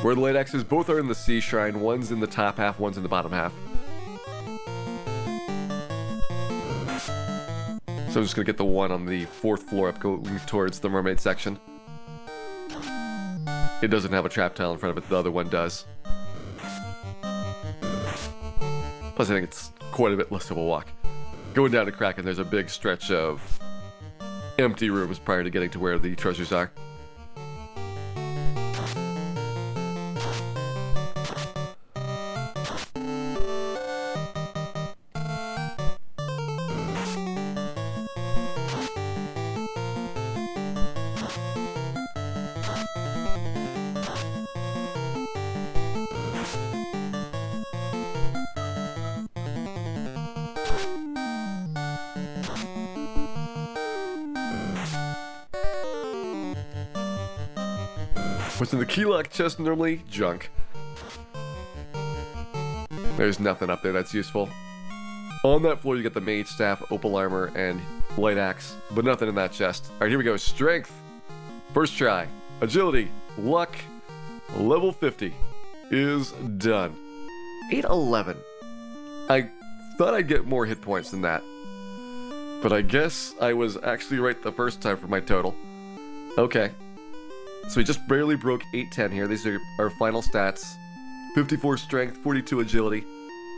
Speaker 1: Where the light axes both are in the sea shrine, one's in the top half, one's in the bottom half. So I'm just gonna get the one on the 4th floor up going towards the mermaid section. It doesn't have a trap tile in front of it, the other one does. Plus I think it's quite a bit less of a walk. Going down to Kraken, there's a big stretch of empty rooms prior to getting to where the treasures are. What's in the key lock chest normally? Junk. There's nothing up there that's useful. On that floor you get the mage staff, opal armor, and light axe, but nothing in that chest. Alright, here we go. Strength. First try. Agility. Luck. Level 50 is done. 811. I thought I'd get more hit points than that, but I guess I was actually right the first time for my total. Okay. So we just barely broke 810 here. These are our final stats. 54 strength, 42 agility,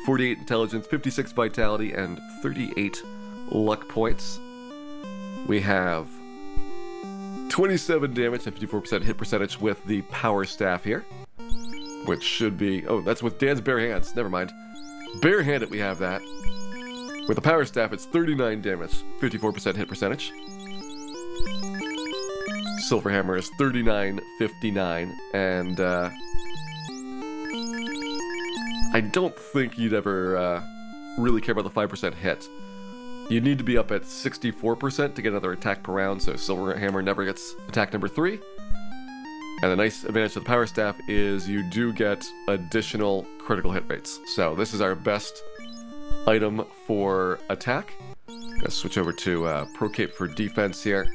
Speaker 1: 48 intelligence, 56 vitality, and 38 luck points. We have 27 damage and 54% hit percentage with the power staff here, which should be... Oh, that's with Dan's bare hands. Never mind. Barehanded we have that. With the power staff, it's 39 damage, 54% hit percentage. Silver hammer is 39.59, and I don't think you'd ever really care about the 5% hit. You need to be up at 64% to get another attack per round, so silver hammer never gets attack number 3. And the nice advantage of the power staff is you do get additional critical hit rates. So this is our best item for attack. Gonna switch over to Pro Cape for defense here,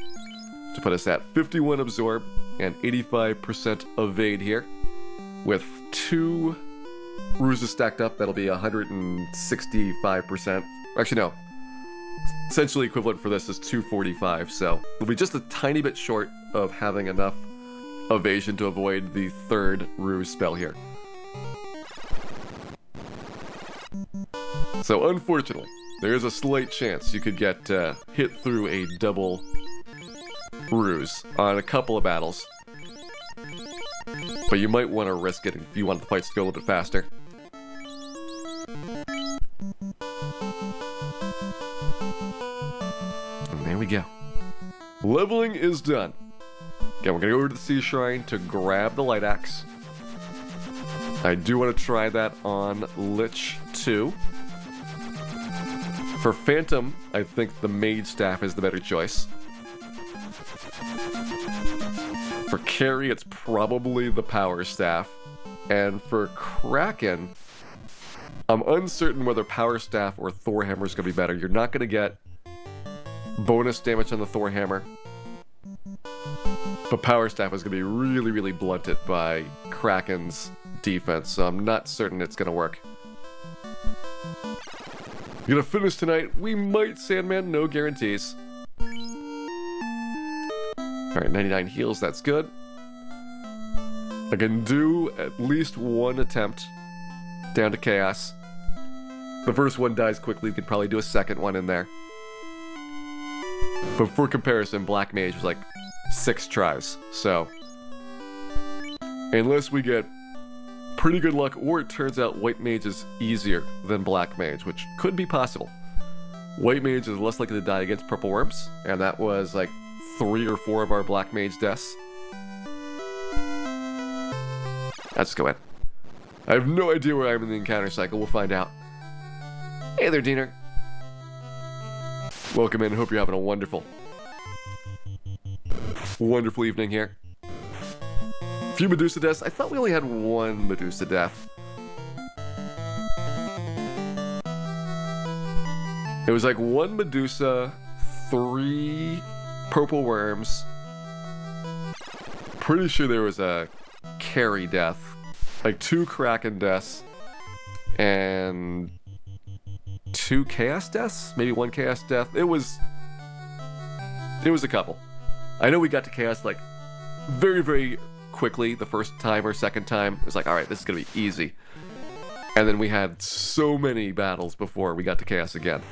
Speaker 1: to put us at 51 absorb and 85% evade here. With 2 ruses stacked up, that'll be 165%. Actually, no. Essentially equivalent for this is 245, so we'll be just a tiny bit short of having enough evasion to avoid the 3rd ruse spell here. So unfortunately, there is a slight chance you could get hit through a double ruse on a couple of battles, but you might want to risk it if you want the fights to go a little bit faster. And there we go. Leveling is done. Again, we're gonna go over to the Sea Shrine to grab the light axe. I do want to try that on Lich 2. For Phantom, I think the Mage Staff is the better choice. For carry, it's probably the Power Staff. And for Kraken, I'm uncertain whether Power Staff or Thor Hammer is going to be better. You're not going to get bonus damage on the Thor Hammer, but Power Staff is going to be really, really blunted by Kraken's defense, so I'm not certain it's going to work. We're going to finish tonight. We might Sandman, no guarantees. Alright, 99 heals, that's good. I can do at least one attempt down to Chaos. the first one dies quickly, we could probably do a second one in there. But for comparison, Black Mage was like 6 tries, so unless we get pretty good luck, or it turns out White Mage is easier than Black Mage, which could be possible. White Mage is less likely to die against Purple Worms, and that was like 3 or 4 of our Black Mage deaths. Let's just go in. I have no idea where I am in the encounter cycle, we'll find out. Hey there, Diener. Welcome in, hope you're having a wonderful evening here. Few Medusa deaths. I thought we only had 1 Medusa death. It was like 1 Medusa, 3 Purple Worms. Pretty sure there was a carry death. Like 2 Kraken deaths. And 2 Chaos deaths? Maybe 1 Chaos death. It was a couple. I know we got to Chaos like very, very quickly the first time or second time. It was like, alright, this is gonna be easy. And then we had so many battles before we got to Chaos again.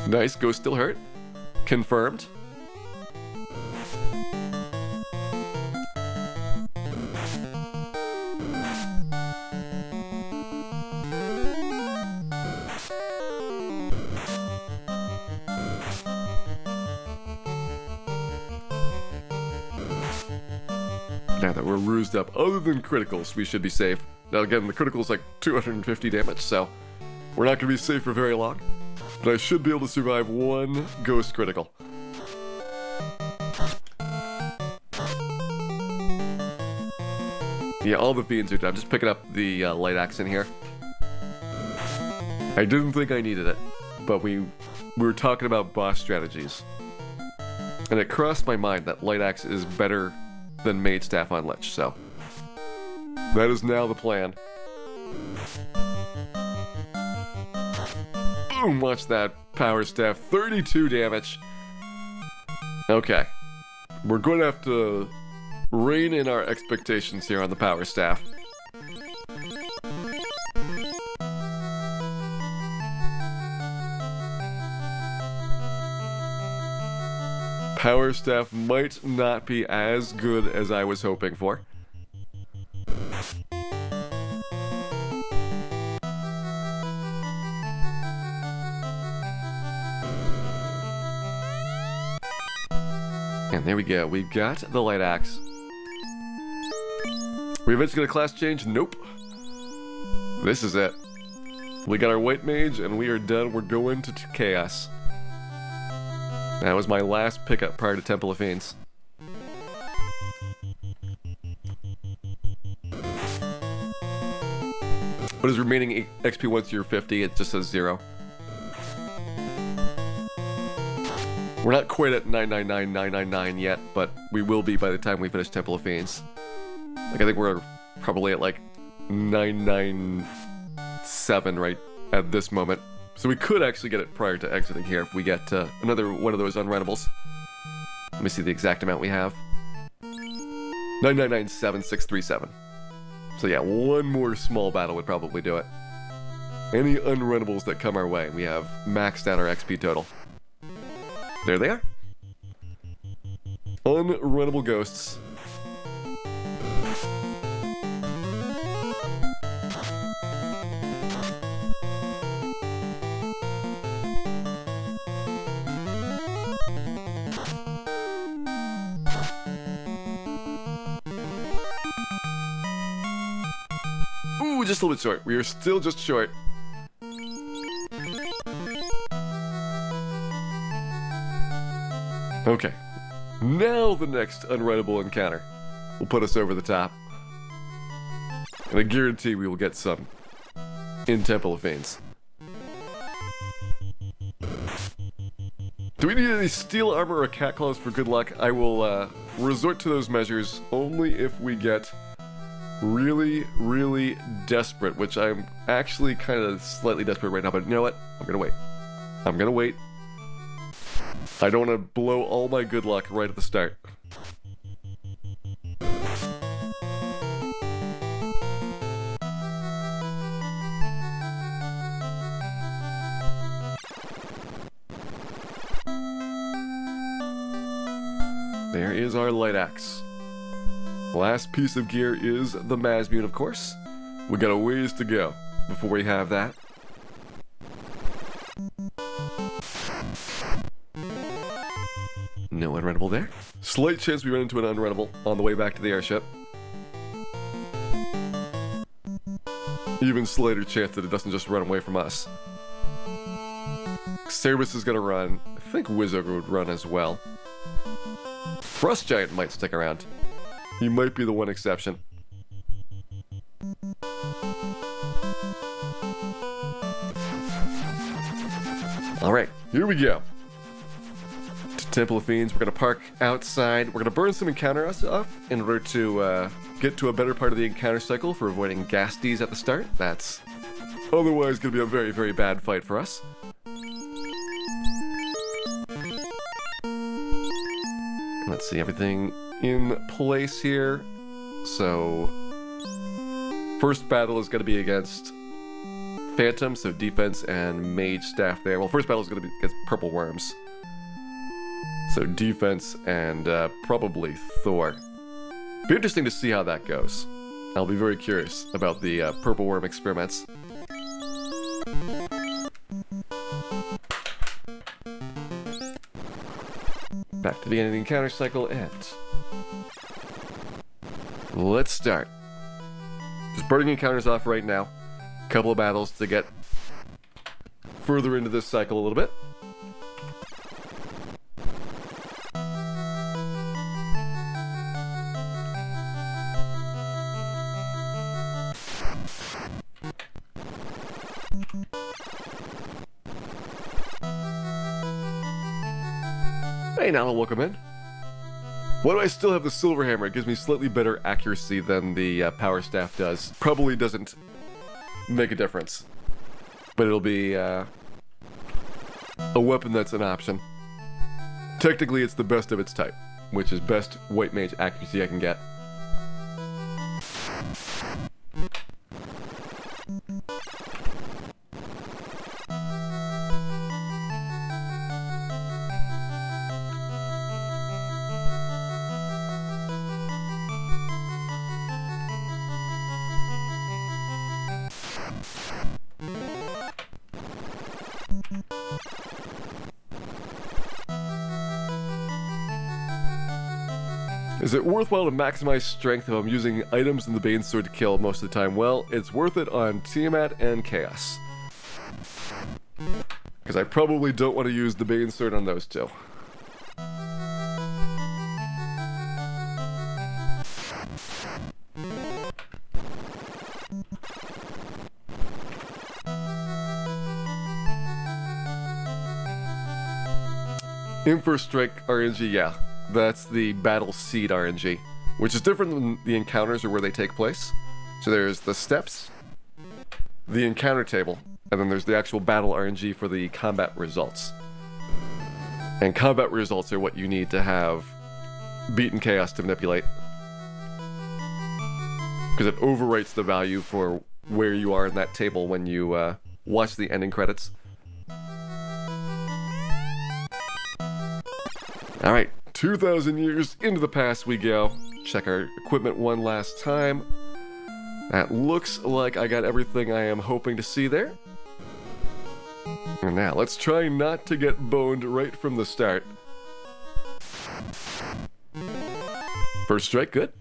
Speaker 1: Nice, Ghost still hurt. Confirmed. Now that we're rused up, other than criticals, we should be safe. Now again, the critical's like 250 damage, so we're not going to be safe for very long. But I should be able to survive 1 ghost critical. Yeah, all the fiends are done. I'm just picking up the light axe in here. I didn't think I needed it, but we were talking about boss strategies. And it crossed my mind that light axe is better than Mage Staff on Lich, so that is now the plan. Boom! Watch that Power Staff, 32 damage. Okay, we're going to have to rein in our expectations here on the Power Staff. Power Staff might not be as good as I was hoping for. And there we go, we've got the light axe. We eventually get a class change? Nope. This is it. We got our White Mage and we are done. We're going to Chaos. That was my last pickup prior to Temple of Fiends. What is remaining XP once you're 50? It just says 0. We're not quite at 999,999 yet, but we will be by the time we finish Temple of Fiends. Like, I think we're probably at like 997 right at this moment. So we could actually get it prior to exiting here if we get another one of those unrunnables. Let me see the exact amount we have. 9997637. So yeah, 1 more small battle would probably do it. Any unrunnables that come our way, we have maxed out our XP total. There they are. Unrunnable ghosts. Ooh, just a little bit short. We are still just short. Okay. Now the next unrunnable encounter will put us over the top. And I guarantee we will get some in Temple of Fiends. Do we need any steel armor or cat claws for good luck? I will resort to those measures only if we get really, really desperate, which I'm actually kind of slightly desperate right now, but you know what? I'm gonna wait. I'm gonna wait. I don't want to blow all my good luck right at the start. There is our light axe. Last piece of gear is the Mazmune, of course. We got a ways to go before we have that. No unrunnable there. Slight chance we run into an unrunnable on the way back to the airship. Even slighter chance that it doesn't just run away from us. Cerberus is gonna run. I think Wizogre would run as well. Frost Giant might stick around. He might be the one exception. Alright, here we go. To Temple of Fiends, we're gonna park outside. We're gonna burn some encounter off in order to get to a better part of the encounter cycle for avoiding Gasties at the start. That's otherwise gonna be a very, very bad fight for us. Let's see, everything in place here. So, first battle is going to be against Phantom, so defense and mage staff there. Well, first battle is going to be against purple worms. So defense and probably Thor. Be interesting to see how that goes. I'll be very curious about the purple worm experiments. Back to the end of the encounter cycle, and let's start. Just burning encounters off right now. Couple of battles to get further into this cycle a little bit. Hey Nala, welcome in. Why do I still have the Silver Hammer? It gives me slightly better accuracy than the Power Staff does. Probably doesn't make a difference. But it'll be a weapon that's an option. Technically it's the best of its type, which is best White Mage accuracy I can get. Is it worthwhile to maximize strength if I'm using items in the Bane Sword to kill most of the time? Well, it's worth it on Tiamat and Chaos. Because I probably don't want to use the Bane Sword on those two. First Strike RNG, yeah. That's the Battle Seed RNG, which is different than the encounters or where they take place. So there's the steps, the encounter table, and then there's the actual battle RNG for the combat results. And combat results are what you need to have beaten Chaos to manipulate. Because it overwrites the value for where you are in that table when you watch the ending credits. Alright, 2,000 years into the past we go. Check our equipment one last time. That looks like I got everything I am hoping to see there. And now, let's try not to get boned right from the start. First strike, good.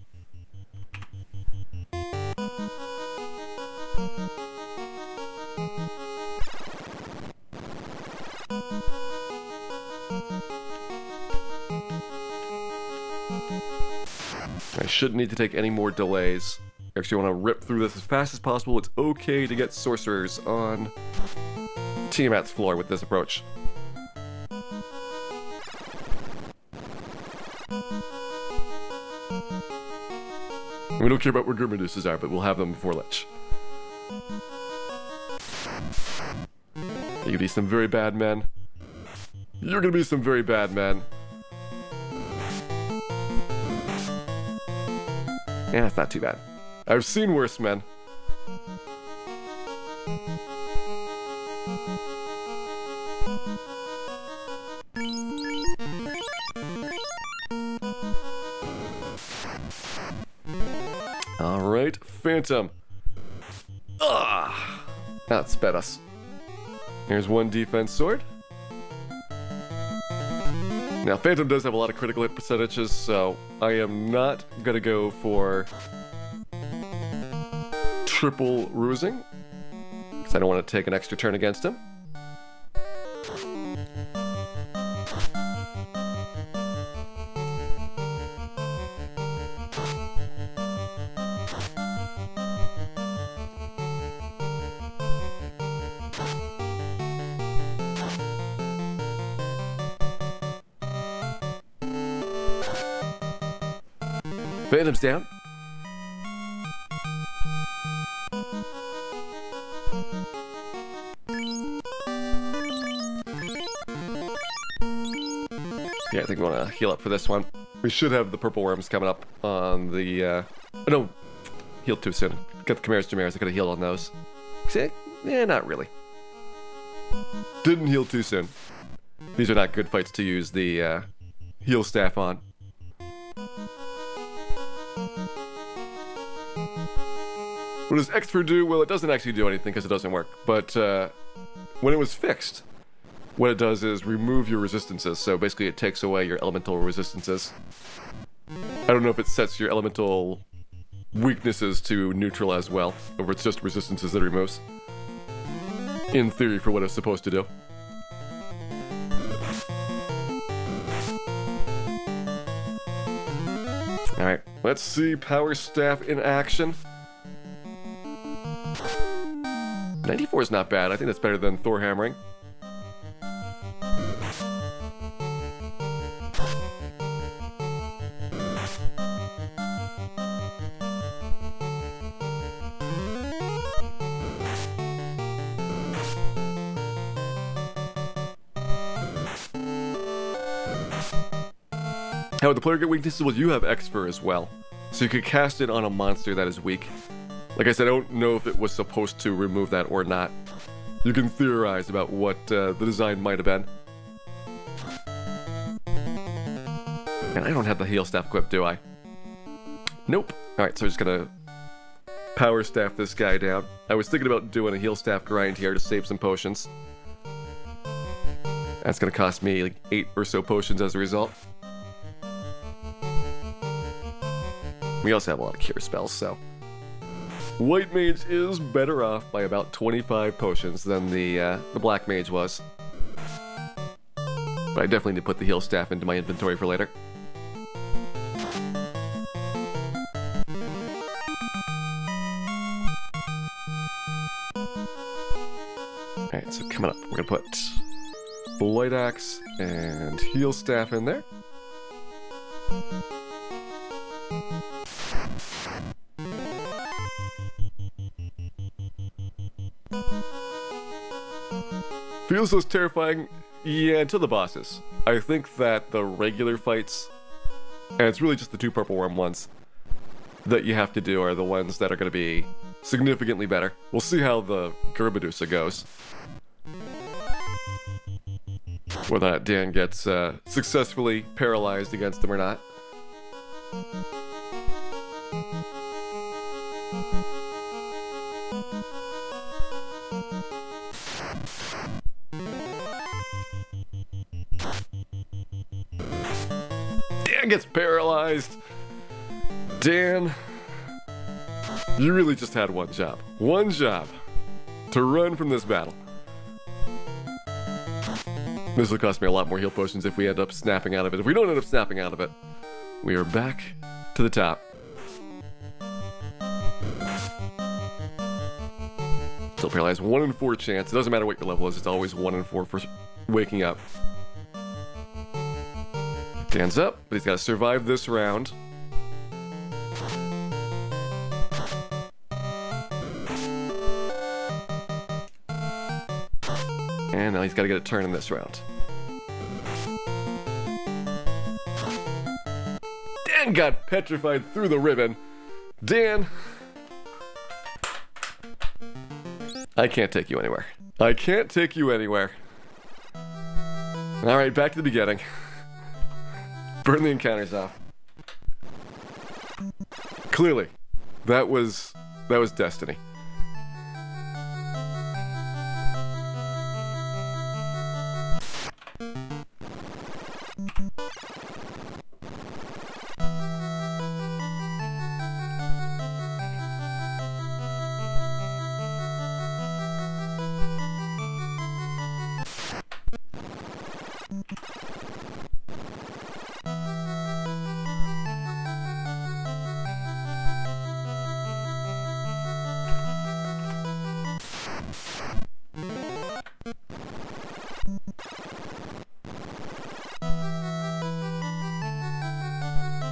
Speaker 1: I shouldn't need to take any more delays. I actually want to rip through this as fast as possible. It's okay to get sorcerers on Tiamat's floor with this approach. We don't care about where Gurmadusas are, but we'll have them before Lich. You're gonna be some very bad men. You're gonna be some very bad men. Yeah, that's not too bad. I've seen worse men. Alright, Phantom. Ah! That sped us. Here's one defense sword. Now, Phantom does have a lot of critical hit percentages, so I am not gonna go for triple rusing, because I don't want to take an extra turn against him. Phantom's down. Yeah, I think we want to heal up for this one. We should have the purple worms coming up on the, no, healed too soon. Got the Chimeras Chimeras, I could have healed on those. See? Yeah, not really. Didn't heal too soon. These are not good fights to use the, heal staff on. What does Expert do? Well, it doesn't actually do anything because it doesn't work. But when it was fixed, what it does is remove your resistances. So basically it takes away your elemental resistances. I don't know if it sets your elemental weaknesses to neutral as well, or if it's just resistances that it removes. In theory, for what it's supposed to do. Alright, let's see Power Staff in action. 94 is not bad. I think that's better than Thor hammering. How would the player get weaknesses? Well, you have Exfer as well. So you could cast it on a monster that is weak. Like I said, I don't know if it was supposed to remove that or not. You can theorize about what the design might have been. And I don't have the heal staff equipped, do I? Nope. Alright, so I'm just gonna power staff this guy down. I was thinking about doing a heal staff grind here to save some potions. That's gonna cost me like 8 or so potions as a result. We also have a lot of cure spells, so... White Mage is better off by about 25 potions than the Black Mage was. But I definitely need to put the heal staff into my inventory for later. Alright, so coming up, we're gonna put Blight Axe and heal staff in there. Feels less terrifying, yeah, until the bosses. I think that the regular fights, and it's really just the 2 purple worm ones that you have to do, are the ones that are going to be significantly better. We'll see how the Gerbadusa goes. Whether that Dan gets successfully paralyzed against them or not. Dan gets paralyzed. Dan, you really just had one job. One job. To run from this battle. This will cost me a lot more heal potions if we end up snapping out of it. If we don't end up snapping out of it, we are back to the top. Still paralyzed. 1 in 4 chance. It doesn't matter what your level is. It's always 1 in 4 for waking up. Stands up, but he's got to survive this round. And now he's got to get a turn in this round. Dan got petrified through the ribbon. Dan, I can't take you anywhere. I can't take you anywhere. Alright, back to the beginning. Burn the encounters off. Clearly, That was destiny.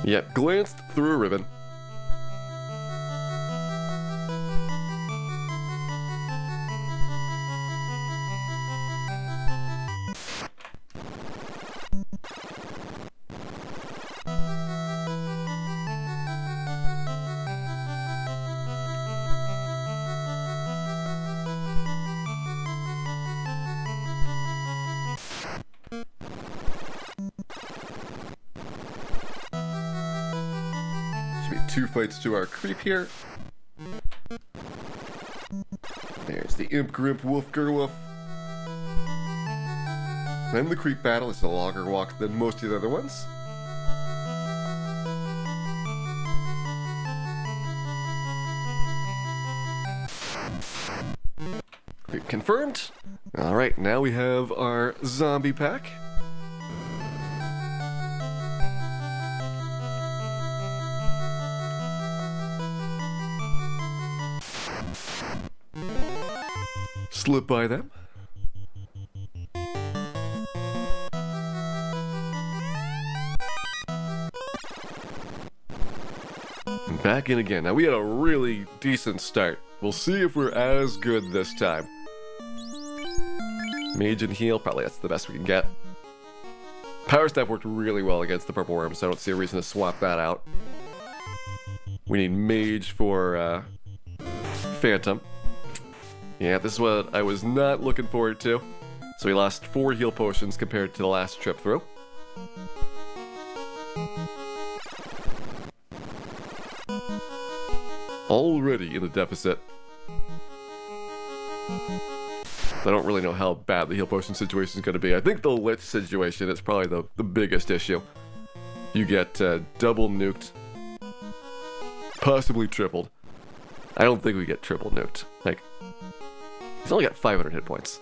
Speaker 1: Yep, glanced through a ribbon. Should be 2 fights to our creep here. There's the Imp Grimp Wolf Gerwolf. Then the creep battle is a longer walk than most of the other ones. Creep confirmed. Alright, now we have our zombie pack. Slip by them. And back in again. Now we had a really decent start. We'll see if we're as good this time. Mage and heal, probably that's the best we can get. Power Staff worked really well against the Purple Worm, so I don't see a reason to swap that out. We need Mage for Phantom. Yeah, this is what I was not looking forward to. So we lost 4 heal potions compared to the last trip through. Already in a deficit. I don't really know how bad the heal potion situation is going to be. I think the Lich situation is probably the biggest issue. You get double nuked. Possibly tripled. I don't think we get triple nuked. Like, he's only got 500 hit points.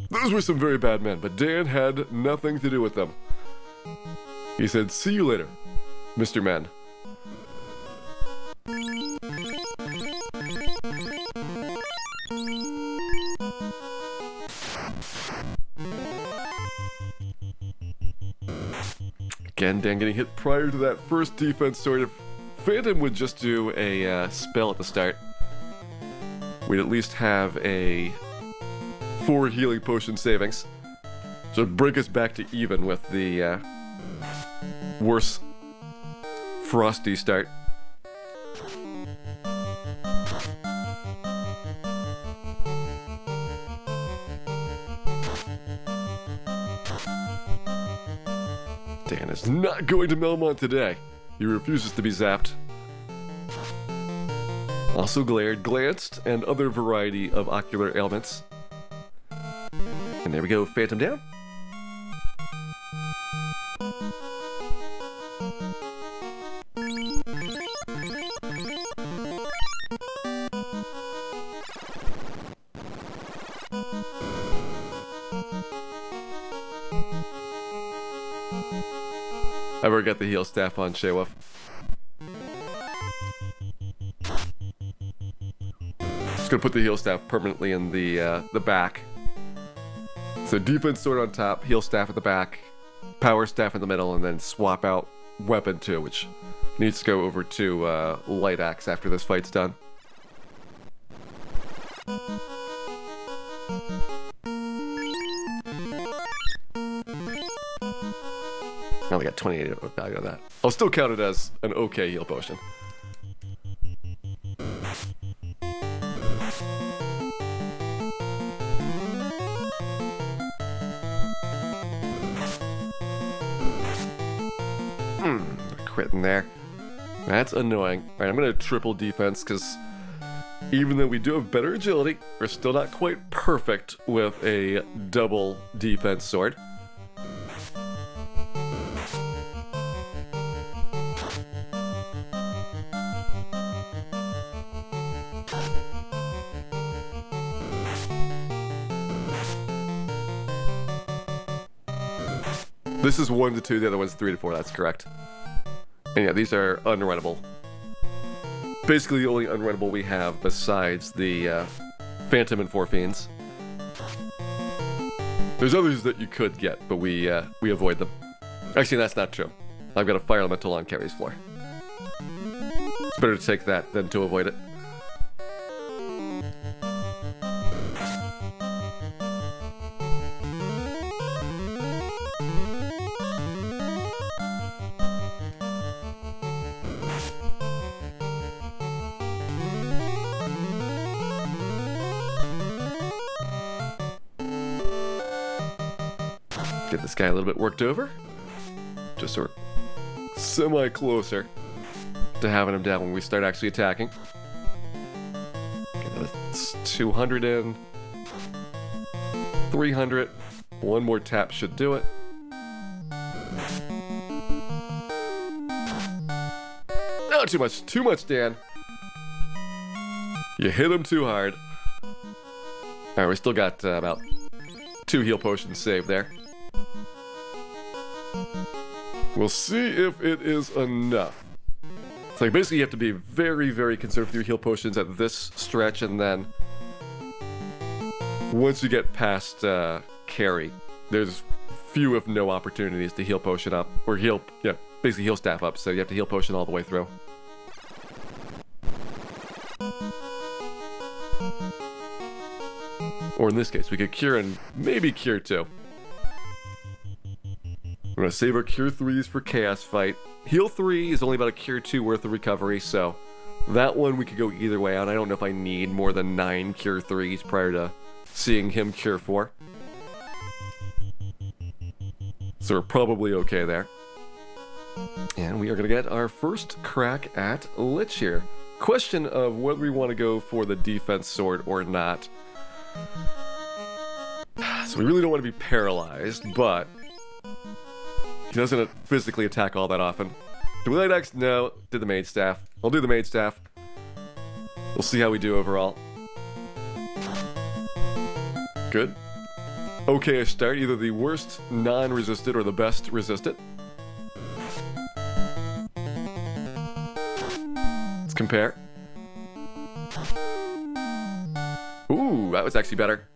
Speaker 1: Those were some very bad men, but Dan had nothing to do with them. He said, "See you later, Mr. Man." Again, Dan getting hit prior to that first defense sword. If Phantom would just do a spell at the start, we'd at least have a 4 healing potion savings. So it'd break us back to even with the worse frosty start. Dan is not going to Melmont today. He refuses to be zapped. Also glared, glanced, and other variety of ocular ailments. And there we go, Phantom down. Ever get the heal staff on Sheawolf? Just gonna put the heal staff permanently in the back. So defense sword on top, heal staff at the back, power staff in the middle, and then swap out weapon 2, which needs to go over to light axe after this fight's done. I only got 28 of value on that. I'll still count it as an okay heal potion. crit in there. That's annoying. Alright, I'm gonna triple defense, because even though we do have better agility, we're still not quite perfect with a double defense sword. This is 1 to 2, the other one's 3 to 4, that's correct. And yeah, these are unrunnable. Basically the only unrunnable we have besides the Phantom and 4 Fiends. There's others that you could get, but we avoid them. Actually, that's not true. I've got a Fire Elemental on Carrie's floor. It's better to take that than to avoid it. Get this guy a little bit worked over. Just sort of semi-closer to having him down when we start actually attacking. Okay, that's 200 in. 300. One more tap should do it. No, too much. Too much, Dan. You hit him too hard. Alright, we still got about 2 heal potions saved there. We'll see if it is enough. It's like basically you have to be very, very conservative with your heal potions at this stretch, and then once you get past carry, there's few if no opportunities to heal potion up, or basically heal staff up, so you have to heal potion all the way through. Or in this case, we could cure and maybe cure 2. We're going to save our Cure 3s for Chaos Fight. Heal 3 is only about a Cure 2 worth of recovery, so that one we could go either way on. I don't know if I need more than 9 Cure 3s prior to seeing him Cure 4. So we're probably okay there. And we are going to get our first crack at Lich here. Question of whether we want to go for the defense sword or not. So we really don't want to be paralyzed, but he doesn't physically attack all that often. Do we light axe? No. Did the Mage Staff. I'll do the Mage Staff. We'll see how we do overall. Good. Okay, I start either the worst non-resisted or the best resisted. Let's compare. Ooh, that was actually better.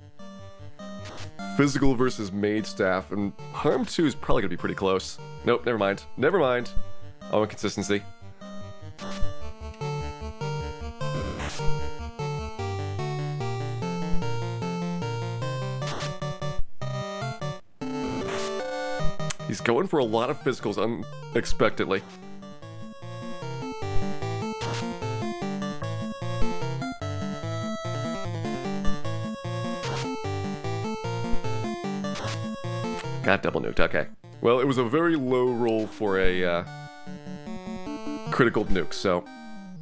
Speaker 1: Physical versus Mage Staff, and Harm 2 is probably going to be pretty close. Nope, never mind. Never mind. I want consistency. He's going for a lot of physicals unexpectedly. Got double nuked, okay. Well, it was a very low roll for a critical nuke, so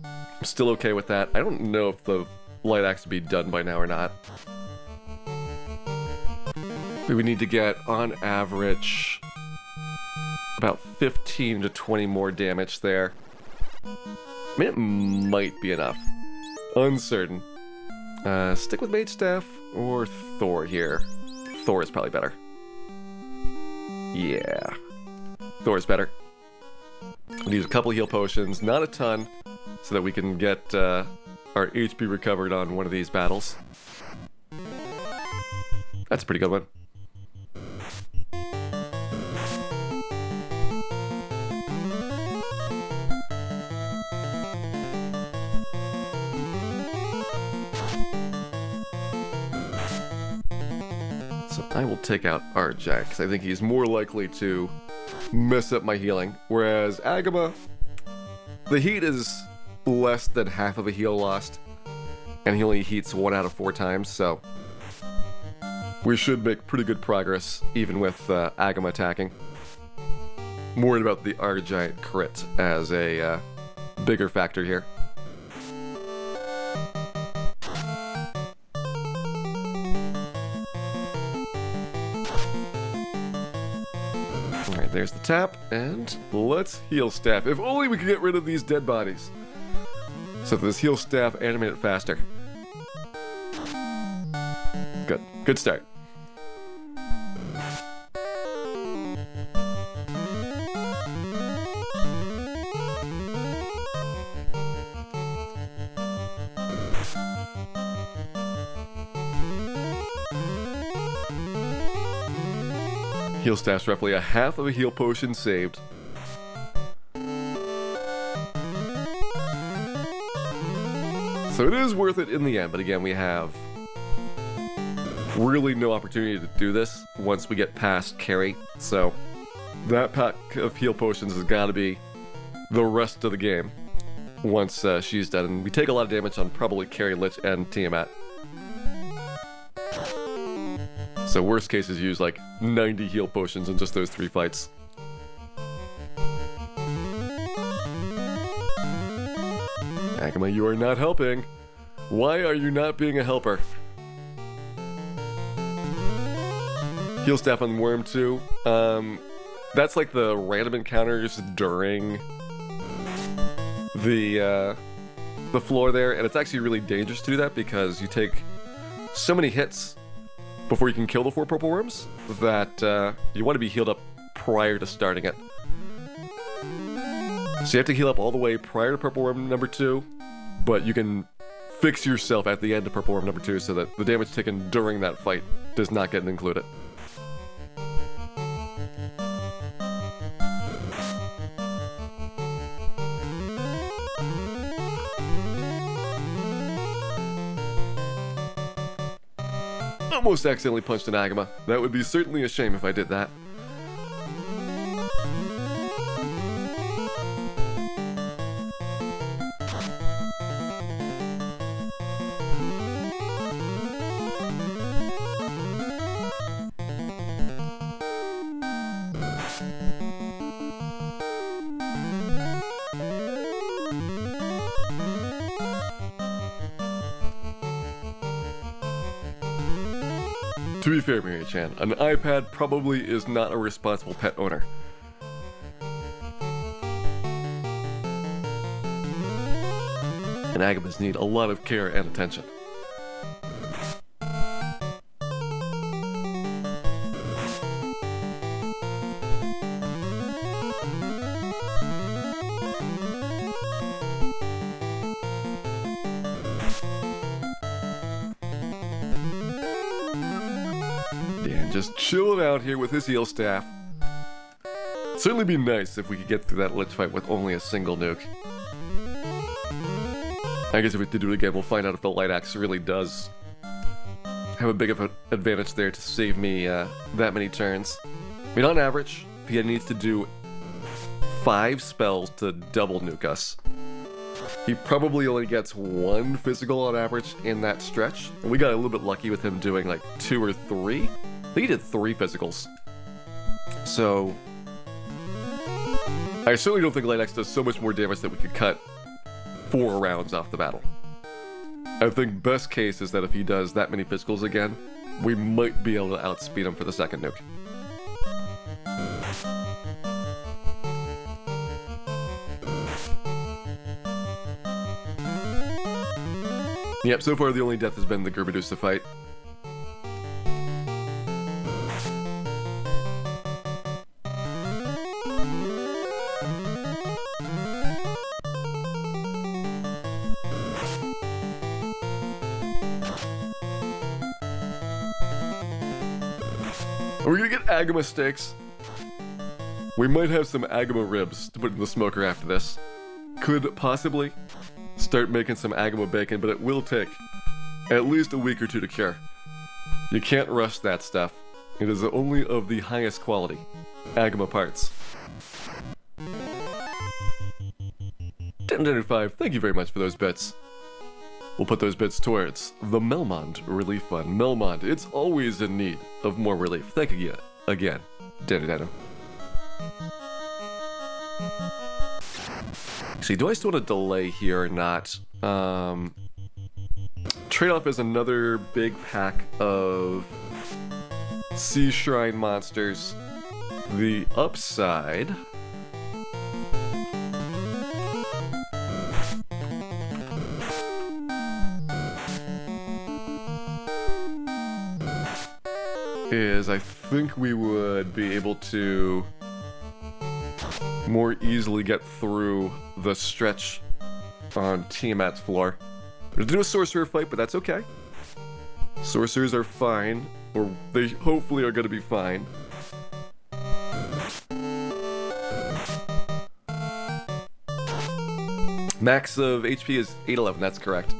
Speaker 1: I'm still okay with that. I don't know if the light axe would be done by now or not. We would need to get, on average, about 15 to 20 more damage there. I mean, it might be enough. Uncertain. Stick with Mage Staff or Thor here. Thor is probably better. Yeah. Thor's better. We'll use a couple heal potions, not a ton, so that we can get our HP recovered on one of these battles. That's a pretty good one. I will take out Arjak, because I think he's more likely to mess up my healing. Whereas Agama, the heat is less than half of a heal lost, and he only heats 1 out of 4 times, so we should make pretty good progress, even with Agama attacking. I'm worried about the Argiant crit as a bigger factor here. Alright, there's the tap, and let's heal staff. If only we could get rid of these dead bodies, so that this heal staff animate it faster. Good. Good start. Heal staff's roughly a half of a heal potion saved. So it is worth it in the end, but again, we have really no opportunity to do this once we get past Carrie. So that pack of heal potions has got to be the rest of the game once she's done. And we take a lot of damage on probably Carrie, Lich, and Tiamat. So worst case is use like 90 heal potions in just those 3 fights. Agama, you are not helping. Why are you not being a helper? Heal staff on Worm too. That's like the random encounters during the floor there, and it's actually really dangerous to do that because you take so many hits before you can kill the 4 purple worms that you want to be healed up prior to starting it. So you have to heal up all the way prior to purple worm number 2, but you can fix yourself at the end of purple worm number 2 so that the damage taken during that fight does not get included. Almost accidentally punched an Agama. That would be certainly a shame if I did that. To be fair, Mary-chan, an iPad probably is not a responsible pet owner. And Agamas need a lot of care and attention. Just chilling out here with his heal staff. It'd certainly be nice if we could get through that Lich fight with only a single nuke. I guess if we did do it again, we'll find out if the Light Axe really does have a big of an advantage there to save me that many turns. I mean, on average, he needs to do 5 spells to double nuke us. He probably only gets 1 physical on average in that stretch. And we got a little bit lucky with him doing like 2 or 3. I think he did 3 physicals. So I certainly don't think Light Axe does so much more damage that we could cut 4 rounds off the battle. I think best case is that if he does that many physicals again, we might be able to outspeed him for the second nuke. Yep, so far the only death has been the Gerbadusa fight. We're gonna get Agama steaks. We might have some Agama ribs to put in the smoker after this. Could possibly start making some Agama bacon, but it will take at least a week or 2 to cure. You can't rush that stuff. It is only of the highest quality Agama parts. 1095, thank you very much for those bits. We'll put those bits towards the Melmond Relief Fund. Melmond, it's always in need of more relief. Thank you again, Danny Dano. Actually, do I still want to delay here or not? Trade-off is another big pack of Sea Shrine monsters. The upside is I think we would be able to more easily get through the stretch on Tiamat's floor. There's no sorcerer fight, but that's okay. Sorcerers are fine, or they hopefully are going to be fine. Max of HP is 811, that's correct.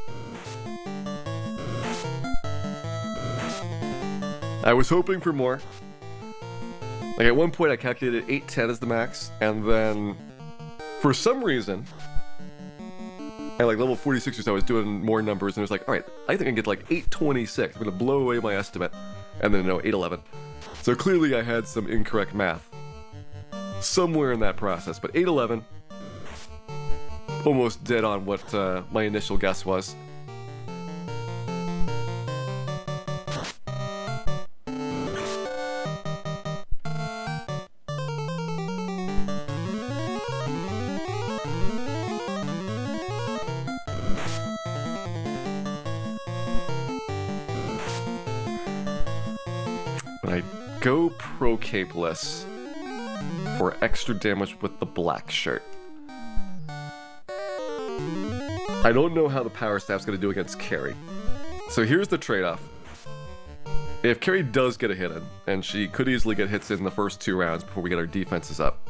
Speaker 1: I was hoping for more. Like at one point I calculated 810 as the max, and then for some reason, at like level 46 or so I was doing more numbers and it was like, alright, I think I can get like 826. I'm gonna blow away my estimate. And then no, 811. So clearly I had some incorrect math somewhere in that process, but 811, almost dead on what my initial guess was. When I go pro-capeless for extra damage with the black shirt, I don't know how the power staff's gonna do against Carrie. So here's the trade-off. If Carrie does get a hit in, and she could easily get hits in the first 2 rounds before we get our defenses up,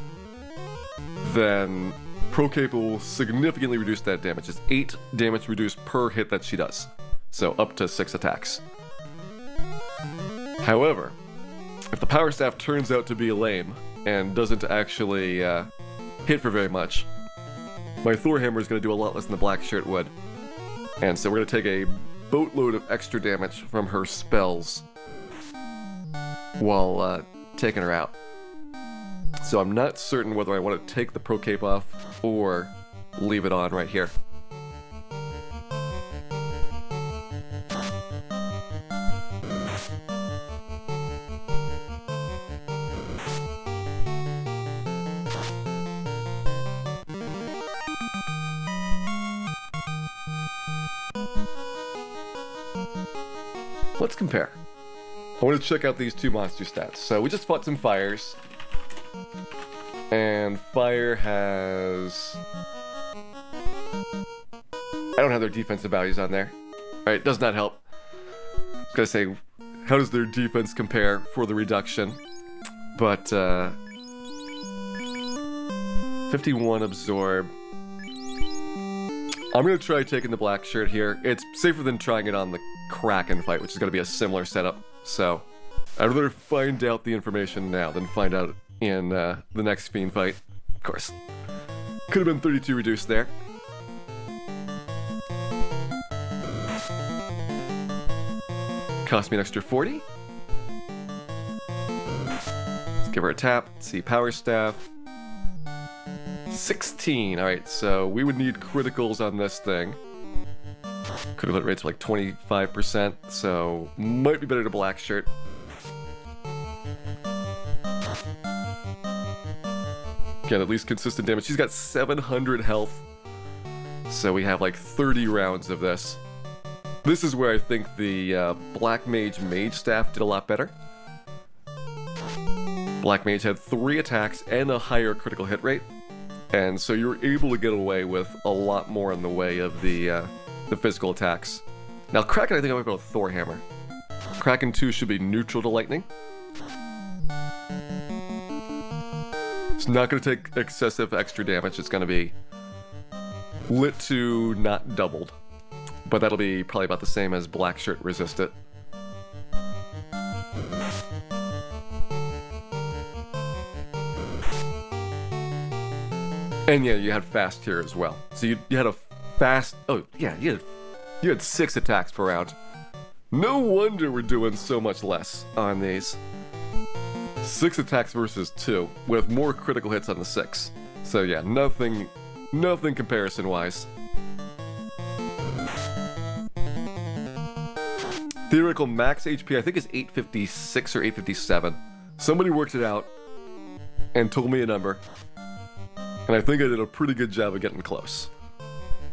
Speaker 1: then Pro-Cape will significantly reduce that damage. It's 8 damage reduced per hit that she does. So up to 6 attacks. However, if the power staff turns out to be lame and doesn't actually hit for very much, my Thor hammer is going to do a lot less than the black shirt would. And so we're going to take a boatload of extra damage from her spells while taking her out. So I'm not certain whether I want to take the Pro Cape off or leave it on right here. Let's compare. I want to check out these 2 monster stats. So we just fought some fires. And fire has... I don't have their defensive values on there. Alright, does not help. I was gonna say, how does their defense compare for the reduction? But, 51 absorb. I'm gonna try taking the black shirt here. It's safer than trying it on the Kraken fight, which is gonna be a similar setup. So, I'd rather find out the information now than find out in the next Fiend fight. Of course. Could have been 32 reduced there. Cost me an extra 40. Let's give her a tap. Let's see, power staff. 16. Alright, so we would need criticals on this thing. Critical hit rates are like 25%, so might be better to black shirt. Again, at least consistent damage. She's got 700 health, so we have like 30 rounds of this. This is where I think the Black Mage Mage Staff did a lot better. Black Mage had 3 attacks and a higher critical hit rate, and so you're able to get away with a lot more in the way of the physical attacks. Now Kraken, I think I might go with Thor Hammer. Kraken 2 should be neutral to lightning. It's not going to take excessive extra damage. It's going to be lit to not doubled. But that'll be probably about the same as Black Shirt resist it. And yeah, you had fast here as well. So you had a fast... Oh, yeah, you had 6 attacks per round. No wonder we're doing so much less on these. 6 attacks versus 2, with more critical hits on the 6. So yeah, nothing comparison-wise. Theoretical max HP, I think, is 856 or 857. Somebody worked it out and told me a number, and I think I did a pretty good job of getting close.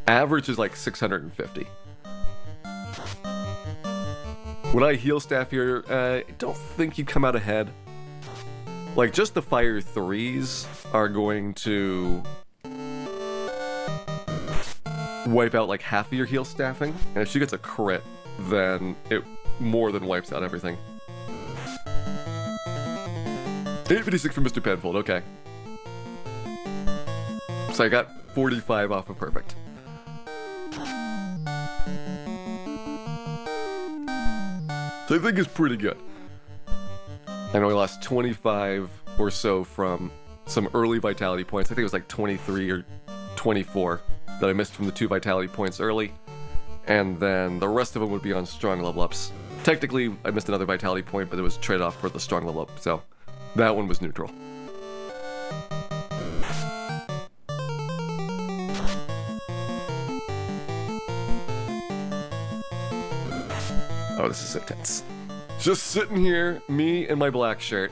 Speaker 1: Average is like 650. Would I heal staff here? I don't think you come out ahead. Like, just the fire 3s are going to wipe out like half of your heal staffing, and if she gets a crit, then it more than wipes out everything. 856 from Mr. Penfold, okay. So I got 45 off of perfect. So I think it's pretty good. I know I lost 25 or so from some early vitality points. I think it was like 23 or 24 that I missed from the 2 vitality points early. And then the rest of them would be on strong level ups. Technically, I missed another vitality point, but it was trade off for the strong level up, so that one was neutral. Oh, this is intense. Just sitting here, me and my black shirt.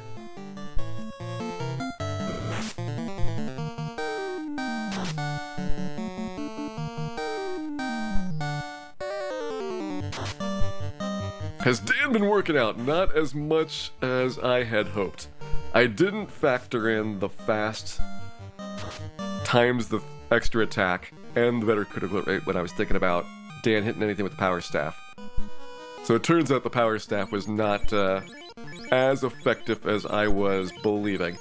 Speaker 1: Has Dan been working out? Not as much as I had hoped. I didn't factor in the fast times the extra attack and the better critical rate when I was thinking about Dan hitting anything with the power staff. So it turns out the power staff was not as effective as I was believing.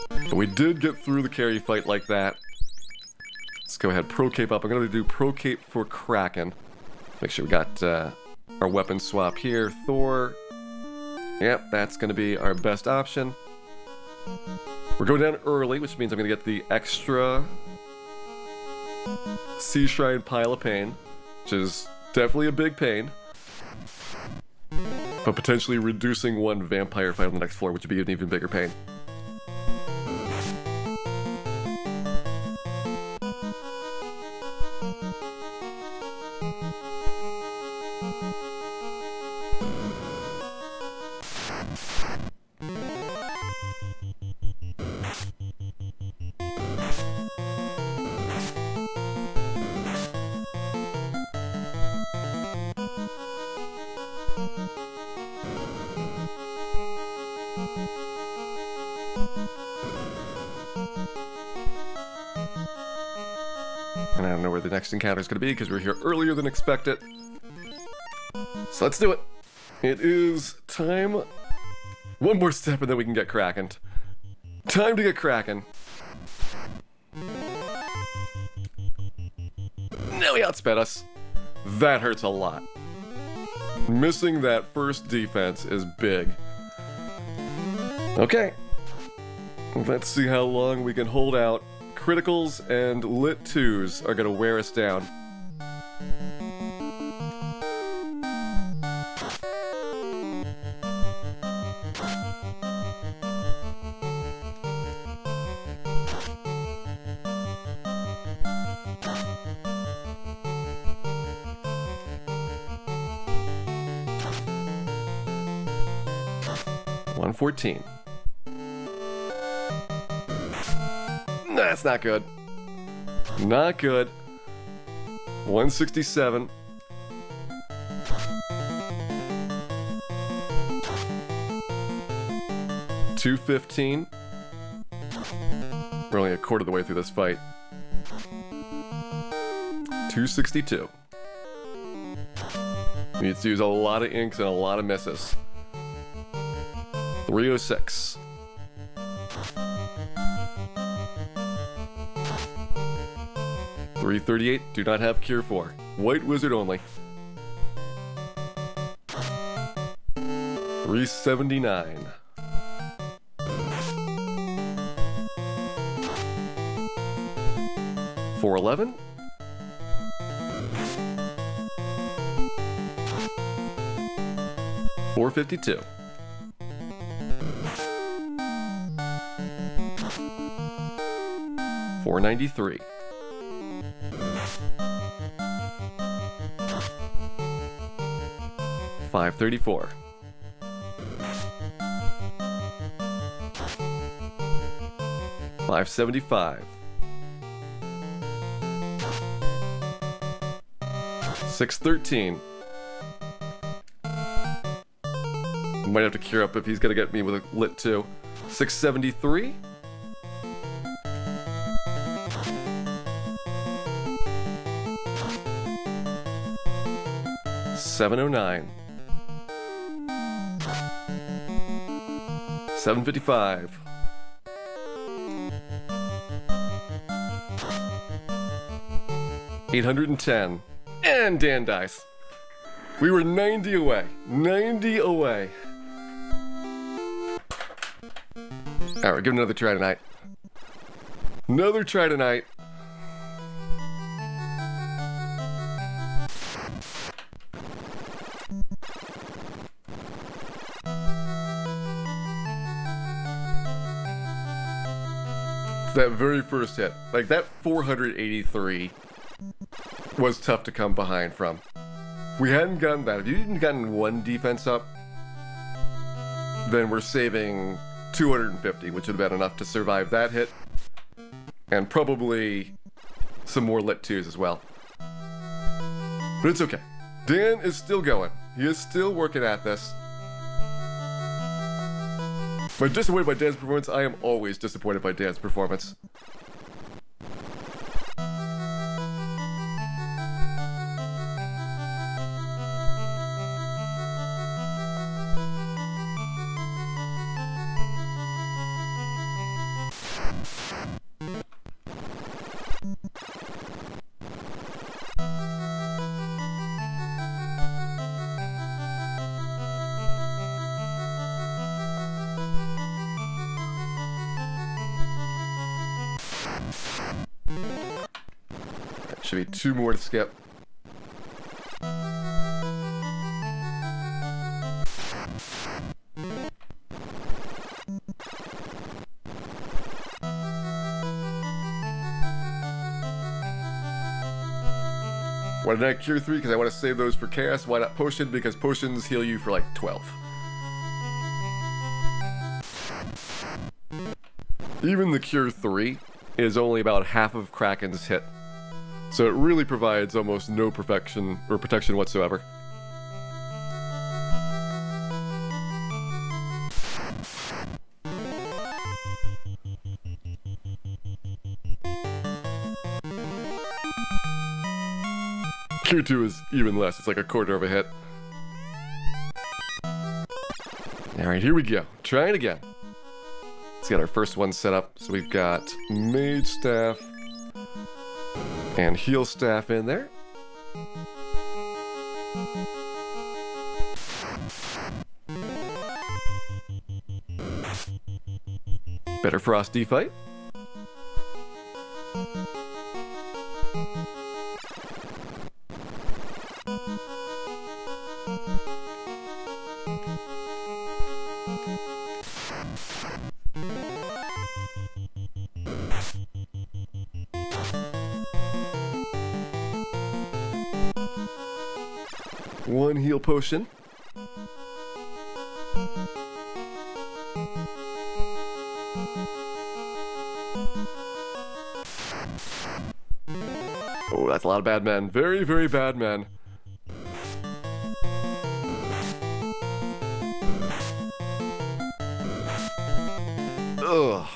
Speaker 1: But we did get through the carry fight like that. Let's go ahead, Pro Cape up. I'm going to do Pro Cape for Kraken. Make sure we got our weapon swap here. Thor. Yep, that's going to be our best option. We're going down early, which means I'm going to get the extra Sea Shrine Pile of Pain, which is definitely a big pain. But potentially reducing one vampire fight on the next floor, which would be an even bigger pain. And I don't know where the next encounter is going to be because we're here earlier than expected. So let's do it. It is time. One more step and then we can get cracking. Time to get cracking. No, he outsped us. That hurts a lot. Missing that first defense is big. Okay. Let's see how long we can hold out. Criticals and lit 2s are going to wear us down. $114. That's not good. Not good. 167. $215. We're only a quarter of the way through this fight. $262. We need to use a lot of inks and a lot of misses. $306. $338, do not have cure for. White wizard only. $379. $411. $452. 493. $534. $575. $613. Might have to cure up if he's gonna get me with a lit too. $673. $709. $755. $810. And Dan dies. We were 90 away. 90 away. Alright, give it another try tonight. Another try tonight. It's that very first hit. Like, that 483 was tough to come behind from. If we hadn't gotten that, if you hadn't gotten one defense up, then we're saving 250, which would have been enough to survive that hit, and probably some more lit 2s as well. But it's okay. Dan is still going. He is still working at this. Am I disappointed by Dan's performance? I am always disappointed by Dan's performance. Should be 2 more to skip. Why did I cure 3? Because I want to save those for chaos. Why not potion? Because potions heal you for like 12. Even the cure 3 is only about half of Kraken's hit. So it really provides almost no perfection or protection whatsoever. Cure 2 is even less, it's like a quarter of a hit. Alright, here we go. Try it again. Let's get our first one set up. So we've got Mage Staff and Heal Staff in there. Better Frosty fight. One heal potion. Oh, that's a lot of bad men. Very, very bad men. Ugh.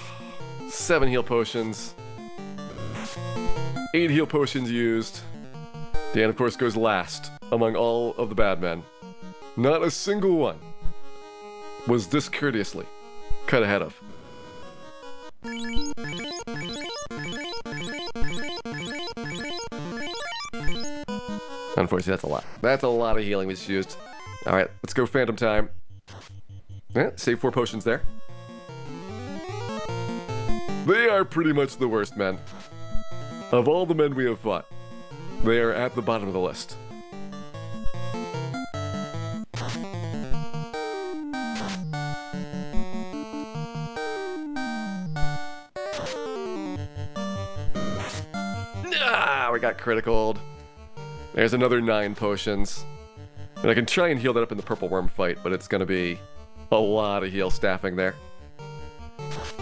Speaker 1: 7 heal potions. 8 heal potions used. Dan, of course, goes last among all of the bad men. Not a single one was discourteously cut ahead of. Unfortunately, that's a lot. That's a lot of healing that's used. Alright, let's go Phantom time. Yeah, save 4 potions there. They are pretty much the worst men. Of all the men we have fought, they are at the bottom of the list. Ah, we got criticaled. There's another 9 potions. And I can try and heal that up in the purple worm fight, but it's gonna be a lot of heal staffing there.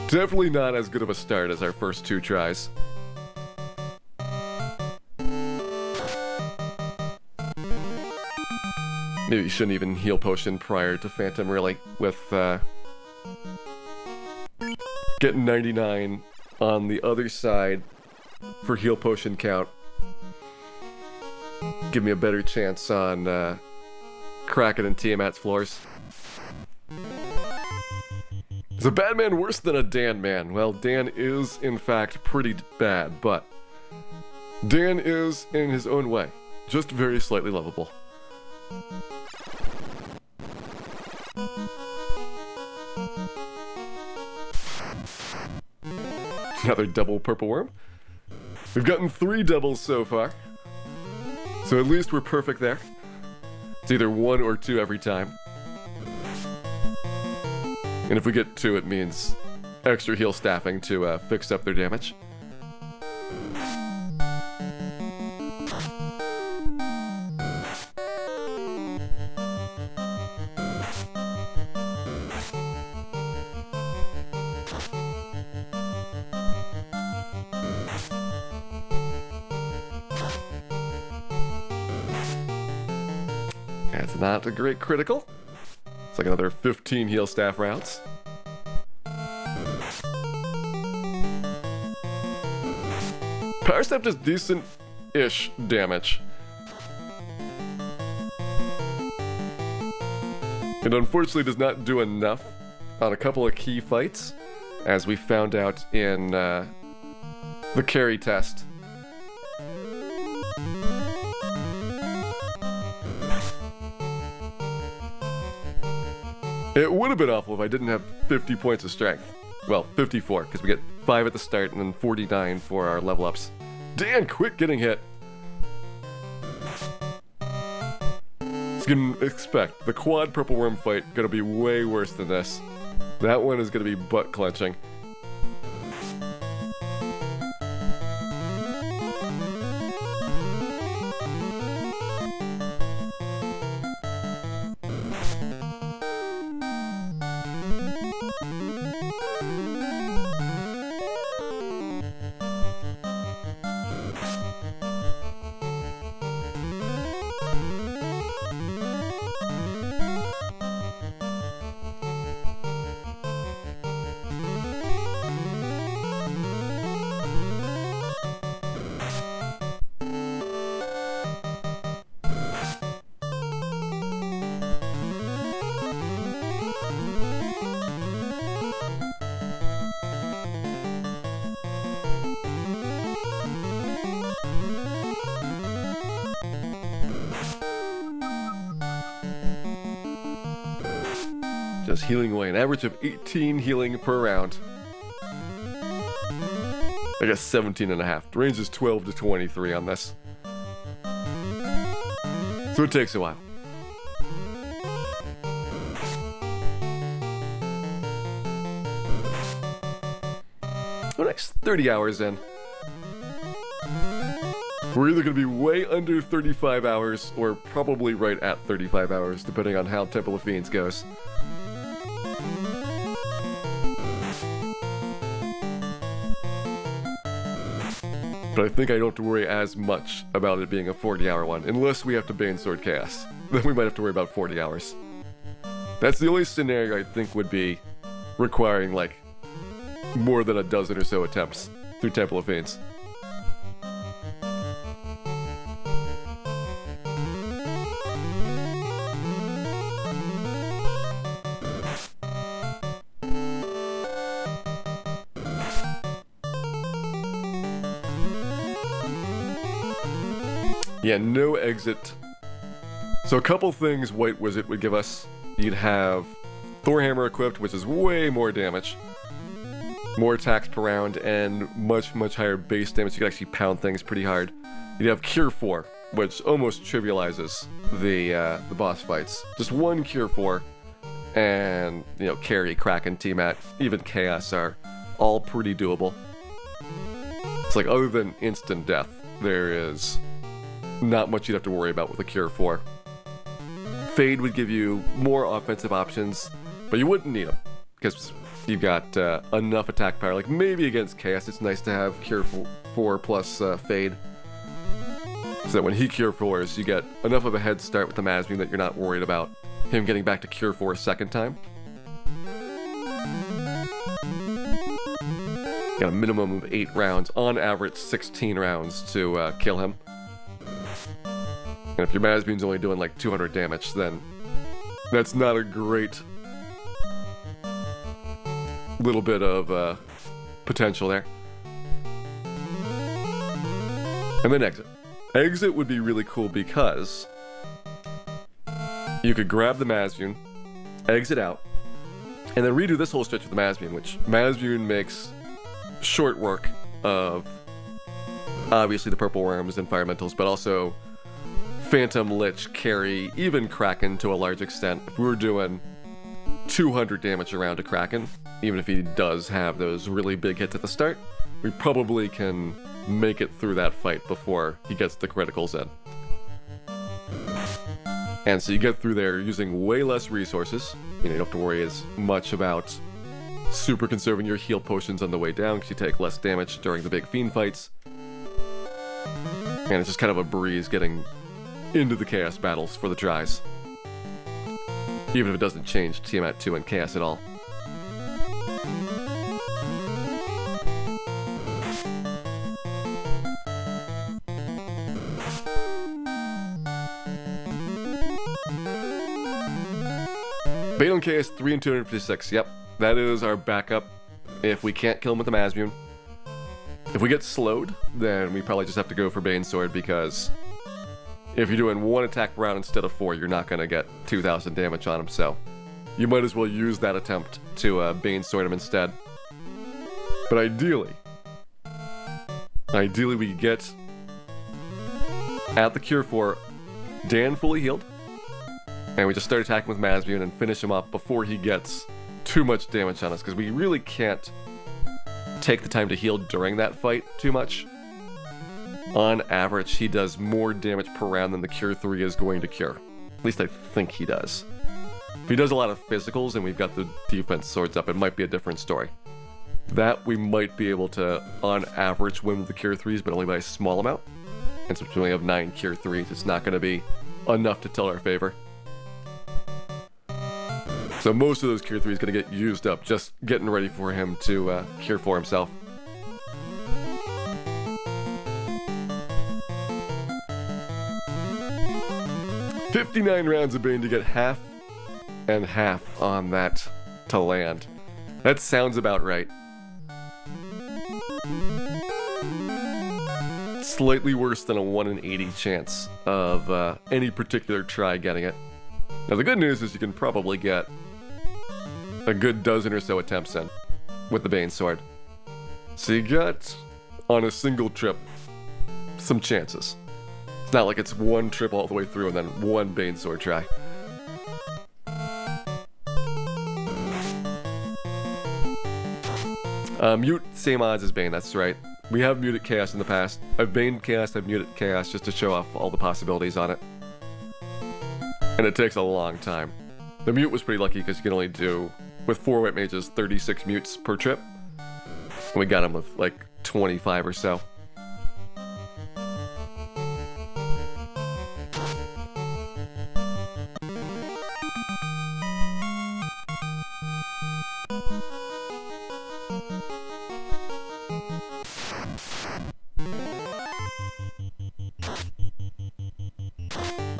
Speaker 1: Definitely not as good of a start as our first 2 tries. Maybe you shouldn't even heal potion prior to Phantom, really, with getting 99 on the other side for heal potion count. Give me a better chance on cracking and Tiamat's floors. Is a bad man worse than a Dan man? Well, Dan is, in fact, pretty bad, but Dan is, in his own way, just very slightly lovable. Another double purple worm. We've gotten 3 doubles so far, so at least we're perfect there. It's either 1 or 2 every time. And if we get 2, it means extra heal staffing to fix up their damage. That's not a great critical. It's like another 15 heal staff rounds. Power Staff does decent-ish damage. It unfortunately does not do enough on a couple of key fights, as we found out in the carry test. It would have been awful if I didn't have 50 points of strength. Well, 54, because we get 5 at the start and then 49 for our level ups. Dan, quit getting hit. So you can expect the quad purple worm fight gonna be way worse than this. That one is gonna be butt clenching. Just healing away, an average of 18 healing per round. I guess 17 and a half. The range is 12 to 23 on this. So it takes a while. Well, next 30 hours in. We're either going to be way under 35 hours or probably right at 35 hours, depending on how Temple of Fiends goes. But I think I don't have to worry as much about it being a 40-hour one, unless we have to Bane Sword Chaos. Then we might have to worry about 40 hours. That's the only scenario I think would be requiring, like, more than a dozen or so attempts through Temple of Fiends. Yeah, no exit. So a couple things White Wizard would give us. You'd have Thor Hammer equipped, which is way more damage. More attacks per round, and much, much higher base damage. You can actually pound things pretty hard. You'd have Cure 4, which almost trivializes the boss fights. Just one Cure 4, and, you know, Carry, Kraken, Tiamat, even Chaos are all pretty doable. It's like, other than instant death, there is not much you'd have to worry about with a Cure 4. Fade would give you more offensive options, but you wouldn't need them, because you've got enough attack power. Like, maybe against Chaos, it's nice to have Cure 4 plus Fade, so that when he Cure 4s, you get enough of a head start with the Masbeam that you're not worried about him getting back to Cure 4 a second time. Got a minimum of 8 rounds, on average 16 rounds to kill him. And if your Masbeam's only doing like 200 damage, then that's not a great little bit of potential there. And then Exit. Exit would be really cool because you could grab the Masbeam, exit out, and then redo this whole stretch with the Masbeam, which Masbeam makes short work of obviously the Purple Worms and Firementals, but also Phantom, Lich, Carry, even Kraken to a large extent. If we were doing 200 damage around to Kraken, even if he does have those really big hits at the start, we probably can make it through that fight before he gets the criticals in. And so you get through there using way less resources. You don't have to worry as much about super conserving your heal potions on the way down, because you take less damage during the big fiend fights. And it's just kind of a breeze getting into the Chaos battles for the tries, even if it doesn't change Tiamat 2 and Chaos at all. Bait on Chaos 3 and 256, yep, that is our backup if we can't kill him with the Masbeam. If we get slowed, then we probably just have to go for Bane Sword, because if you're doing 1 attack per round instead of 4, you're not going to get 2,000 damage on him, so you might as well use that attempt to Bane Sword him instead. But ideally we get at the Cure 4 Dan fully healed, and we just start attacking with Masbeam and finish him up before he gets too much damage on us, because we really can't take the time to heal during that fight too much. On average, he does more damage per round than the Cure 3 is going to cure. At least I think he does. If he does a lot of physicals and we've got the defense swords up, it might be a different story. That we might be able to, on average, win with the Cure 3s, but only by a small amount. And since we only have 9 Cure 3s, it's not going to be enough to tell our favor. So most of those Cure 3s going to get used up just getting ready for him to Cure 4 himself. $59 rounds of Bane to get half and half on that to land. That sounds about right. Slightly worse than a 1 in 80 chance of any particular try getting it. Now the good news is you can probably get a good dozen or so attempts in with the Bane Sword. So you got, on a single trip, some chances. It's not like it's one trip all the way through and then one Bane Sword try. Mute, same odds as Bane, that's right. We have muted Chaos in the past. I've Baned Chaos, I've muted Chaos just to show off all the possibilities on it. And it takes a long time. The mute was pretty lucky because you can only do, with 4 White Mages, 36 mutes per trip. And we got him with like 25 or so.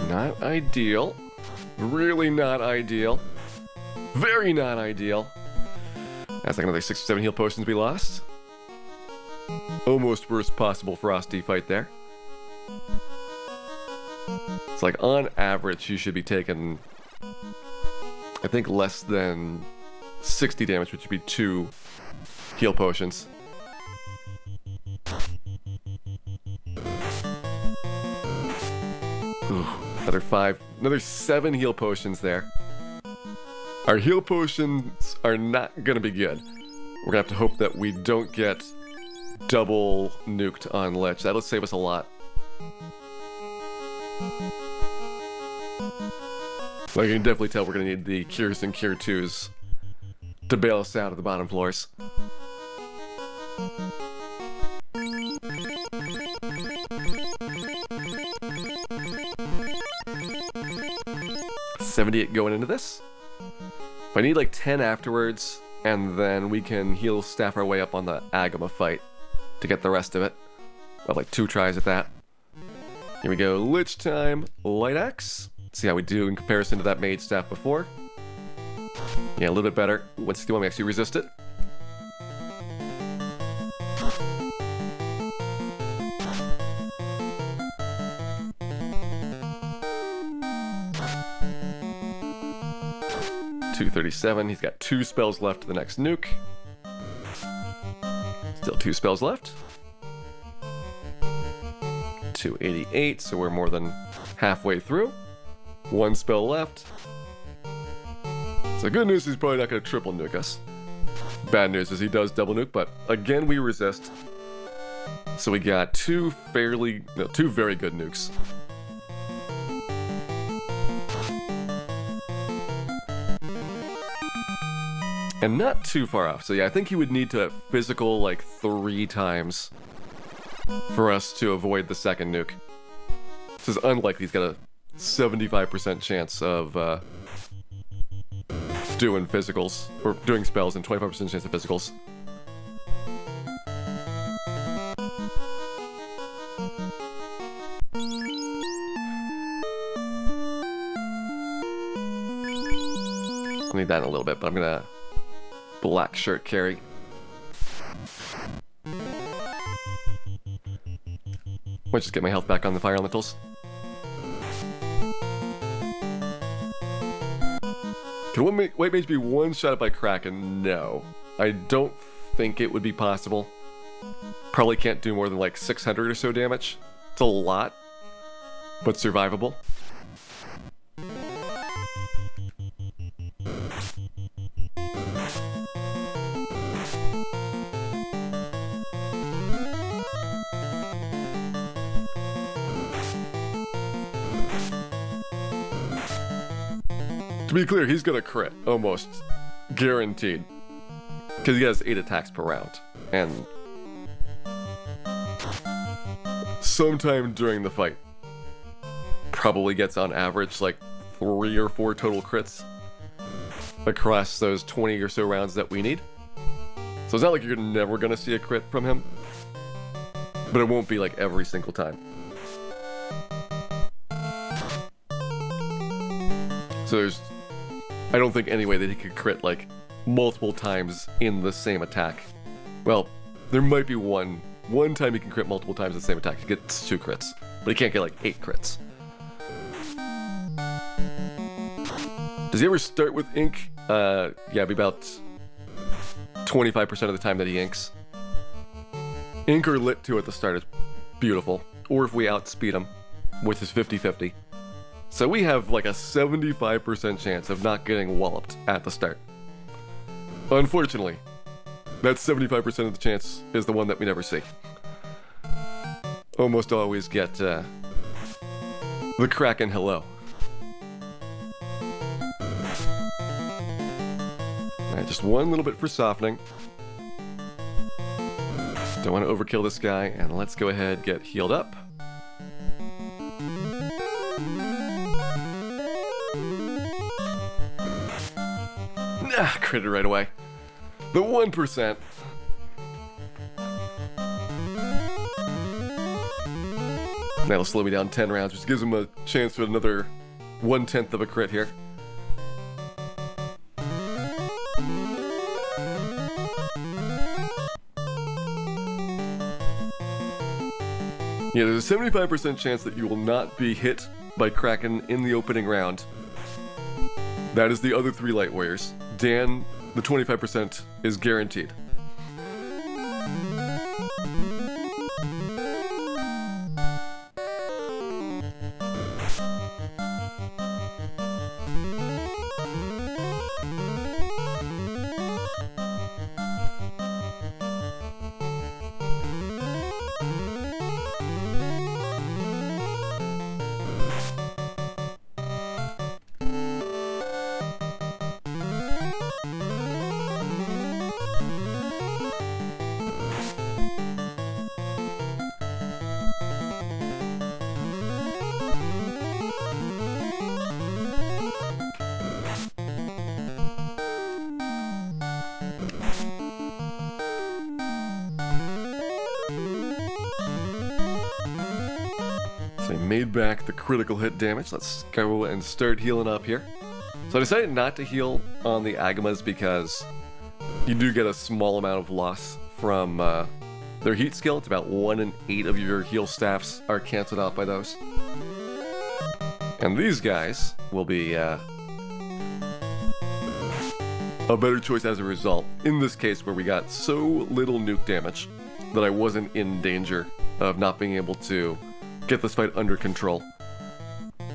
Speaker 1: Not ideal. Really not ideal. Very not ideal. That's like another 6 or 7 heal potions we lost. Almost worst possible Frosty fight there. It's like on average you should be taking, I think, less than 60 damage, which would be 2 heal potions. Ooh, another 7 heal potions there. Our heal potions are not gonna be good. We're gonna have to hope that we don't get double nuked on Lich. That'll save us a lot. Like, you can definitely tell we're gonna need the Cures and Cure 2s to bail us out of the bottom floors. $78 going into this. If I need like 10 afterwards, and then we can heal staff our way up on the Agama fight to get the rest of it. I'll have like 2 tries at that. Here we go, Lich time, Light Axe. See how we do in comparison to that Mage staff before. Yeah, a little bit better. Let's see when we actually resist it. $237. He's got 2 spells left to the next nuke. Still 2 spells left. $288, so we're more than halfway through. 1 spell left. So good news is he's probably not going to triple nuke us. Bad news is he does double nuke, but again we resist. So we got 2 very good nukes. And not too far off. So yeah, I think he would need to physical like 3 times for us to avoid the second nuke. This is unlikely. He's got a 75% chance of doing physicals, or doing spells, and 25% chance of physicals. I'll need that in a little bit, but I'm gonna black shirt carry. Might just get my health back on the fire elementals. Can White Mage be one-shotted by Kraken? No. I don't think it would be possible. Probably can't do more than like 600 or so damage. It's a lot, but survivable. To be clear, he's gonna crit, almost guaranteed, because he has 8 attacks per round, and sometime during the fight probably gets on average like 3 or 4 total crits across those 20 or so rounds that we need. So it's not like you're never gonna see a crit from him, but it won't be like every single time. So I don't think any way that he could crit like multiple times in the same attack. Well, there might be one time he can crit multiple times in the same attack. He gets 2 crits, but he can't get like 8 crits. Does he ever start with ink? Yeah, it'd be about 25% of the time that he inks. Ink or lit 2 at the start is beautiful. Or if we outspeed him, which is 50-50. So we have like a 75% chance of not getting walloped at the start. Unfortunately, that 75% of the chance is the one that we never see. Almost always get the Kraken hello. Alright, just one little bit for softening. Don't want to overkill this guy, and let's go ahead and get healed up. Critted right away. The 1%. That'll slow me down 10 rounds, which gives him a chance for another 1/10 of a crit here. Yeah, there's a 75% chance that you will not be hit by Kraken in the opening round. That is the other 3 Light Warriors. Dan, the 25% is guaranteed. So I made back the critical hit damage. Let's go and start healing up here. So I decided not to heal on the Agamas because you do get a small amount of loss from their heat skill. It's about 1 in 8 of your heal staffs are cancelled out by those. And these guys will be a better choice as a result. In this case where we got so little nuke damage that I wasn't in danger of not being able to get this fight under control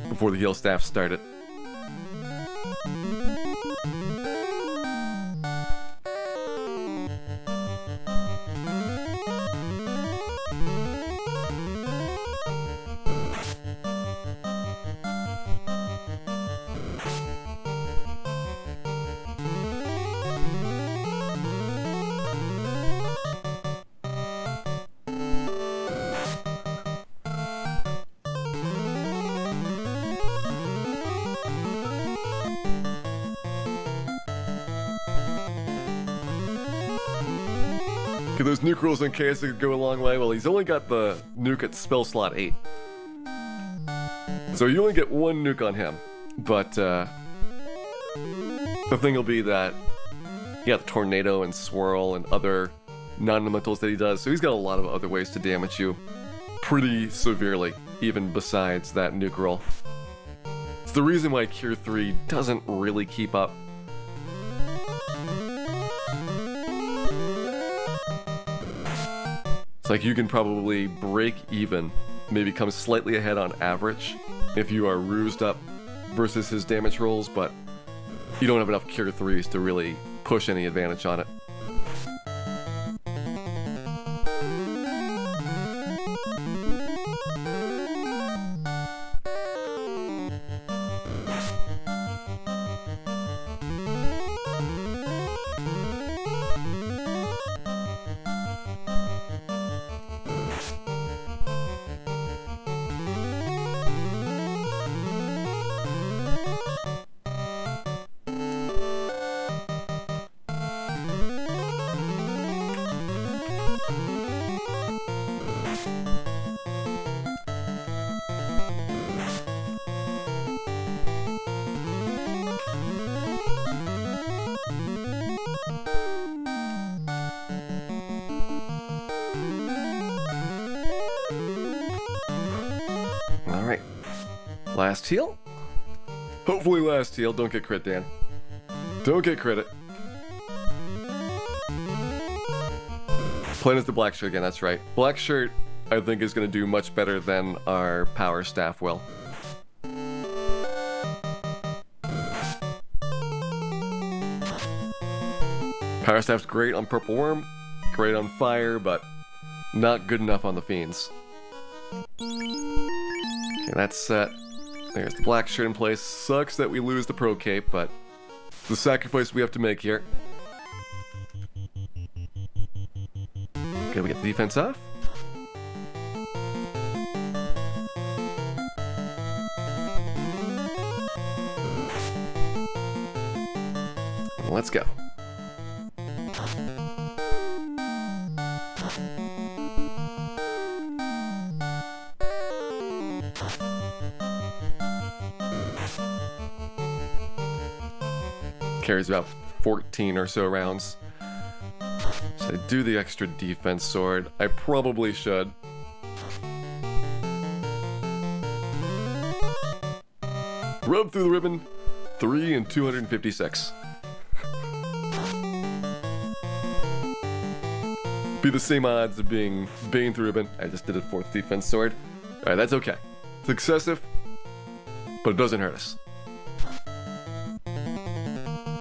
Speaker 1: before the heal staff started. Okay, those nuke rolls in case could go a long way. Well, he's only got the nuke at spell slot 8. So you only get 1 nuke on him. But the thing will be that he got the tornado and swirl and other non-elementals that he does. So he's got a lot of other ways to damage you pretty severely, even besides that nuke roll. It's the reason why Cure 3 doesn't really keep up. Like you can probably break even, maybe come slightly ahead on average if you are rused up versus his damage rolls, but you don't have enough Cure 3s to really push any advantage on it. Alright. Last heal? Hopefully last heal. Don't get crit, Dan. Don't get crit. Playing as the black shirt again, that's right. Black shirt, I think, is going to do much better than our power staff will. Power staff's great on purple worm, great on fire, but not good enough on the fiends. Okay, that's set. There's the black shirt in place. Sucks that we lose the pro cape, but it's the sacrifice we have to make here. Okay, we get the defense off. Let's go. Carries about 14 or so rounds. Should I do the extra defense sword? I probably should. Rub through the ribbon. 3 and 256. Be the same odds of being Bane through ribbon. I just did a 4th defense sword. Alright, that's okay. It's excessive, but it doesn't hurt us.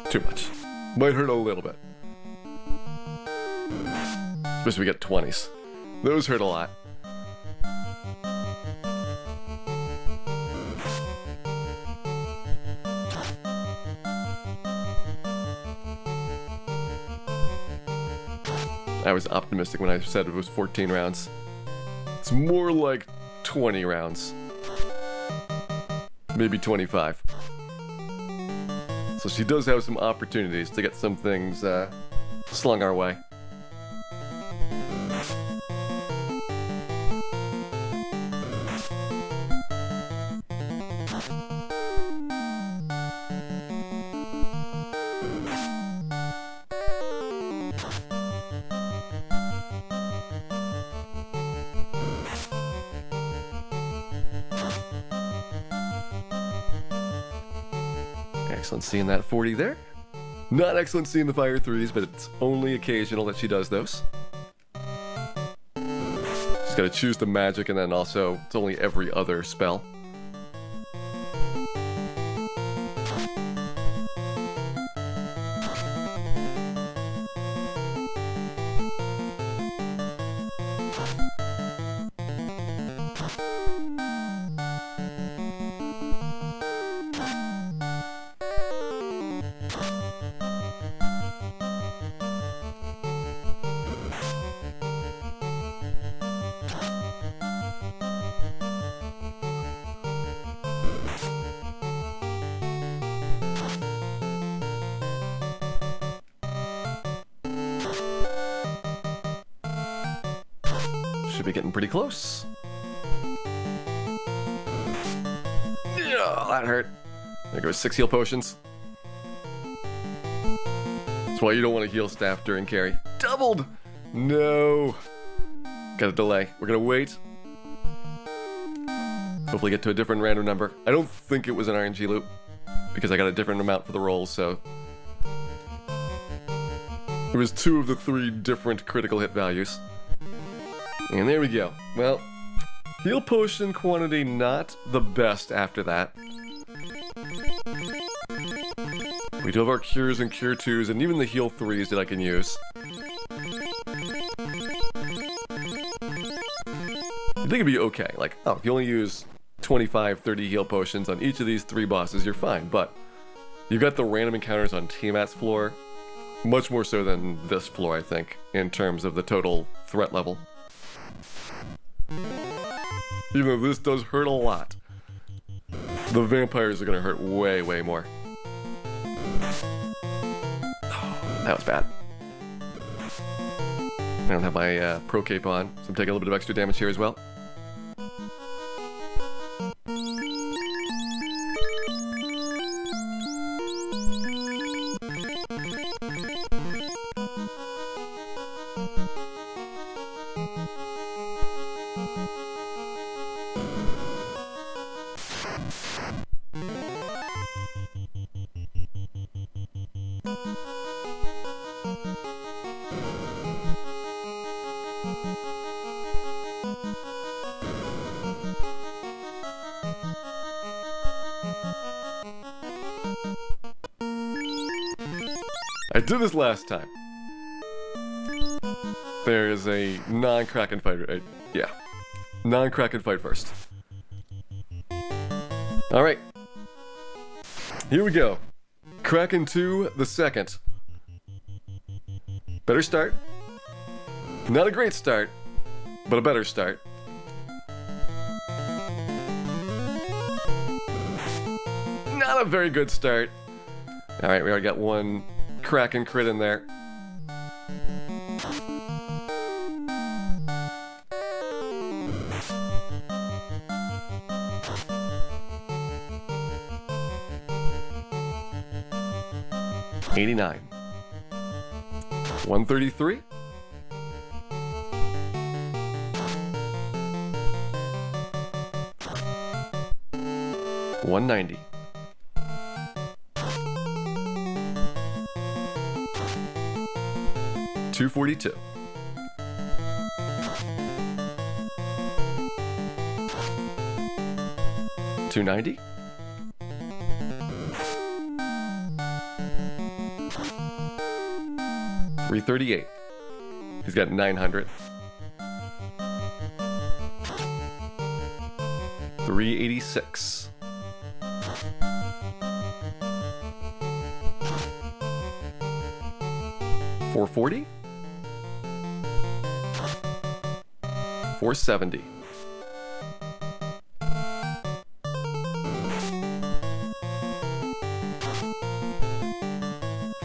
Speaker 1: Too much. Might hurt a little bit. Especially we get 20s. Those hurt a lot. I was optimistic when I said it was 14 rounds. It's more like 20 rounds. Maybe 25. So she does have some opportunities to get some things slung our way. Excellent seeing that 40 there. Not excellent seeing the fire 3s, but it's only occasional that she does those. She's got to choose the magic, and then also it's only every other spell. Should be getting pretty close. Yeah, that hurt. There goes 6 heal potions. That's why you don't want to heal staff during carry. Doubled! No! Got a delay. We're gonna wait. Hopefully get to a different random number. I don't think it was an RNG loop, because I got a different amount for the rolls, so... It was 2 of the 3 different critical hit values. And there we go. Well, heal potion quantity not the best after that. We do have our cures and cure 2s, and even the heal 3s that I can use. I think it'd be okay. Like, oh, if you only use 25, 30 heal potions on each of these 3 bosses, you're fine. But you've got the random encounters on Tiamat's floor, much more so than this floor, I think, in terms of the total threat level. Even though this does hurt a lot, the vampires are gonna hurt way, way more. Oh, that was bad. I don't have my pro cape on, so I'm taking a little bit of extra damage here as well. I did this last time. There is a non-Kraken fight, right? Yeah. Non-Kraken fight first. Alright. Here we go. Kraken 2, the second. Better start. Not a great start, but a better start. Not a very good start. Alright, we already got one Kraken crit in there. $89. 133. $190. 242. 290. 338. He's got 900. 386. 440. 470.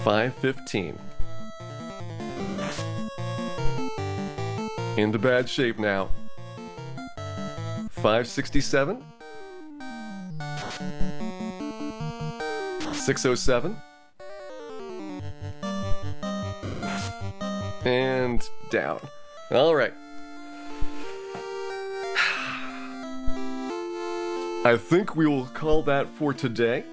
Speaker 1: 515. Into bad shape now. 567. 607. And down. All right. I think we will call that for today.